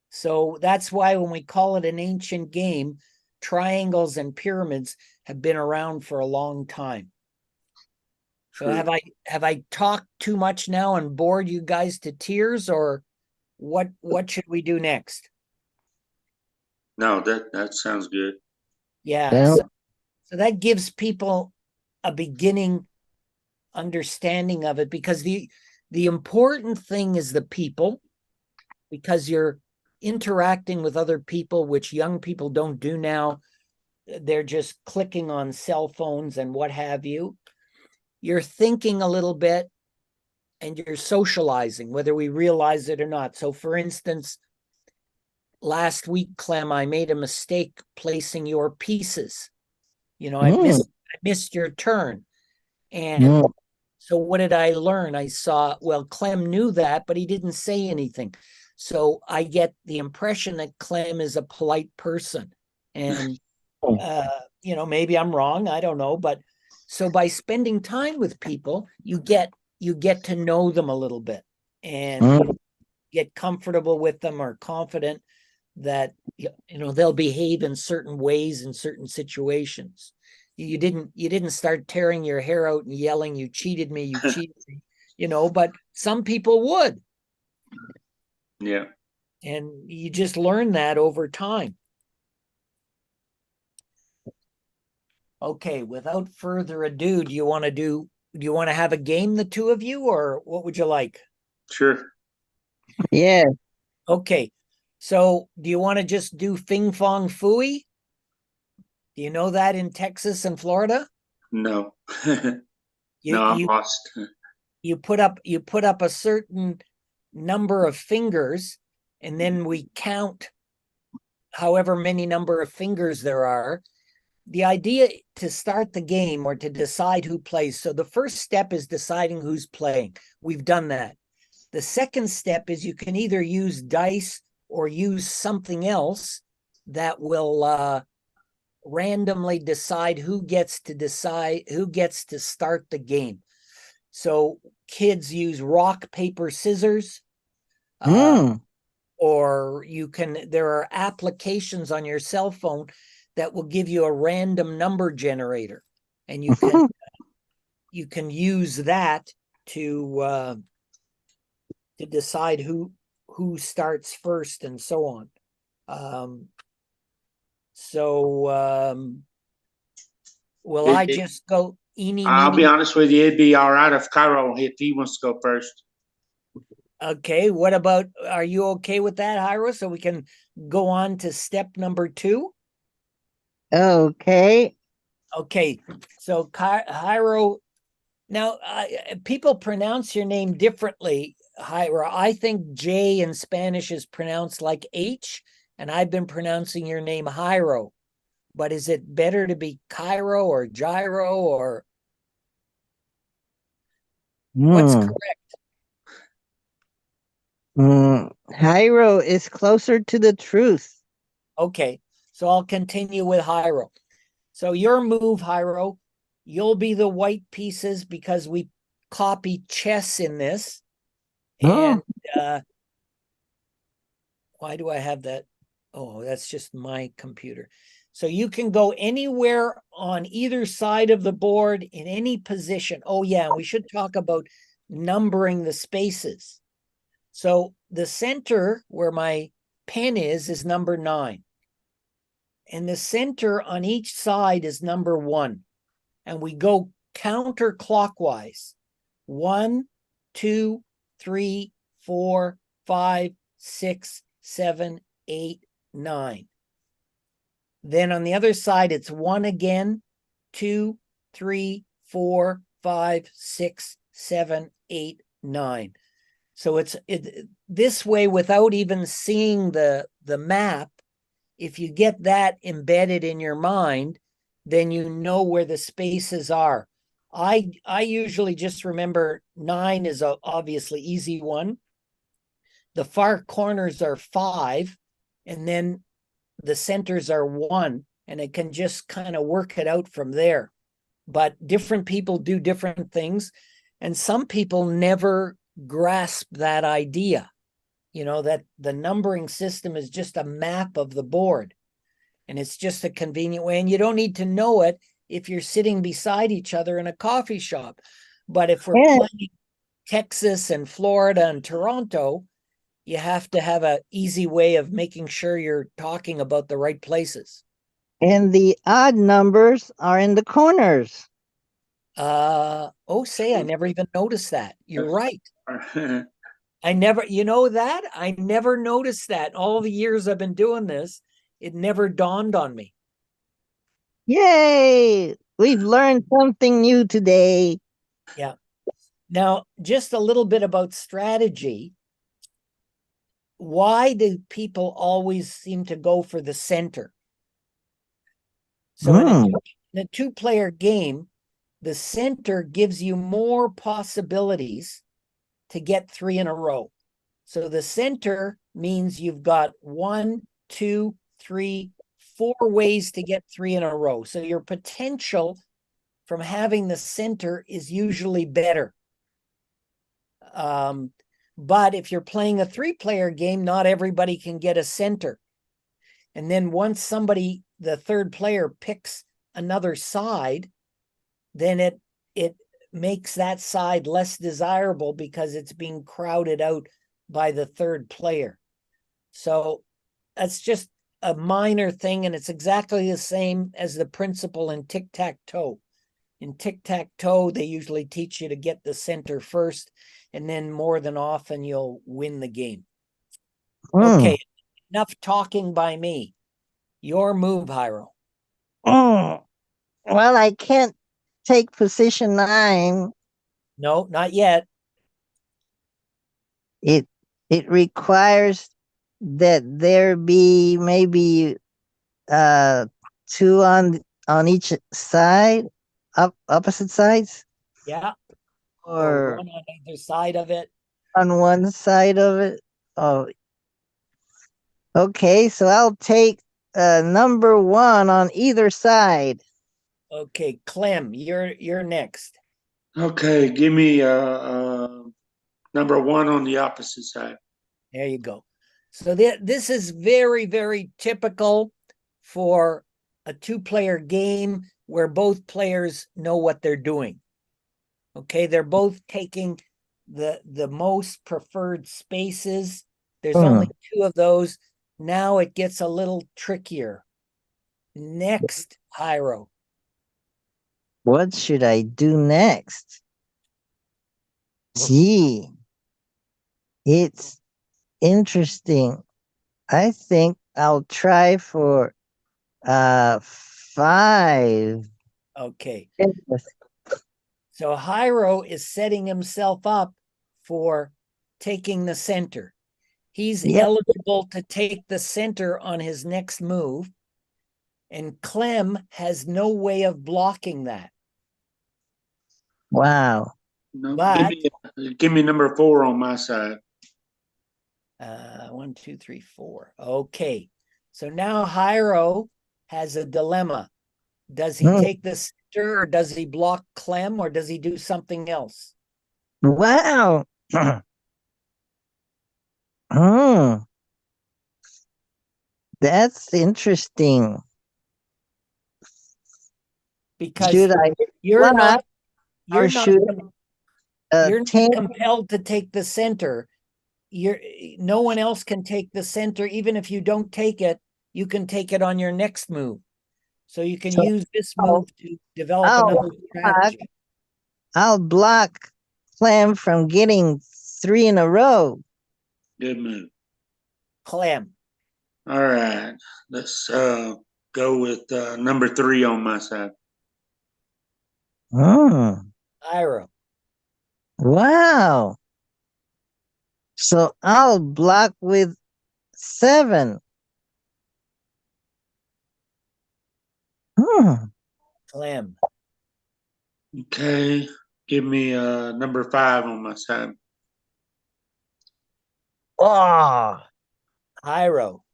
So that's why when we call it an ancient game, triangles and pyramids have been around for a long time. So have I talked too much now and bored you guys to tears, or what should we do next? No, that sounds good. Yeah. Yeah. So that gives people a beginning understanding of it, because the important thing is the people, because you're interacting with other people, which young people don't do now. They're just clicking on cell phones and what have you. You're thinking a little bit and you're socializing, whether we realize it or not. So for instance, last week, Clem, I made a mistake placing your pieces. I missed your turn. And so what did I learn? I saw, well, Clem knew that, but he didn't say anything. So I get the impression that Clem is a polite person. And, maybe I'm wrong. I don't know. But so by spending time with people, you get to know them a little bit and get comfortable with them, or confident that, they'll behave in certain ways in certain situations. You didn't start tearing your hair out and yelling, "You cheated me, you cheated me," but some people would. Yeah. And you just learn that over time. Okay, without further ado, do you want to have a game, the two of you, or what would you like? Sure. Yeah. Okay. So do you want to just do Fing Fong Fooey? Do you know that in Texas and Florida? No. You, No, I'm you, lost. you put up a certain number of fingers, and then we count however many number of fingers there are. The idea to start the game, or to decide who plays. So the first step is deciding who's playing. We've done that. The second step is you can either use dice or use something else that will randomly decide who gets to start the game. So kids use rock, paper, scissors. Or there are applications on your cell phone that will give you a random number generator, and you can use that to decide who starts first and so on. Will I just go eeny, I'll meeny? be honest with you, it'd be all right if Cairo, if he wants to go first. Okay, what about, are you okay with that, Hiro? So we can go on to step number 2? Okay. Okay, so Hiro, now people pronounce your name differently, Hiro. I think J in Spanish is pronounced like H, and I've been pronouncing your name Hiro. But is it better to be Cairo or Gyro, or what's correct? Hiro is closer to the truth. Okay, so I'll continue with Hiro. So your move, Hyro, you'll be the white pieces because we copy chess in this. And why do I have that? Oh, that's just my computer. So you can go anywhere on either side of the board in any position. Oh, yeah, and we should talk about numbering the spaces. So the center where my pen is number 9. And the center on each side is number 1. And we go counterclockwise. 1, 2, 3, 4, 5, 6, 7, 8, 9. Then on the other side, it's 1 again, 2, 3, 4, 5, 6, 7, 8, 9. So it's this way without even seeing the map. If you get that embedded in your mind, then you know where the spaces are. I usually just remember 9 is a obviously easy one. The far corners are 5, and then the centers are 1, and it can just kind of work it out from there. But different people do different things, and some people never grasp that idea, that the numbering system is just a map of the board, and it's just a convenient way, and you don't need to know it if you're sitting beside each other in a coffee shop. But if we're playing Texas and Florida and Toronto, you have to have an easy way of making sure you're talking about the right places. And the odd numbers are in the corners. I never even noticed that. You're right. I never noticed that. All the years I've been doing this, it never dawned on me. Yay! We've learned something new today. Yeah. Now, just a little bit about strategy. Why do people always seem to go for the center? So in a two-player game, the center gives you more possibilities to get 3 in a row. So the center means you've got 1, 2, 3, 4 ways to get 3 in a row. So your potential from having the center is usually better. But if you're playing a 3-player game, not everybody can get a center. And then once the third player picks another side, then it makes that side less desirable because it's being crowded out by the third player. So that's just a minor thing, and it's exactly the same as the principle in tic-tac-toe. In tic-tac-toe, they usually teach you to get the center first, and then more than often you'll win the game. Okay, enough talking by me. Your move, Hyro. Well, I can't take position 9. No, not yet. It requires that there be maybe 2 on each side, opposite sides. Yeah. Or 1 on either side of it. on one side of it. Oh, okay. So I'll take number 1 on either side. Okay, Clem, you're next. Okay, give me number 1 on the opposite side. There you go. So this is very, very typical for a 2-player game where both players know what they're doing. Okay, they're both taking the most preferred spaces. There's only 2 of those. Now it gets a little trickier. Next, Hyro. What should I do next? Gee, it's interesting. I think I'll try for 5. Okay. So Hyro is setting himself up for taking the center. He's eligible to take the center on his next move, and Clem has no way of blocking that. Wow. No, But give me number 4 on my side. 1, 2, 3, 4. Okay. So now Hyro has a dilemma. Does he Hmm. take the center, or does he block Clem, or does he do something else? Wow. Hmm. That's interesting. Because Should I you're not block you're or not should you're not take? compelled to take the center. You're no one else can take the center. Even if you don't take it, you can take it on your next move. So you can So use this I'll, move to develop I'll another strategy. I'll block Clem from getting 3 in a row. Good move. Clem. All right, let's go with number 3 on my side. Hmm. Ira. Wow. So I'll block with 7. Hmm. Clem. Okay, give me number 5 on my side. Oh. Hiro.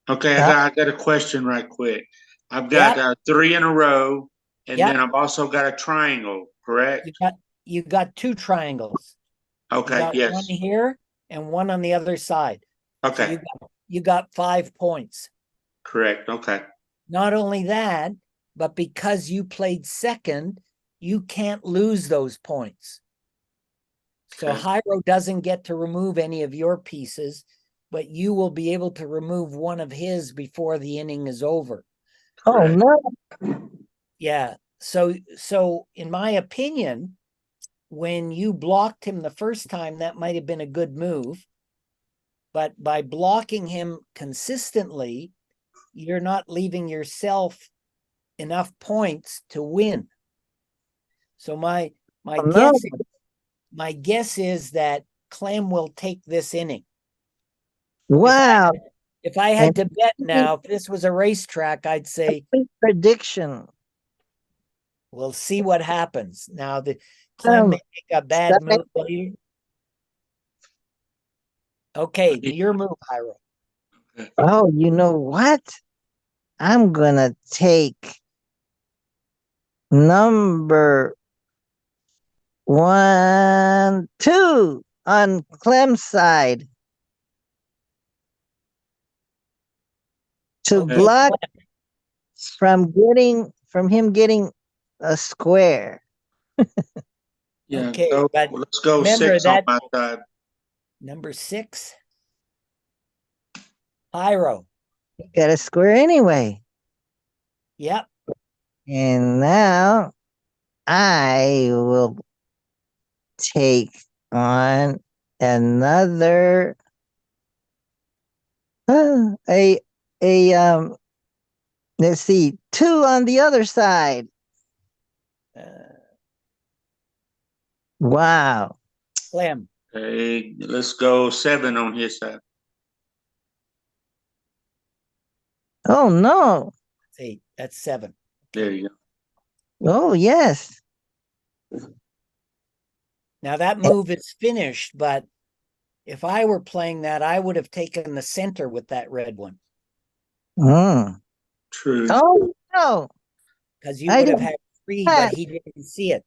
Okay, I got a question right quick. I've got Yep. 3 in a row, and Yep. then I've also got a triangle, correct? You got 2 triangles. You Okay, got yes. one here and one on the other side. So Okay, you got 5 points. correct. Okay. Not only that, but because you played second, you can't lose those points. So Okay. Hiro doesn't get to remove any of your pieces, but you will be able to remove one of his before the inning is over. Oh Correct. no. Yeah. So in my opinion, when you blocked him the first time, that might have been a good move. But by blocking him consistently, you're not leaving yourself enough points to win. So my Oh, no. guess is that Clem will take this inning. Wow. If I had to bet now, if this was a racetrack, I'd say Prediction. we'll see what happens. Now the Clem may make a bad Stop move later. Okay, your move, Hiro. Oh, you know what? I'm gonna take number 1, 2 on Clem's side to Okay, block Clem. from him getting a square. Yeah, Okay, go, but let's go remember 6 on that my side. number 6, Hiro. Got a square anyway. Yep. And now I will take on another a let's see, 2 on the other side. Wow. Clem. Okay, let's go 7 on his side. Oh no. That's 8. That's 7. There you go. Oh yes. Now that move is finished, but if I were playing that, I would have taken the center with that red one Mm. True. Oh no. because you I would have didn't had 3, have- but he didn't see it.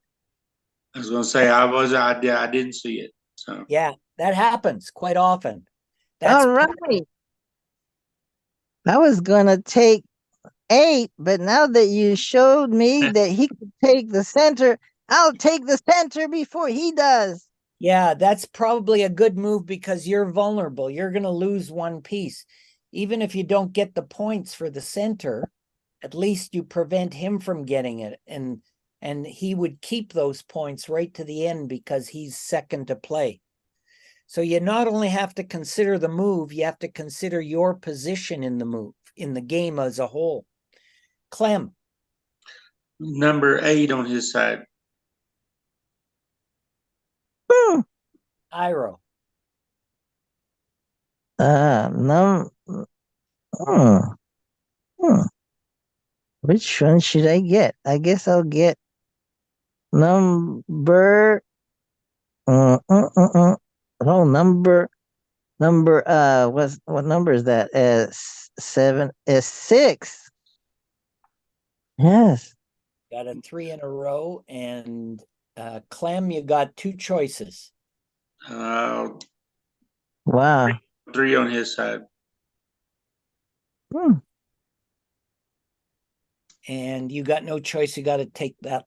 I was gonna say I didn't see it. So Yeah, that happens quite often. That's All right. I was gonna take 8, but now that you showed me that he could take the center, I'll take the center before he does. Yeah, that's probably a good move because you're vulnerable. You're going to lose one piece. Even if you don't get the points for the center, at least you prevent him from getting it. And he would keep those points right to the end because he's second to play. So you not only have to consider the move, you have to consider your position in the move, in the game as a whole. Clem. number 8 on his side. Hmm. Iro. No. Hmm. Hmm. Which one should I get? I guess I'll get number. Oh, number. What number is that? 7. 6. Yes. Got a 3 in a row. And Clem, you got 2 choices. Uh, Wow. 3 on his side. Hmm. And you got no choice. You got to take that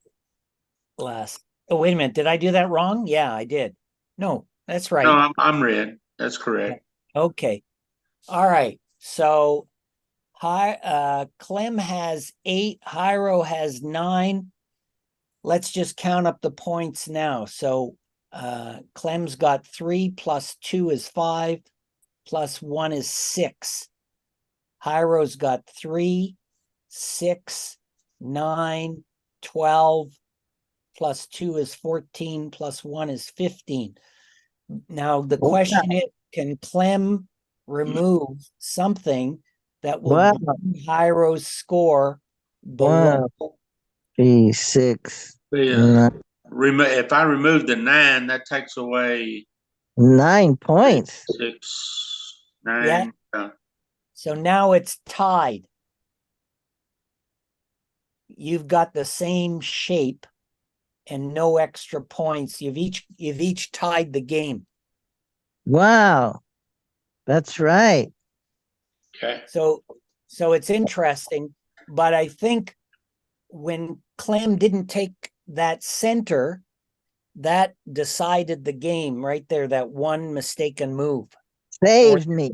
last. Oh, wait a minute. Did I do that wrong? Yeah, I did. No, that's right. No, I'm red. That's correct. Okay. All right. So Clem has 8, Hyro has 9. Let's just count up the points now. So Clem's got 3 plus 2 is 5 plus 1 is 6. Hyro's got 3, 6, 9, 12 plus 2 is 14 plus 1 is 15. Now the Wow. question is, can Clem remove something that will Wow. bring Hyro's score below? 3, 6, Yeah. If I remove the 9, that takes away 9 points. 6, Yeah. 9. So now it's tied. You've got the same shape and no extra points. You've each tied the game. Wow. That's right. Okay. So it's interesting, but I think when Clem didn't take that center, that decided the game right there, that one mistaken move. Saved me.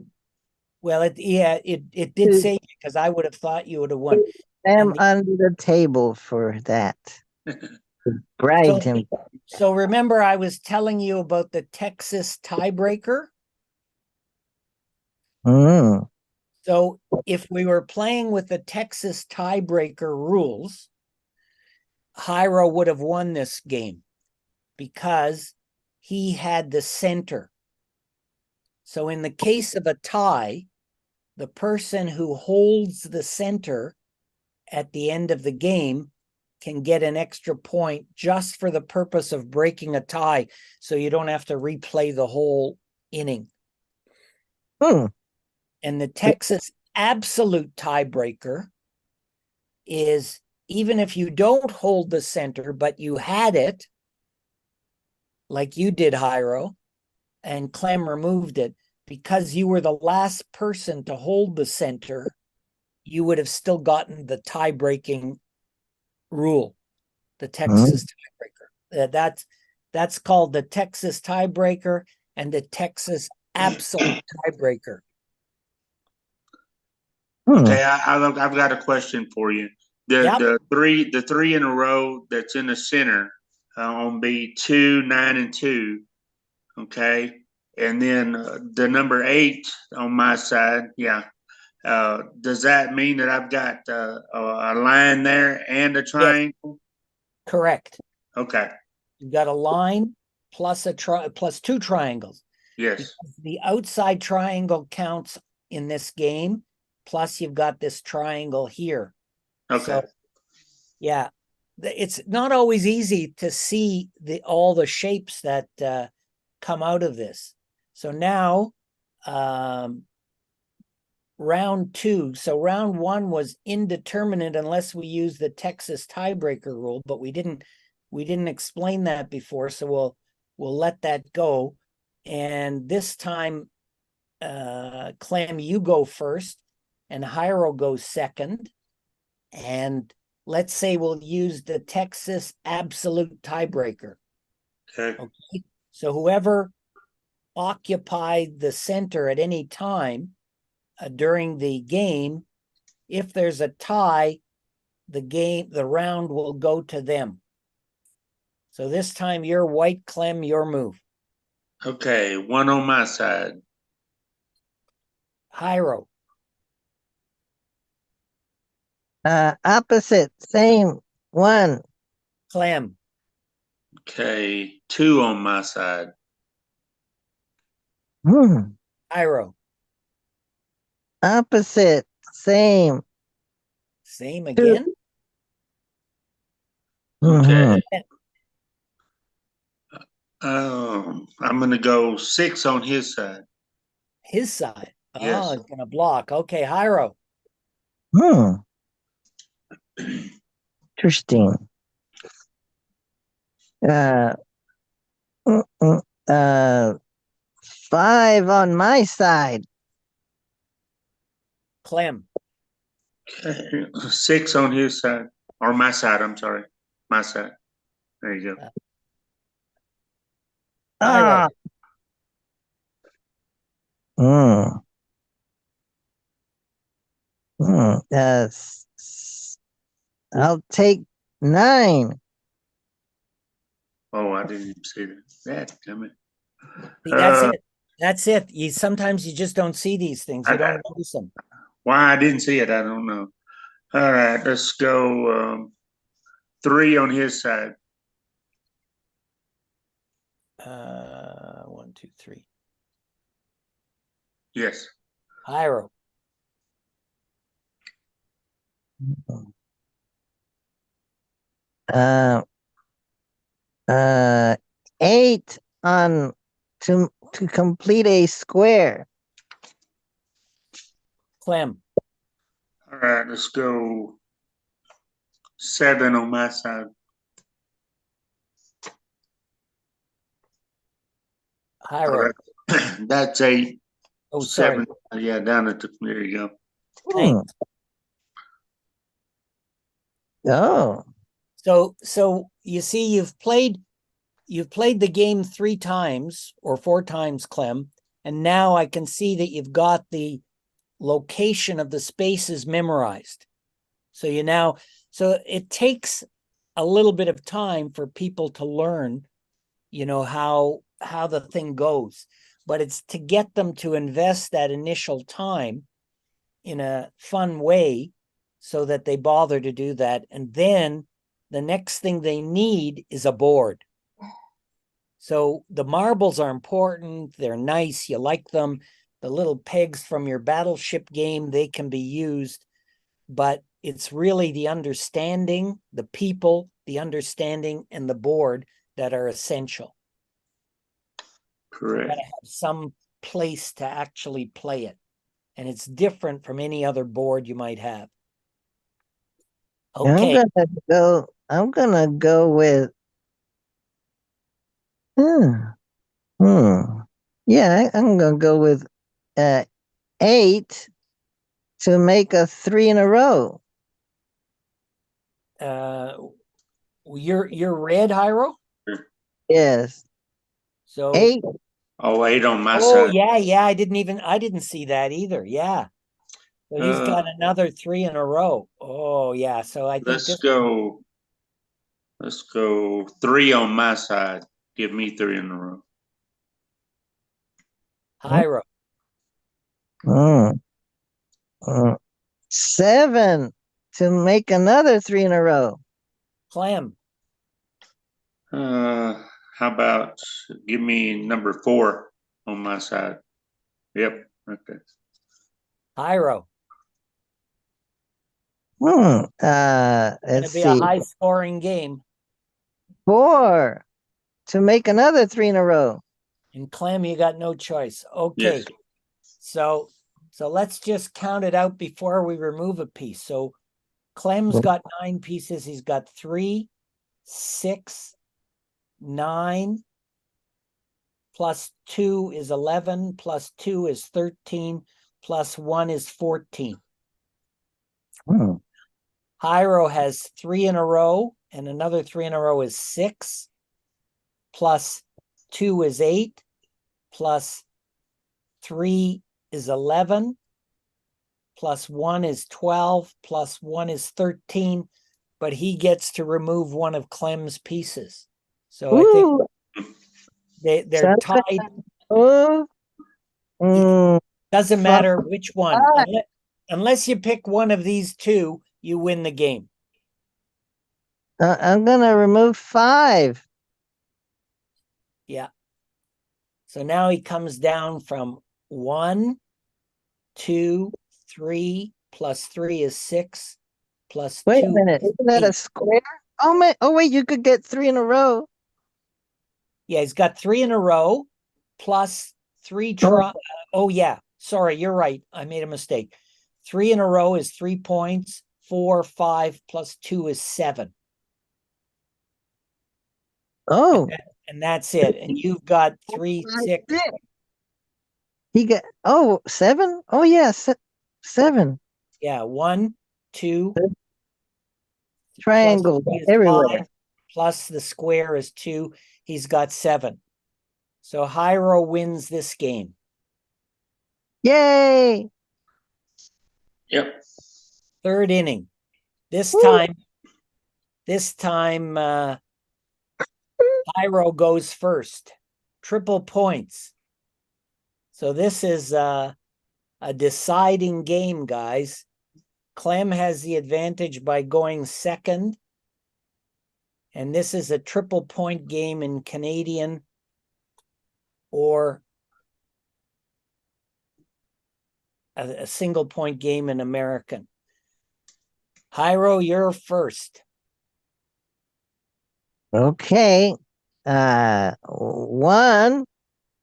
Well, it did Dude. save you, because I would have thought you would have won. I'm And under the table for that. Bribed him. So remember, I was telling you about the Texas tiebreaker. Mm. So if we were playing with the Texas tiebreaker rules, Hyro would have won this game because he had the center. So in the case of a tie, the person who holds the center at the end of the game can get an extra point just for the purpose of breaking a tie, so you don't have to replay the whole inning. Hmm. And the Texas absolute tiebreaker is, even if you don't hold the center, but you had it, like you did, Hyro, and Clem removed it, because you were the last person to hold the center, you would have still gotten the tie-breaking rule, the Texas tiebreaker. That's called the Texas tiebreaker and the Texas absolute tiebreaker. Okay, I've got a question for you. Yep. The three in a row that's in the center on B 2, 9, and 2. Okay, and then the number 8 on my side. Yeah. Does that mean that I've got a line there and a triangle? Correct. Okay. You've got a line plus plus 2 triangles. Yes. Because the outside triangle counts in this game, plus you've got this triangle here. Okay. So, yeah, it's not always easy to see all the shapes that come out of this. So now, round 2. So round 1 was indeterminate unless we use the Texas tiebreaker rule, but we didn't explain that before, so we'll let that go. And this time, Clem, you go first, and Hyro goes second. And let's say we'll use the Texas absolute tiebreaker. Okay. So whoever occupied the center at any time during the game, if there's a tie, the round will go to them. So this time you're white, Clem, your move. Okay, 1 on my side. Hyro. Opposite, same one. Clem. Okay, 2 on my side. Hyro. Opposite, same. Same again? Okay. I'm going to go 6 on his side. His side. Yes. Oh, it's going to block. Okay, Hyro. Interesting. Uh, mm, mm, uh, 5 on my side. Clem, Okay, 6 on his side, or my side, I'm sorry, my side. There you go. Ira, Ah. Mm. Mm. I'll take 9. Oh, I didn't even see that. That, damn it. see, that's Uh, it. That's it. You sometimes you just don't see these things. You don't notice them. Why I didn't see it, I don't know. All right, let's go, 3 on his side. 1, 2, 3. Yes. Ira, Uh, 8 on to complete a square. Clem, All right, let's go 7 on my side. Ira. That's 8. Oh, sorry. 7. Yeah, down at the, there you go. Thanks. Oh. So you see, you've played the game 3 times or 4 times, Clem, and now I can see that you've got the location of the spaces memorized. So so it takes a little bit of time for people to learn, how the thing goes, but it's to get them to invest that initial time in a fun way so that they bother to do that. And then the next thing they need is a board. So the marbles are important. They're nice. You like them. The little pegs from your battleship game, they can be used, but it's really the understanding, the people, the understanding, and the board that are essential. You Correct. gotta have some place to actually play it. And it's different from any other board you might have. Okay. I'm gonna go with yeah, I'm gonna go with 8 to make a 3 in a row. You're red, Hyro? Yes. So 8. Oh, 8 on my oh side. yeah, I didn't see that either. Yeah. So he's got another 3 in a row. Oh yeah. So I think Let's go 3 on my side. Give me 3 in a row. Hyro. Mm. 7 to make another 3 in a row. Clem. How about give me number 4 on my side? Yep. Okay. Hyro. Let's Gonna be see. a high scoring game. 4 to make another 3 in a row. And Clem, you got no choice. Okay. Yes. So let's just count it out before we remove a piece. So Clem's got 9 pieces. He's got 3, 6, 9, plus 2 is 11, plus 2 is 13, plus 1 is 14. Hyro has 3 in a row, and another 3 in a row is 6, plus 2 is 8, plus 3 is 11, plus 1 is 12, plus 1 is 13, but he gets to remove one of Clem's pieces. So I think they're tied. Doesn't matter which one. Unless you pick one of these 2, you win the game. I'm gonna remove 5. Yeah. So now he comes down from 1, 2, 3, plus 3 is 6, plus Wait 2. a minute, isn't that a square? Oh wait, you could get 3 in a row. Yeah, he's got 3 in a row, plus 3 oh yeah, sorry, you're right. I made a mistake. 3 in a row is 3 points. 4, 5 plus 2 is 7. Oh, And that's it. And you've got 3, 6. he got, 7? Oh, yeah, 7. Yeah, 1, 2. Triangle plus 3 is everywhere. 5, plus the square is 2. He's got 7. So Hyro wins this game. Yay! Yep. Third inning. This Woo. time, Hyro goes first. Triple points. So this is a deciding game, guys. Clem has the advantage by going second. And this is a triple point game in Canadian or a single point game in American. Hyro, you're first. Okay. 1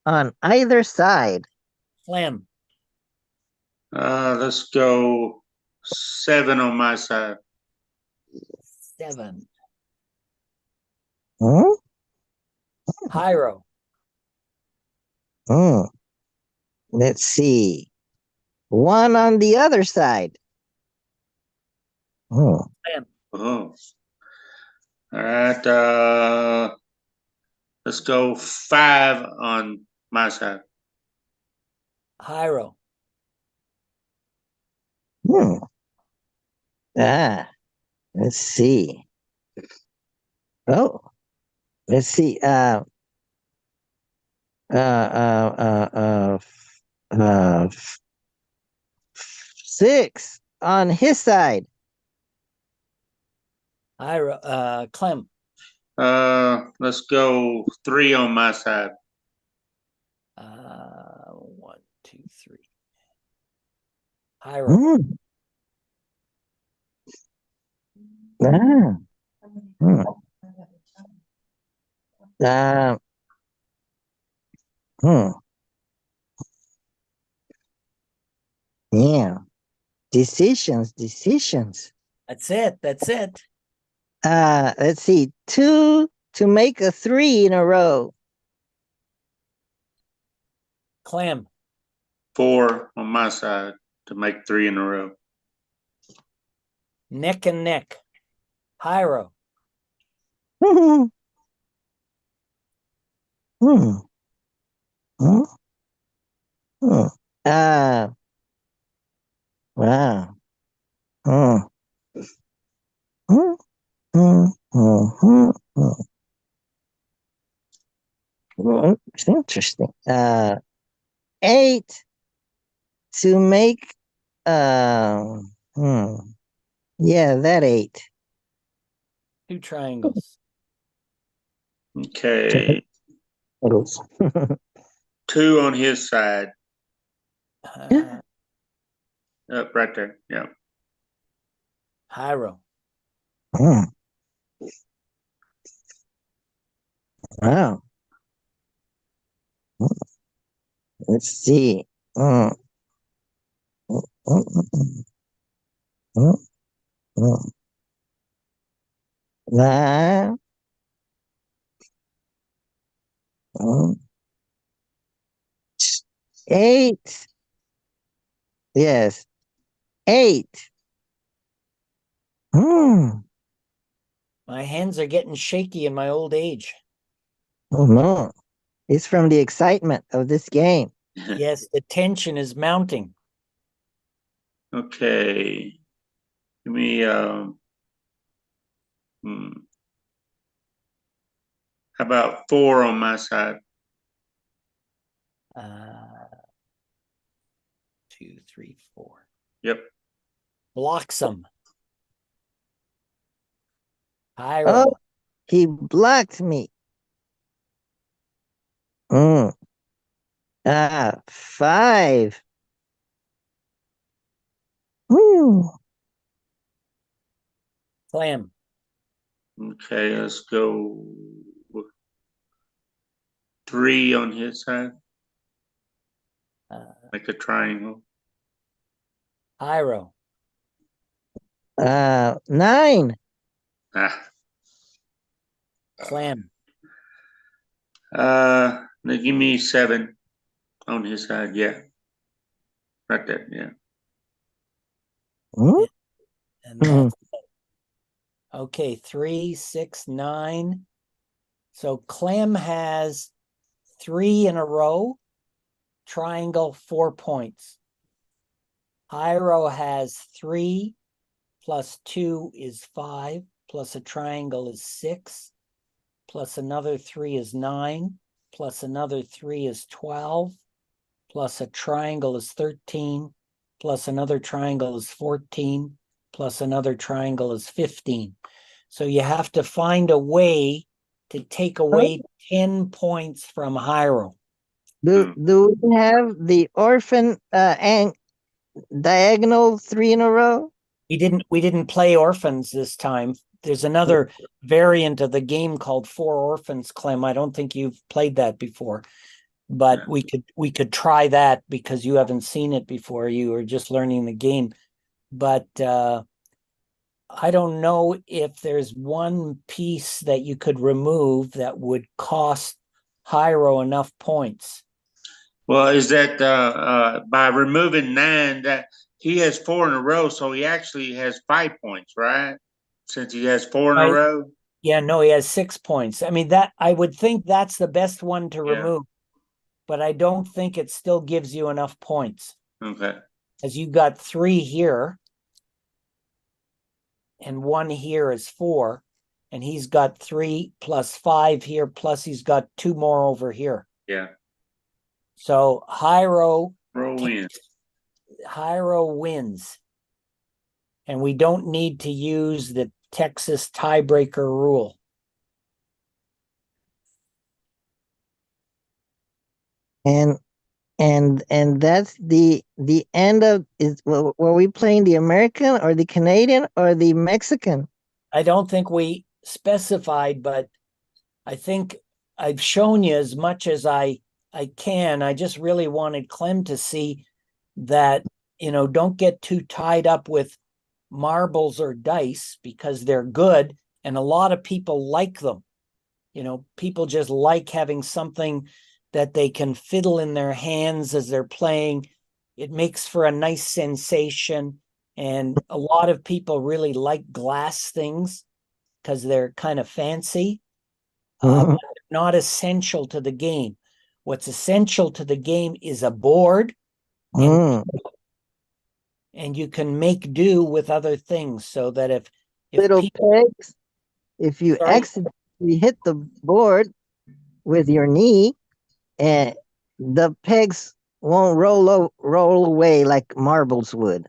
on either side. Clem, Let's go 7 on my side. 7. Hmm? Hyro, Hmm. Let's see. 1 on the other side. Hmm. Clem, Oh. All right. Let's go 5 on my side. Hyro, Hmm. Let's see. Oh, let's see. Uh, uh, uh, uh, uh, 6 on his side. Hyro, Clem, Let's go 3 on my side. 1, 2, 3. Hyro, Hmm. Ah. Hmm. Uh, hmm. Yeah. Decisions. that's it. That's it. Let's see. 2 to make a 3 in a row. Clem, 4 on my side to make 3 in a row. neck and neck. Hyro, Hmm. Hmm. Hmm. Hmm. Wow. Hmm. Hmm. Hmm. Hmm. Hmm. Hmm. Well, it's interesting. 8 to make hmm. Yeah, that 8. 2 triangles. Okay. 2 on his side. Up right there. Yeah. Hyro, Hmm. Wow. Let's see. Hmm. Hmm. Hmm. Hmm. Hmm. Nah. Hmm. 8. Yes. 8. Hmm. my hands are getting shaky in my old age. Oh no. It's from the excitement of this game. Yes, the tension is mounting. Okay. Give me how about 4 on my side? 2, 3, 4. Yep. Blocks them. Hyro, Oh, he blocked me. Hmm. 5. Hmm. Clem, Okay, let's go 3 on his side. uh, Make a triangle. Hyro, 9. Ah, Clem. now give me 7 on his side. Yeah. Right there. Yeah. Hmm? And that's okay. 3, 6, 9. So Clem has 3 in a row. Triangle, 4 points. Hiro has 3 plus 2 is 5, plus a triangle is 6, plus another 3 is 9, plus another 3 is 12, plus a triangle is 13, plus another triangle is 14, plus another triangle is 15. So you have to find a way to take away 10 points from Hiro. Do we have the orphan and diagonal 3 in a row? We didn't play orphans this time. There's another variant of the game called Four Orphans, Clem. I don't think you've played that before, but we could try that because you haven't seen it before. You were just learning the game. But I don't know if there's one piece that you could remove that would cost Hiro enough points. Well, is that by removing 9 that he has 4 in a row, so he actually has 5 points, right? Since he has 4 in a Right. row. Yeah, no, he has 6 points. I mean, that I would think that's the best one to Yeah. remove, but I don't think it still gives you enough points. Okay. As you got 3 here, and 1 here is 4, and he's got 3 plus 5 here, plus he's got 2 more over here. Yeah. So Hiro Roll in. wins. And we don't need to use the Texas tiebreaker rule. And that's the end of were we playing the American or the Canadian or the Mexican? I don't think we specified, but I think I've shown you as much as I can. I just really wanted Clem to see that, don't get too tied up with marbles or dice because they're good and a lot of people like them. People just like having something that they can fiddle in their hands as they're playing. It makes for a nice sensation. And a lot of people really like glass things because they're kind of fancy, but not essential to the game. What's essential to the game is a board, and you can make do with other things so that if Little people, pegs. If you Sorry? accidentally hit the board with your knee, and the pegs won't roll away like marbles would.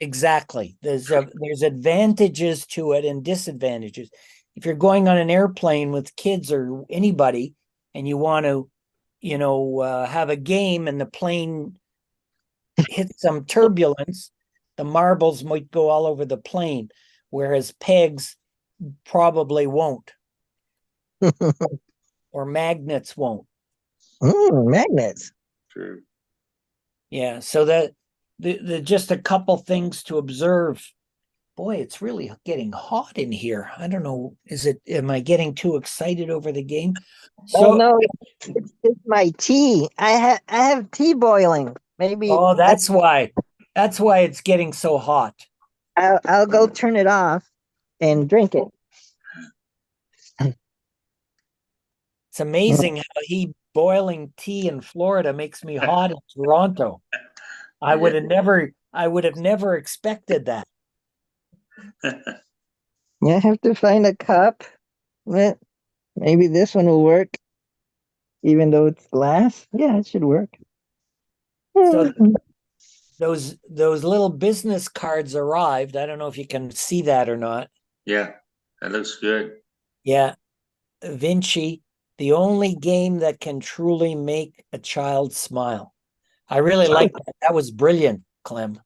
Exactly. There's advantages to it and disadvantages. If you're going on an airplane with kids or anybody and you want to, have a game and the plane hits some turbulence, the marbles might go all over the plane, whereas pegs probably won't, or magnets won't. Magnets. True. Yeah. So that the just a couple things to observe. Boy, it's really getting hot in here. I don't know. Am I getting too excited over the game? Oh no, it's my tea. I have tea boiling. Maybe that's why. That's why it's getting so hot. I'll go turn it off and drink it. It's amazing how boiling tea in Florida makes me hot in Toronto. I would have never expected that. You have to find a cup. Maybe this one will work, even though it's glass. Yeah, it should work. So those little business cards arrived. I don't know if you can see that or not. Yeah, that looks good. Yeah. Vinci, the only game that can truly make a child smile. I really like that. That was brilliant, Clem.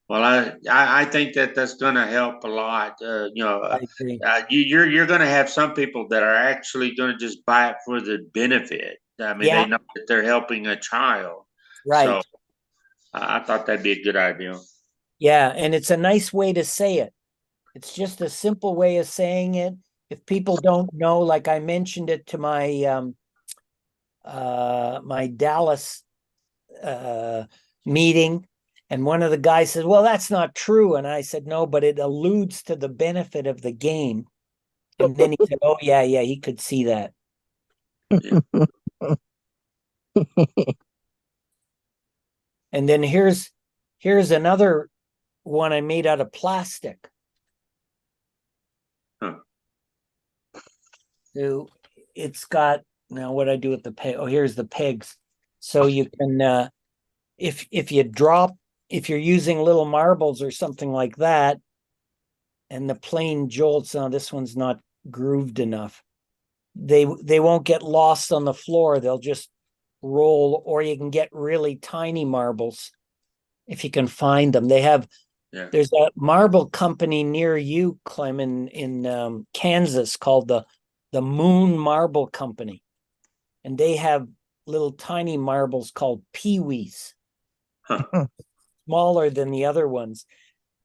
Well, I think that's going to help a lot. I agree. You're going to have some people that are actually going to just buy it for the benefit. I mean, Yeah. they know that they're helping a child. Right. So I thought that'd be a good idea. Yeah, and it's a nice way to say it. It's just a simple way of saying it. If people don't know, like I mentioned it to my my Dallas meeting, and one of the guys said, "Well, that's not true." And I said, "No, but it alludes to the benefit of the game." And then he said, "Oh yeah, yeah, he could see that." And then here's another one I made out of plastic. Huh. So it's got, now what I do with the peg. Oh, here's the pegs. So you can if you're using little marbles or something like that, and the plane jolts, now this one's not grooved enough, they won't get lost on the floor. They'll just roll. Or you can get really tiny marbles if you can find them. They have There's a marble company near you, Clem, in Kansas, called the Moon Marble Company, and they have little tiny marbles called peewees, smaller than the other ones.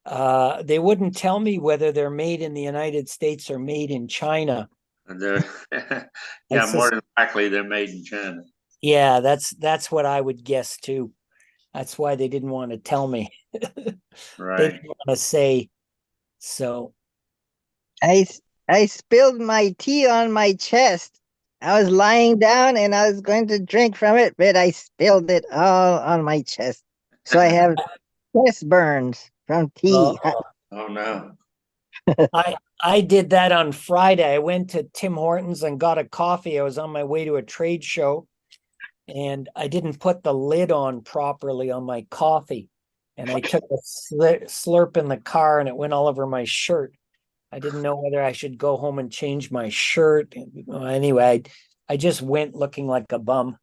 They wouldn't tell me whether they're made in the United States or made in China. Yeah, more than likely they're made in China. Yeah, that's what I would guess too. That's why they didn't want to tell me. Right. They didn't want to say. So I spilled my tea on my chest. I was lying down and I was going to drink from it, but I spilled it all on my chest. So I have chest burns from tea. Oh no. I did that on Friday. I went to Tim Hortons and got a coffee. I was on my way to a trade show, and I didn't put the lid on properly on my coffee. And I took a slurp in the car, and it went all over my shirt. I didn't know whether I should go home and change my shirt. Anyway, I just went looking like a bum.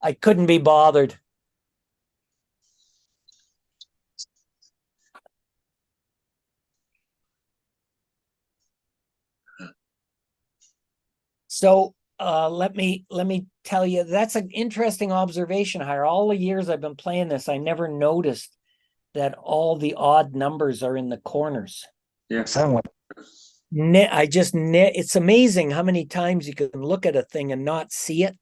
I couldn't be bothered. So let me tell you, that's an interesting observation, Hire. All the years I've been playing this, I never noticed that all the odd numbers are in the corners. Yeah. Somewhat. It's amazing how many times you can look at a thing and not see it.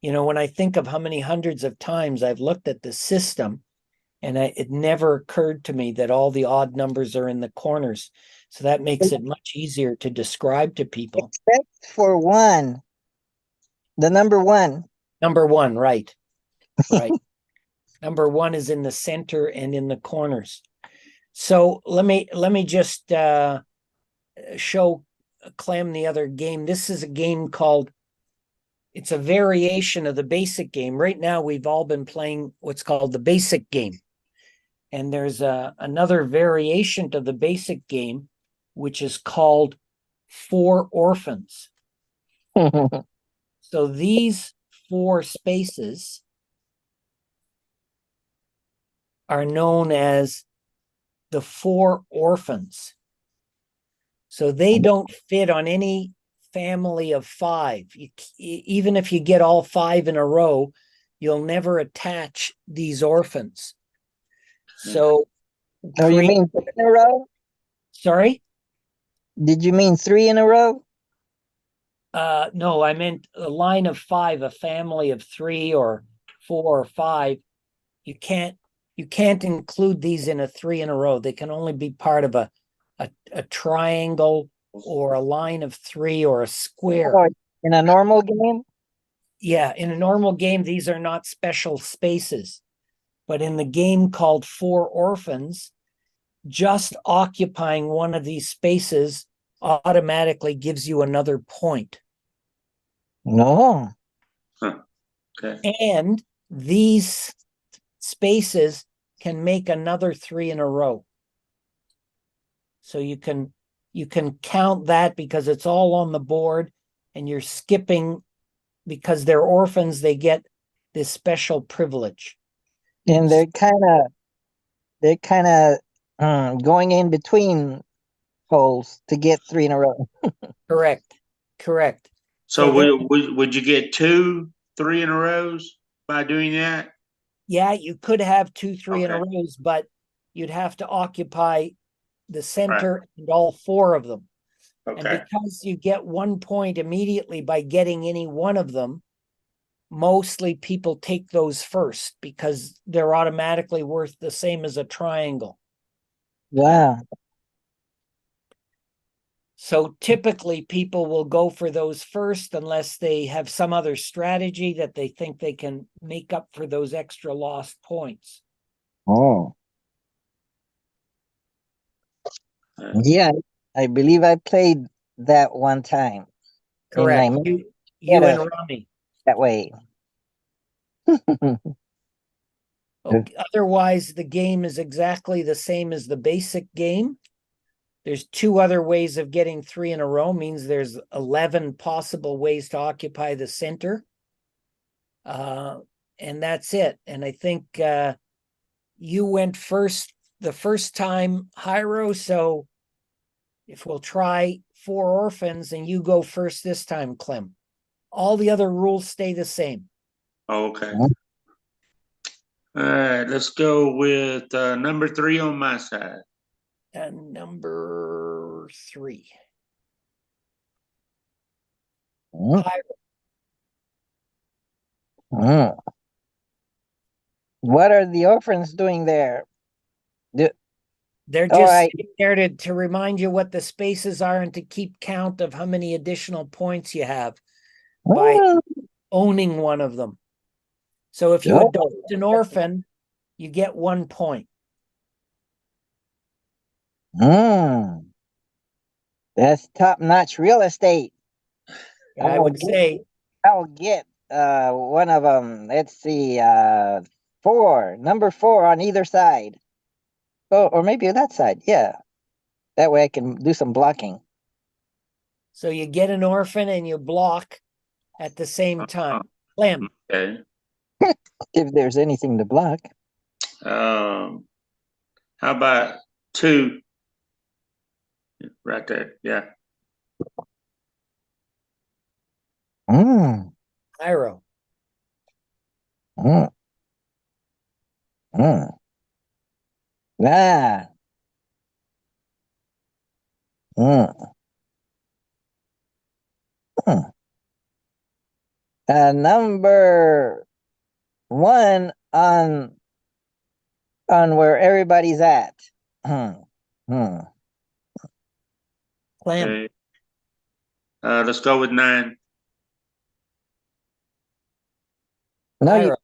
You know, when I think of how many hundreds of times I've looked at the system, and it never occurred to me that all the odd numbers are in the corners. So that makes it much easier to describe to people. Except for one. The number one. Number one, right. Right. Number one is in the center and in the corners. So let me just show Clem the other game. This is a game called, it's a variation of the basic game. Right now, we've all been playing what's called the basic game. And there's another variation to the basic game, which is called Four Orphans. So these four spaces are known as the four orphans. So they don't fit on any family of five. Even if you get all five in a row, you'll never attach these orphans. So, Oh, you mean 3 in a row? Sorry? Did you mean 3 in a row? No, I meant a line of five, a family of 3 or 4 or 5. You can't include these in a 3 in a row. They can only be part of a triangle or a line of 3 or a square. Oh, in a normal game? Yeah, in a normal game, these are not special spaces. But in the game called Four Orphans, just occupying one of these spaces automatically gives you another point. No. Okay. And these spaces can make another 3 in a row. So you can count that because it's all on the board, and you're skipping because they're orphans. They get this special privilege. And they're kind of going in between holes to get 3 in a row. Correct. So would you get 2 3 in a rows by doing that? Yeah, you could have 2 3 in a Okay. rows, but you'd have to occupy the center and all 4 of them. And Okay, because you get 1 point immediately by getting any one of them, mostly people take those first because they're automatically worth the same as a triangle. Wow. So typically people will go for those first unless they have some other strategy that they think they can make up for those extra lost points. Oh. Uh, Yeah, I believe I played that one time. And I Correct. made You it and Rummy. that way. Okay. Otherwise, the game is exactly the same as the basic game. There's 2 other ways of getting 3 in a row, means there's 11 possible ways to occupy the center. And that's it. And I think you went first the first time, Hyro. So if we'll try 4 orphans and you go first this time, Clem. All the other rules stay the same. okay. Mhm. All right, let's go with number 3 on my side. And number 3. Mm, Hyro. mm. What are the orphans doing there? They're Oh, just I there to remind you what the spaces are and to keep count of how many additional points you have by mm, owning one of them. So if you oh, adopt an orphan, you get 1 point. mm. That's top-notch real estate. I would say I'll get one of them. Let's see, number 4 on either side. Oh, or maybe that side. Yeah, that way I can do some blocking. so. You get an orphan and you block at the same time. Clem, Okay. If there's anything to block. How about 2? Right there. Yeah. Mm, Hyro. mm, mm. Ah. Mm, mm. Number 1 on where everybody's at. Hmm. Hmm. Clem. Okay. Let's go with 9. No, Hyro.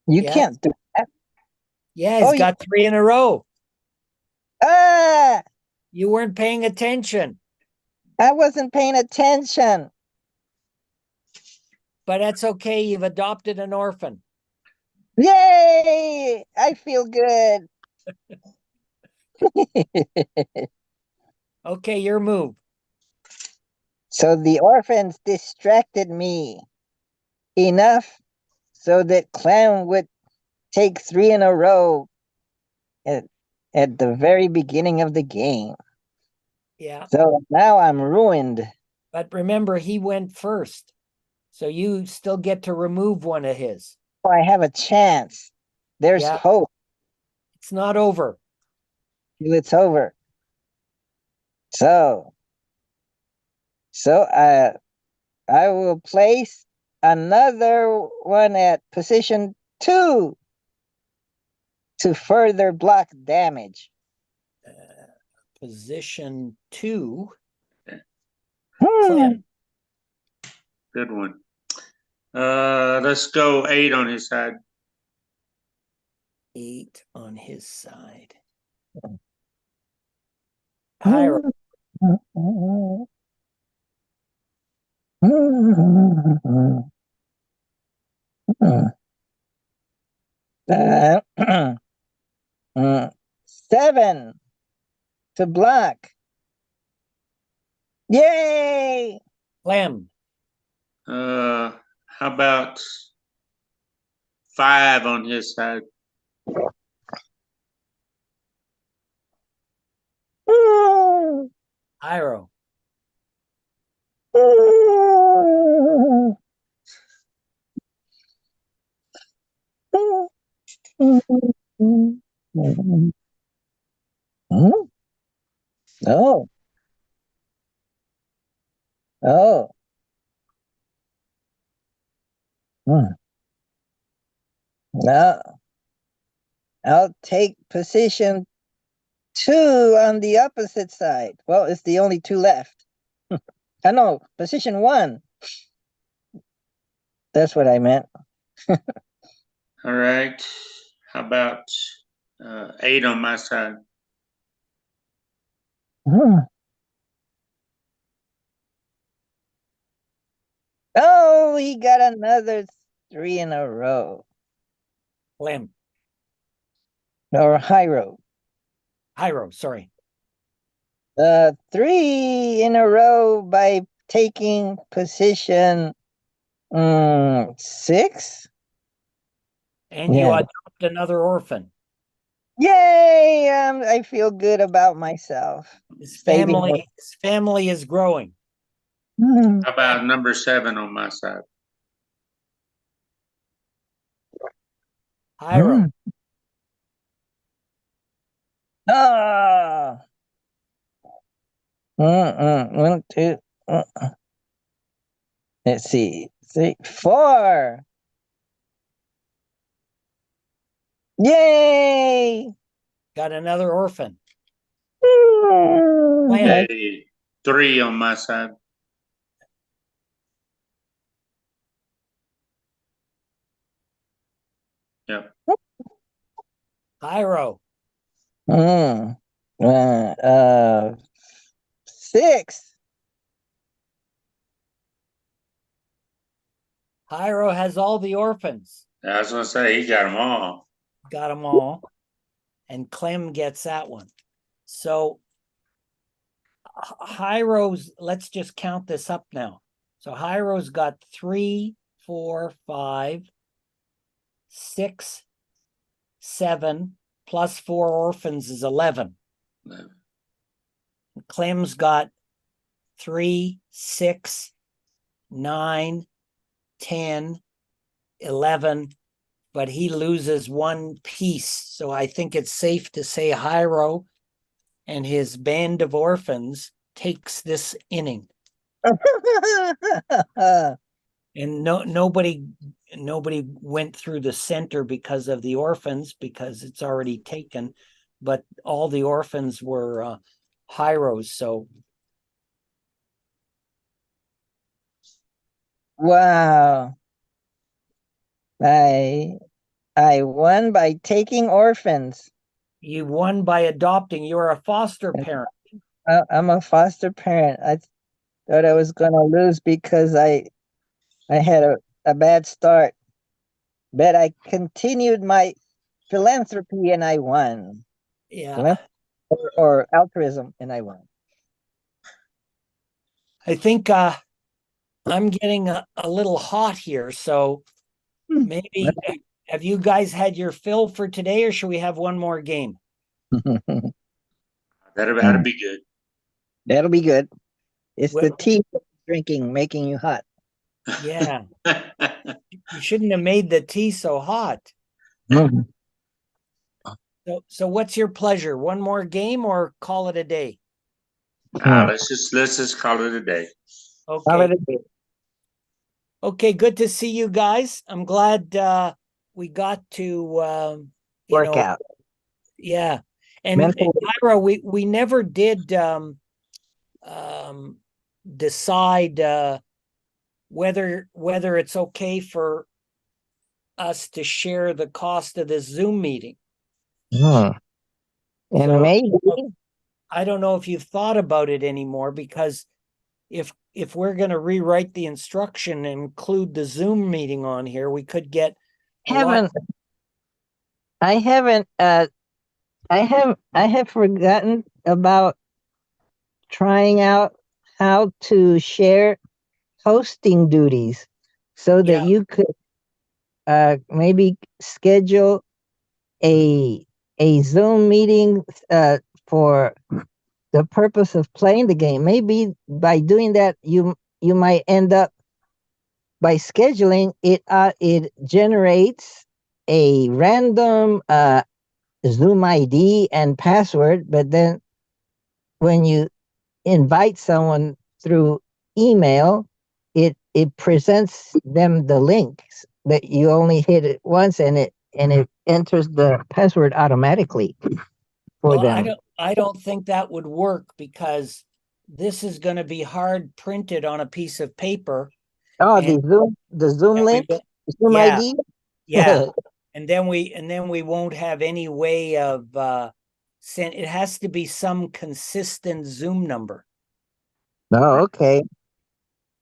you Yes. can't do that. Yeah, Oh, he's got 3 in a row. Ah, You weren't paying attention, I wasn't paying attention. but that's okay. You've adopted an orphan. Yay! I feel good. Okay, your move. So the orphans distracted me enough so that Clem would take 3 in a row at, at the very beginning of the game. Yeah, So now I'm ruined. but remember, he went first. So you still get to remove one of his. Oh, I have a chance. There's Yeah. hope It's not over. till it's over. So, so I will place another one at position 2 to further block damage. Position 2. Hmm. Clem. Good one. Let's go 8 on his side. 8 on his side. Hyro. Uh, 7 to block. Yay! Clem. How about 5 on his side? Hyro. Hmm. Hmm? Oh, oh. Hmm. No, I'll take position 2 on the opposite side. Well, it's the only 2 left. I know, position 1. That's what I meant. All right. How about 8 on my side? Hmm. Oh, he got another 3 in a row. Clem, Or Hyro. Hyro, sorry. 3 in a row by taking position 6. And you Yeah. adopt another orphan. Yay! I feel good about myself. His Saving family is growing. Hmm. How about number 7 on my side? Hyro, Hmm. Ah. 1, 2. Let's see. 3, 4. Yay! got another orphan. Hmm. Clem, Okay, 3 on my side. Yep. Hyro, Hmm. 6. Hyro has all the orphans. I was gonna say he got them all. Got them all. And Clem gets that one. So Hyro's, let's just count this up now. So Hyro's got 3, 4, 5, 6, 7, plus 4 orphans is 11. Clem's got 3, 6, 9, 10, 11, but he loses 1 piece. So I think it's safe to say Hyro and his band of orphans takes this inning. And nobody went through the center because of the orphans, because it's already taken, but all the orphans were Hyros. So Wow. I won by taking orphans. you won by adopting. You're a foster parent. I'm a foster parent. I thought I was gonna lose because I had a bad start. But I continued my philanthropy and I won. Yeah. Or altruism and I won. I think I'm getting a little hot here. So maybe have you guys had your fill for today, or should we have one more game? That'll be good. That'll be good. It's the Well, tea drinking making you hot. yeah. You shouldn't have made the tea so hot. Mhm. So what's your pleasure? One more game or call it a day? let's just call it a day. Okay. Okay, good to see you guys. I'm glad we got to Work out. Yeah. And Mental- Ira, we never did decide whether it's okay for us to share the cost of this Zoom meeting. And So, maybe I don't know if you've thought about it anymore, because if we're going to rewrite the instruction and include the Zoom meeting on here, we could get I have forgotten about trying out how to share hosting duties so that you could maybe schedule a Zoom meeting for the purpose of playing the game. Maybe by doing that, you might end up by scheduling it. It generates a random Zoom ID and password, but then when you invite someone through email, it presents them the links that you only hit it once and it enters the password automatically for Well, them. I don't think that would work because this is going to be hard printed on a piece of paper. Oh, and the Zoom and we link, won't- Zoom yeah, ID. yeah. And then we won't have any way of send. It has to be some consistent Zoom number. Oh, okay.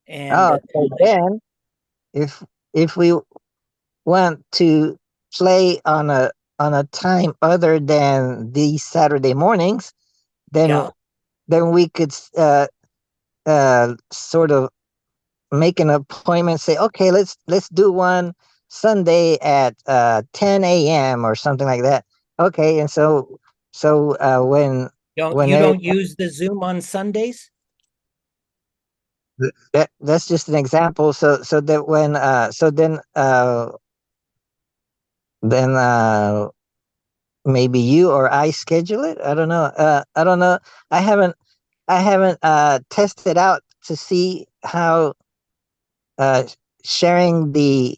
And So then if we want to play on a time other than these Saturday mornings, then yeah, we could sort of make an appointment. Say, okay, let's do one Sunday at 10 a.m. or something like that. Okay, and so when you whenever don't use the Zoom on Sundays? that's just an example. So that when then maybe you or I schedule it. I don't know. I don't know. I haven't tested out to see how uh, sharing the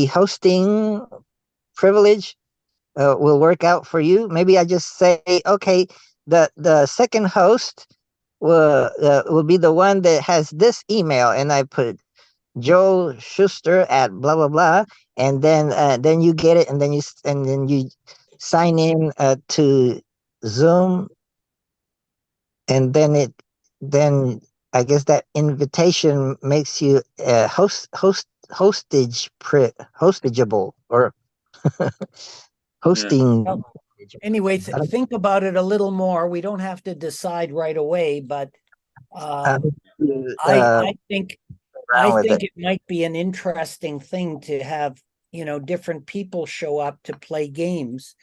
hosting privilege will work out for you. Maybe I just say, okay, the second host will be the one that has this email, and I put Joe Schuster at blah blah blah, and then you get it, and then you sign in to Zoom, and then I guess that invitation makes you hostageable or hosting. Well, anyway, think about it a little more. We don't have to decide right away, but Uh, I think around with it. it might be an interesting thing to have, different people show up to play games,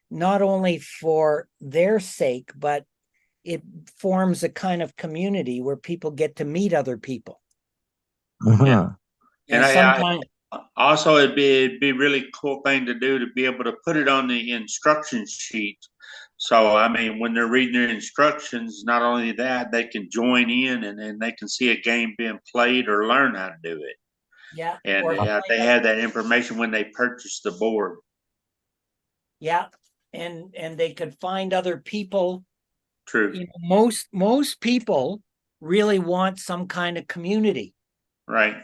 not only for their sake, but it forms a kind of community where people get to meet other people. Mhm. And Sometimes, also it'd be really cool thing to do to be able to put it on the instruction sheet. So I mean, when they're reading their instructions, not only that, they can join in and they can see a game being played or learn how to do it. yeah, And or they have that information when they purchase the board. yeah, and they could find other people. True. Most people really want some kind of community. Right.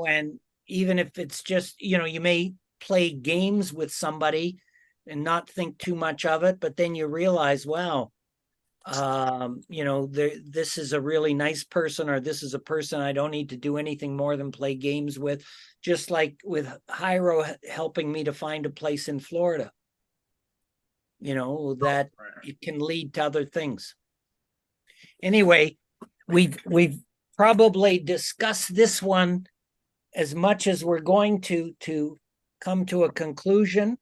And even if it's just, you may play games with somebody and not think too much of it, but then you realize, wow, this is a really nice person, or this is a person I don't need to do anything more than play games with, just like with Jairo helping me to find a place in Florida, that it can lead to other things. Anyway, we've probably discussed this one as much as we're going to come to a conclusion.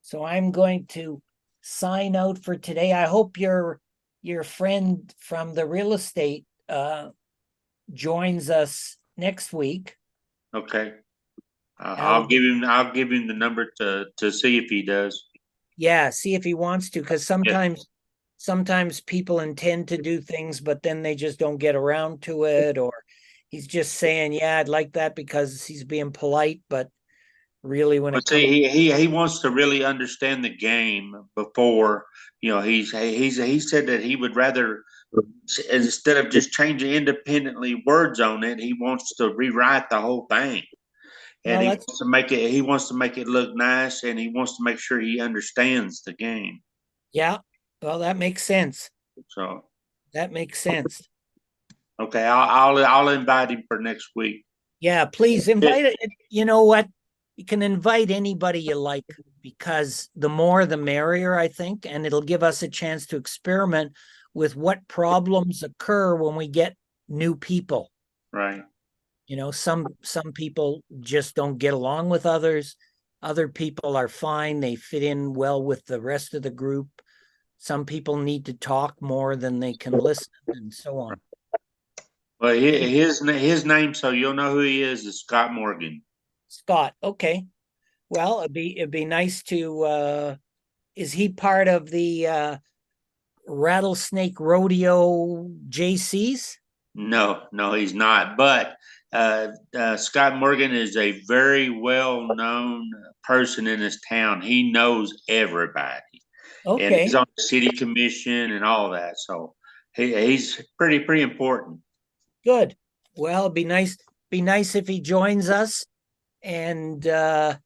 So I'm going to sign out for today. I hope your friend from the real estate joins us next week. Okay. I'll give him the number to see if he does. Yeah, see if he wants to, because sometimes people intend to do things, but then they just don't get around to it, or he's just saying, yeah, I'd like that because he's being polite, but really when it comes, He wants to really understand the game before, he said that he would rather, instead of just changing independently words on it, he wants to rewrite the whole thing. And well, he wants to make it look nice, and he wants to make sure he understands the game. yeah, well, that makes sense. So That makes sense. okay, I'll invite him for next week. Yeah, please invite it. You know what? You can invite anybody you like, because the more the merrier, I think, and it'll give us a chance to experiment with what problems occur when we get new people. Right. Some people just don't get along with others. Other people are fine. They fit in well with the rest of the group. Some people need to talk more than they can listen, and so on. Well, his name, so you'll know who he is Scott Morgan. Scott, okay. Well, it'd be nice to is he part of the Rattlesnake Rodeo JCs? No, no, he's not. But Scott Morgan is a very well-known person in this town. He knows everybody, and Okay, he's on the city commission and all that. So he's pretty important. good. Well, it'd be nice if he joins us. And it's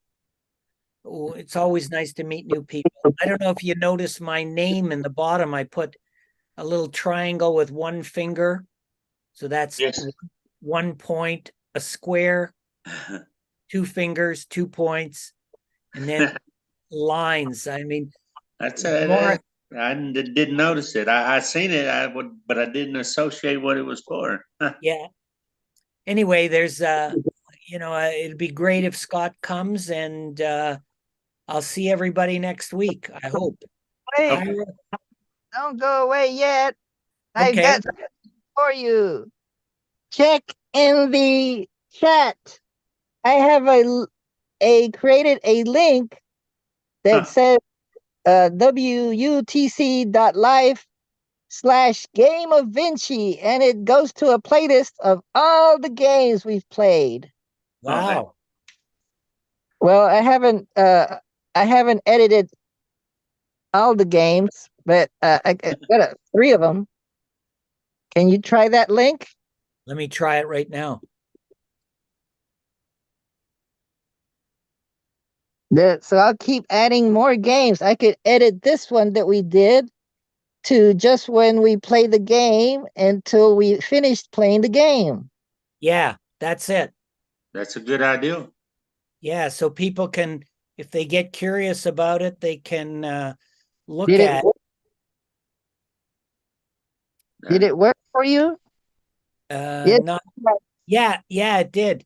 always nice to meet new people. I don't know if you notice my name in the bottom. I put a little triangle with one finger. So that's Yes. 1 point, a square, 2 fingers, 2 points, and then lines. I mean, That's more, I didn't notice it. I seen it. But I didn't associate what it was for. yeah. Anyway, there's it'd be great if Scott comes, and I'll see everybody next week, I hope. Wait, Okay. don't go away yet. I Okay. got something for you. Check in the chat. I have created a link that Huh. says wutc.live/Game of Vinci, and it goes to a playlist of all the games we've played. Wow. Well, I haven't edited all the games, but I got 3 of them. Can you try that link? Let me try it right now. So I'll keep adding more games. I could edit this one that we did to just when we play the game until we finished playing the game. Yeah, that's it. That's a good idea. Yeah, so people can, if they get curious about it, they can look Did it at. Did it work for you? Yes. Not. Yeah, it did.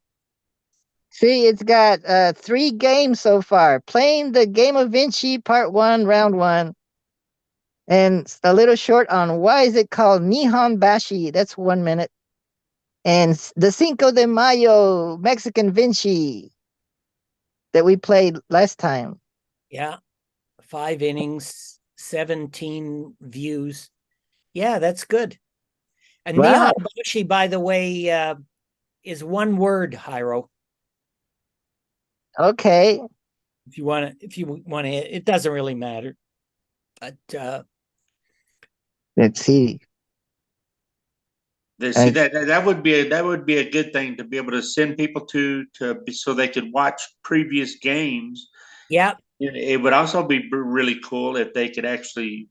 See, it's got 3 games so far. Playing the Game of Vinci Part 1, Round 1. And a little short on why is it called Nihon Bashi? That's 1 minute. And the Cinco de Mayo Mexican Vinci that we played last time. Yeah, 5 innings, 17 views. Yeah, that's good. And Wow. Nihon Bashi, by the way, is 1 word, Hiro. Okay. If you want to, it doesn't really matter. But Let's see. See that would be a good thing to be able to send people so they could watch previous games. yeah, It would also be really cool if they could actually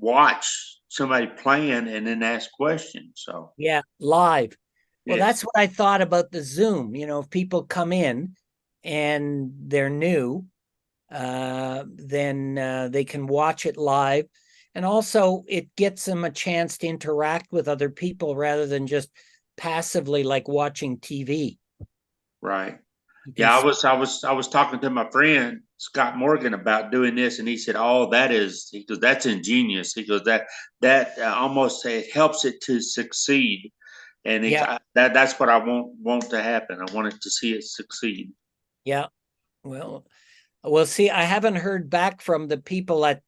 watch somebody playing and then ask questions. So yeah, live. Well, yes. that's what I thought about the Zoom. If people come in and they're new, then they can watch it live. And also it gets them a chance to interact with other people rather than just passively like watching TV. Right. You can Yeah, I was talking to my friend Scott Morgan about doing this, and he said, "Oh, he goes, that's ingenious." He goes, that almost it helps it to succeed, and Yeah. that's what I want to happen. I want it to see it succeed. Yeah. Well, we'll see. I haven't heard back from the people at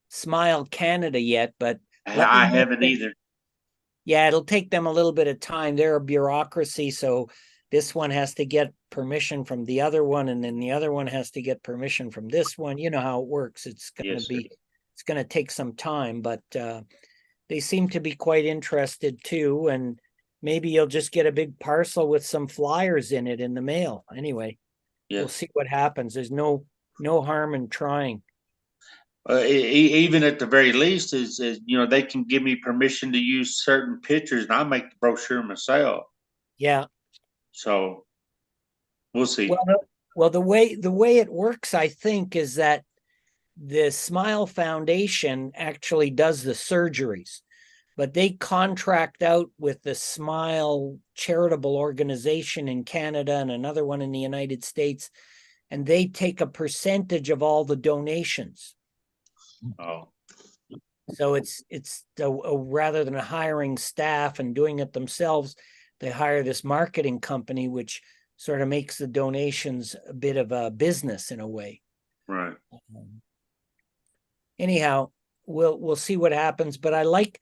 Smile Canada yet, but let me I know. haven't either. Yeah, it'll take them a little bit of time. They're a bureaucracy, so this one has to get permission from the other one, and then the other one has to get permission from this one. You know how it works. It's going Yes, to sir. it's going to take some time, but they seem to be quite interested too. And maybe you'll just get a big parcel with some flyers in it in the mail. Anyway, we'll Yes. see what happens. There's no harm in trying. Even at the very least is they can give me permission to use certain pictures, and I'll make the brochure myself. Yeah. So we'll see. Well, the way it works, I think, is that the Smile Foundation actually does the surgeries, but they contract out with the Smile charitable organization in Canada and another one in the United States, and they take a percentage of all the donations. Oh, So it's rather than hiring staff and doing it themselves, they hire this marketing company, which sort of makes the donations a bit of a business in a way. right. anyhow, we'll see what happens. But I like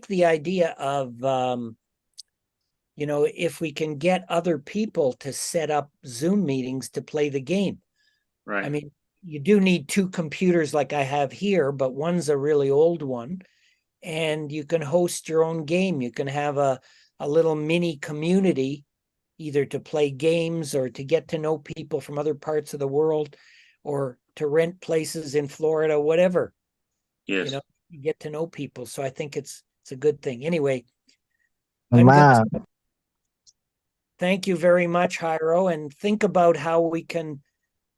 the idea of if we can get other people to set up Zoom meetings to play the game. Right. I mean, you do need two computers like I have here, but one's a really old one, and you can host your own game. You can have a little mini community, either to play games or to get to know people from other parts of the world, or to rent places in Florida, whatever. Yes. You get to know people. So I think it's a good thing. Anyway, I'm Wow. going to thank you very much, Jairo, and think about how we can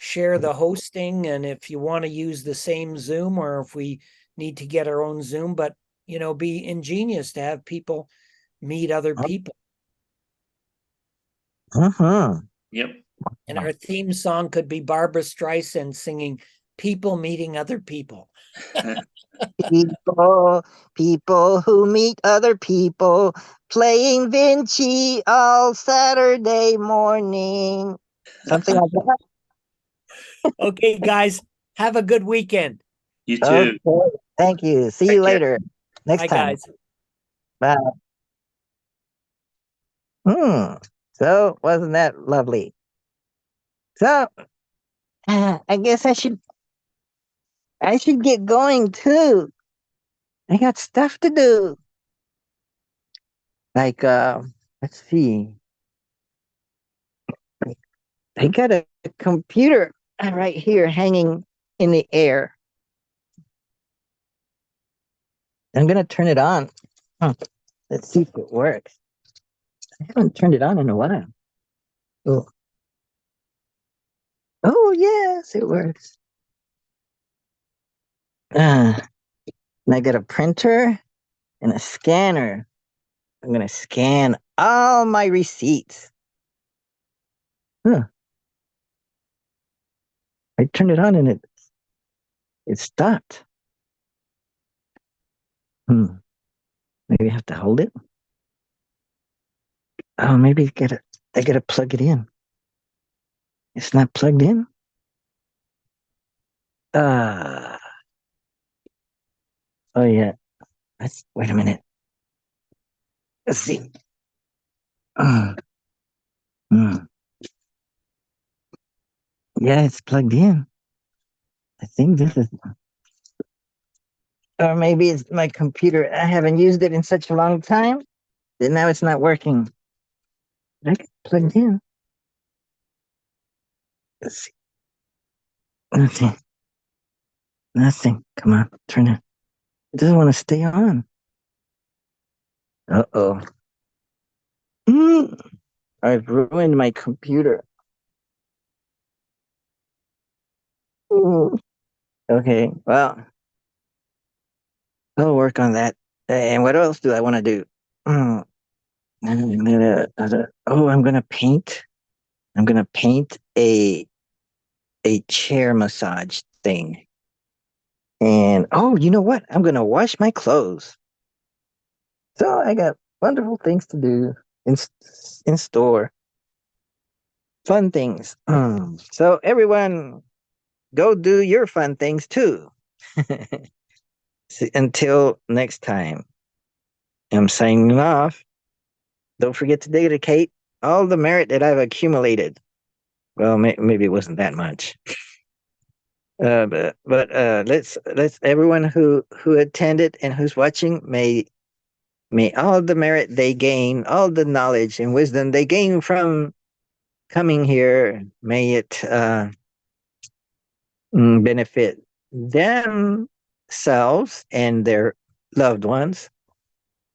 share the hosting, and if you want to use the same Zoom, or if we need to get our own Zoom, but be ingenious to have people meet other people. Mm-hmm. Yep. And our theme song could be Barbara Streisand singing "People Meeting Other People." People who meet other people, playing Vinci all Saturday morning. Something like that. Okay, guys, have a good weekend. You too. Okay. Thank you. See Take you care. later. Next Bye, time. guys. Bye. So wasn't that lovely? So I guess I should get going too. I got stuff to do. Like let's see. I got a computer right here hanging in the air. I'm gonna turn it on. Let's see if it works. I haven't turned it on in a while. Oh, yes, it works. And I got a printer and a scanner. I'm gonna scan all my receipts. Huh. I turned it on and it stopped. Maybe I have to hold it. Oh, maybe I gotta plug it in. It's not plugged in. Oh yeah. Wait a minute. Let's see. Uh, hmm. Yeah, it's plugged in. I think this is, or maybe it's my computer. I haven't used it in such a long time that now it's not working. I got it plugged in. Let's see. Nothing. Nothing. Come on, turn it. It doesn't want to stay on. Uh-oh. I've ruined my computer. Okay, well, I'll work on that. And what else do I want to do? I'm gonna paint. I'm gonna paint a chair massage thing. And you know what? I'm gonna wash my clothes. So I got wonderful things to do in store. Fun things. So everyone, go do your fun things too. Until next time, I'm signing off. Don't forget to dedicate all the merit that I've accumulated. Well, maybe it wasn't that much. But let's everyone who attended and who's watching, may all the merit they gain, all the knowledge and wisdom they gain from coming here, may it benefit themselves and their loved ones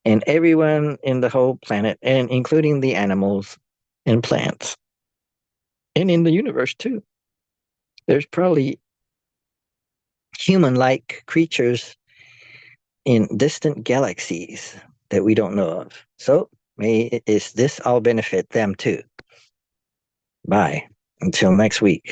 and everyone in the whole planet, and including the animals and plants, and in the universe too. There's probably human-like creatures in distant galaxies that we don't know of. So may this all benefit them too. Bye. Until next week.